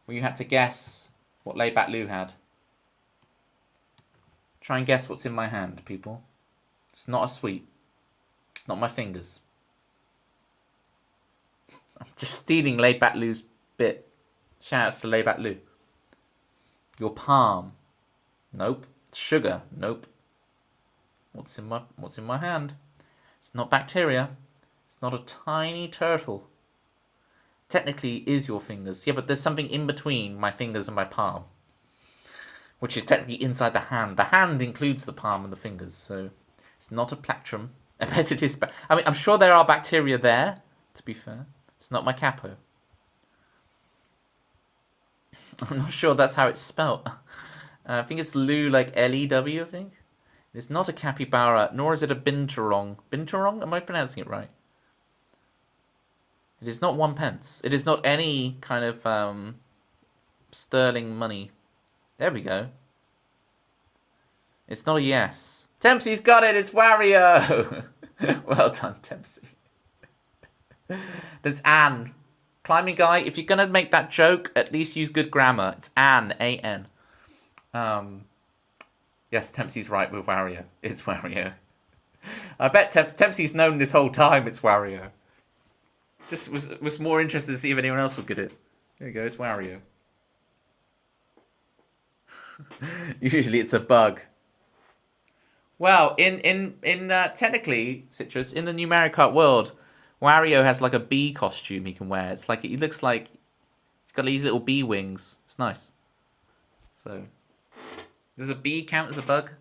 Where you had to guess what Lay Back Lou had. Try and guess what's in my hand, people. It's not a sweet. It's not my fingers. I'm just stealing Lay Back Lou's bit. Shoutouts to Lay Back Lou. Your palm. Nope. Sugar. Nope. What's in my hand? It's not bacteria. It's not a tiny turtle. Technically is your fingers. Yeah, but there's something in between my fingers and my palm, which is technically inside the hand. The hand includes the palm and the fingers, so it's not a plectrum. I bet it is. I mean, I'm sure there are bacteria there, to be fair. It's not my capo. I'm not sure that's how it's spelt. I think it's Lou, like L-E-W, I think. It's not a capybara, nor is it a binturong. Binturong? Am I pronouncing it right? It is not 1 pence. It is not any kind of sterling money. There we go. It's not a yes. Tempsy's got it. It's Wario. Well done, Tempsy. That's Anne. Climbing guy, if you're going to make that joke, at least use good grammar. It's Anne, A-N. Yes, Tempsy's right with Wario. It's Wario. I bet Tempsy's known this whole time it's Wario. Just was more interested to see if anyone else would get it. There you go, it's Wario. Usually it's a bug. Well, in technically, Citrus, in the new Mario Kart world, Wario has like a bee costume he can wear. It's like, he looks like he's got these little bee wings. It's nice. So, does a bee count as a bug?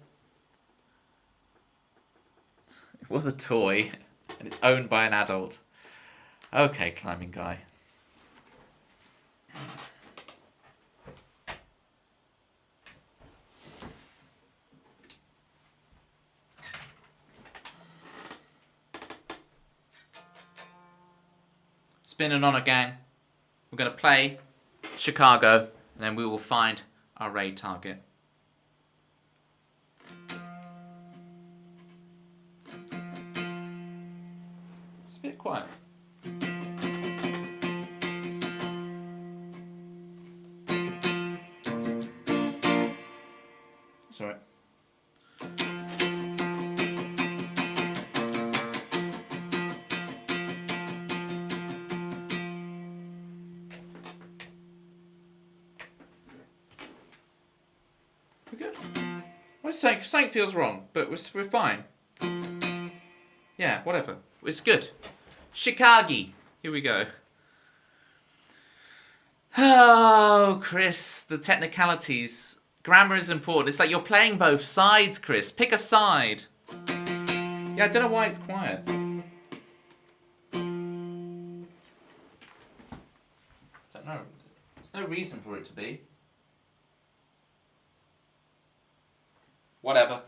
It was a toy, and it's owned by an adult. Okay, climbing guy. Spinning on a gang. We're going to play Chicago, and then we will find our raid target. It's a bit quiet. It's alright. We're good. Well, something feels wrong, but we're fine. Yeah, whatever. It's good. Chicago. Here we go. Oh, Chris, the technicalities. Grammar is important. It's like you're playing both sides, Chris. Pick a side. Yeah, I don't know why it's quiet. I don't know. There's no reason for it to be. Whatever.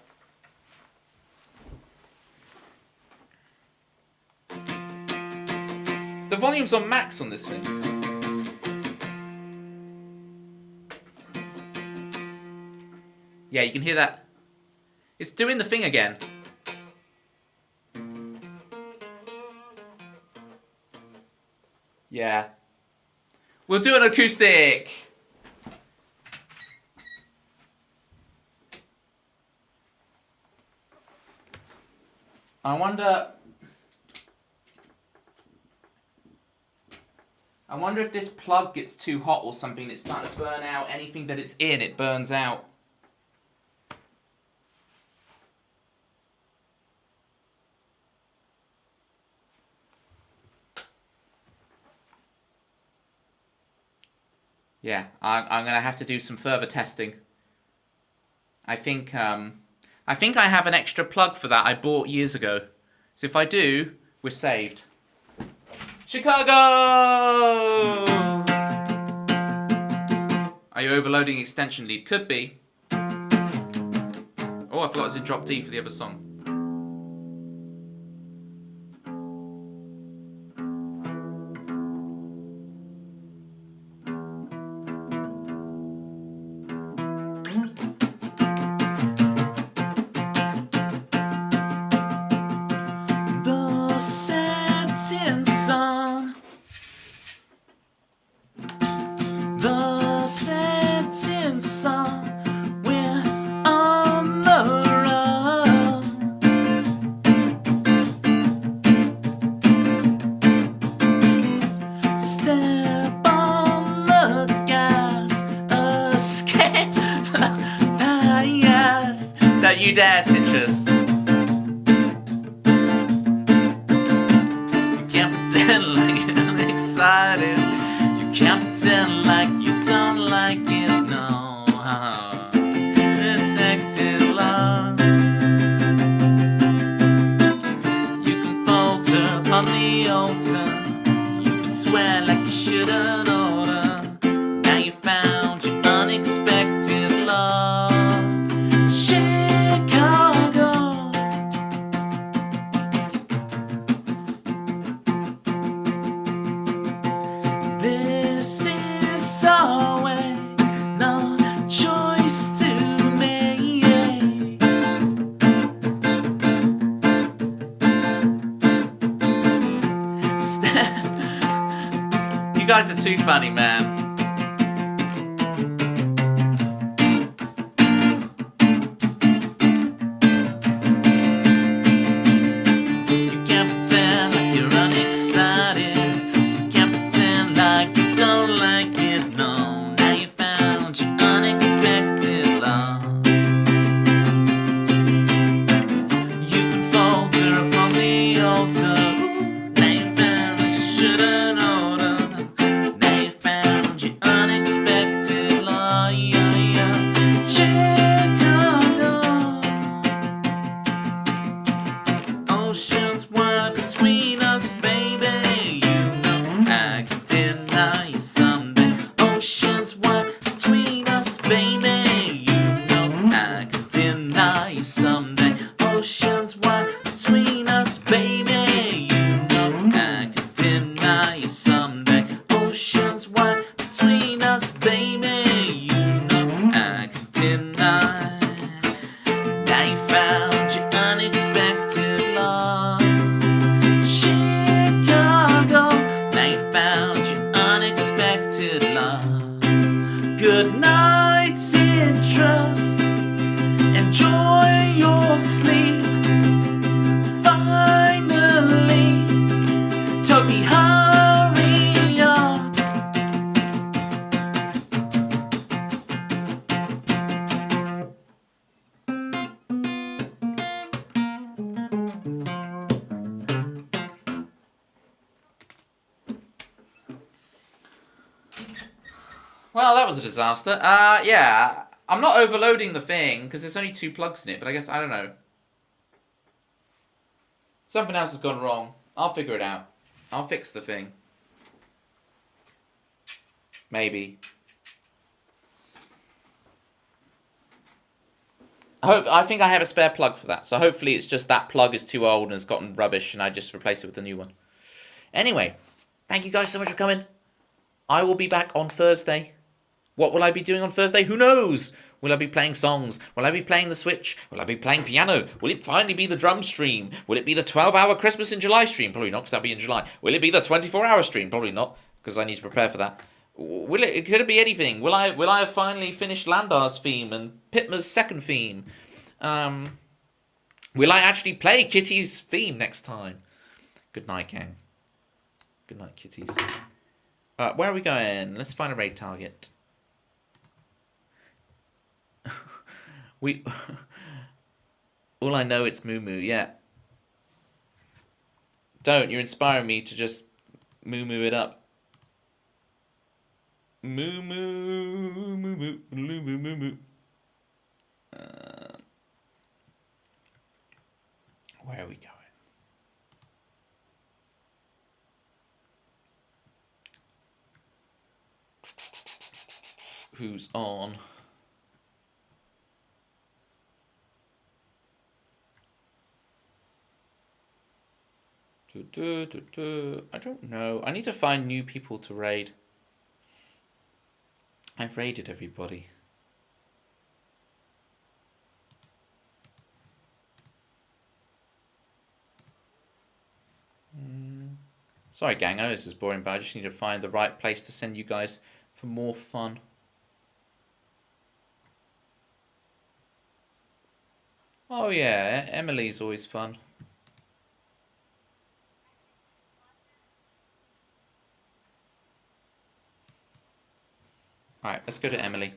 The volume's on max on this thing. Yeah, you can hear that. It's doing the thing again. Yeah. We'll do an acoustic. I wonder if this plug gets too hot or something. It's starting to burn out. Anything that it's in, it burns out. Yeah, I'm gonna have to do some further testing. I think I have an extra plug for that I bought years ago. So if I do, we're saved. Chicago! Are you overloading extension lead? Could be. Oh, I forgot it was in drop D for the other song. The setting sun. The setting sun. We're on the run. Step on the gas. Escape past. Don't you dare, Citrus. You can't pretend like you're excited. You can't pretend like you don't like it, no. Detected love. You can falter upon the altar. You can swear like you shouldn't order. Now you found your unexpected love. Chicago. This is our way, no choice to make. You guys are too funny, man. You can't pretend like you're unexcited. You can't pretend like you don't like it, no. Now you found your unexpected love. You can falter upon the altar. Now you found you shouldn't order. Now you found Well, that was a disaster. Yeah. I'm not overloading the thing because there's only 2 plugs in it, but I guess, I don't know. Something else has gone wrong. I'll figure it out. I'll fix the thing. Maybe. I think I have a spare plug for that. So hopefully it's just that plug is too old and has gotten rubbish and I just replace it with a new one. Anyway, thank you guys so much for coming. I will be back on Thursday. What will I be doing on Thursday? Who knows? Will I be playing songs? Will I be playing the Switch? Will I be playing piano? Will it finally be the drum stream? Will it be the 12-hour Christmas in July stream? Probably not, because that'll be in July. Will it be the 24-hour stream? Probably not, because I need to prepare for that. Will it? Could it be anything? Will I have finally finished Landar's theme and Pitma's second theme? Will I actually play Kitty's theme next time? Good night, gang. Good night, kitties. Where are we going? Let's find a raid target. All I know it's Moo Moo, yeah. Don't, you're inspiring me to just Moo Moo it up. Moo Moo, Moo Moo, Moo Moo, Moo Moo. Where are we going? Who's on? I don't know. I need to find new people to raid. I've raided everybody. Sorry, gang. I know this is boring, but I just need to find the right place to send you guys for more fun. Oh yeah, Emily's always fun. Alright, let's go to Emily.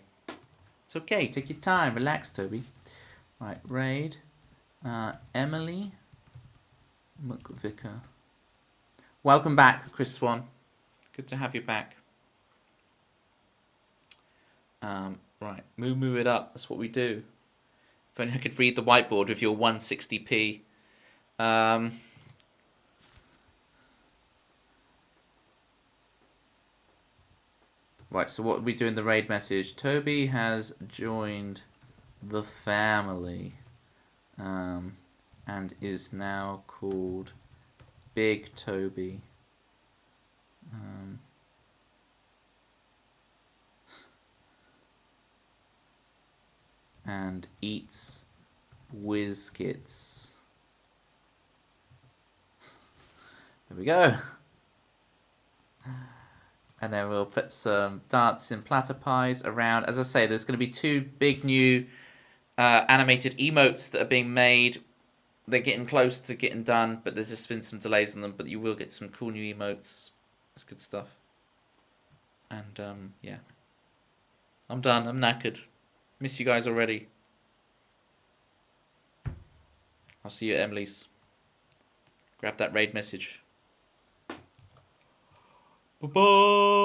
It's okay, take your time, relax, Toby. Right, raid. Emily McVicker. Welcome back, Chris Swan. Good to have you back. Right, moo it up, that's what we do. If only I could read the whiteboard with your 160p. Right, so what we do in the raid message? Toby has joined the family, and is now called Big Toby. And eats Whizkits. There we go. And then we'll put some dancing platter pies around. As I say, there's going to be 2 big new animated emotes that are being made. They're getting close to getting done, but there's just been some delays on them. But you will get some cool new emotes. That's good stuff. And yeah. I'm done. I'm knackered. Miss you guys already. I'll see you at Emily's. Grab that raid message. Bye-bye.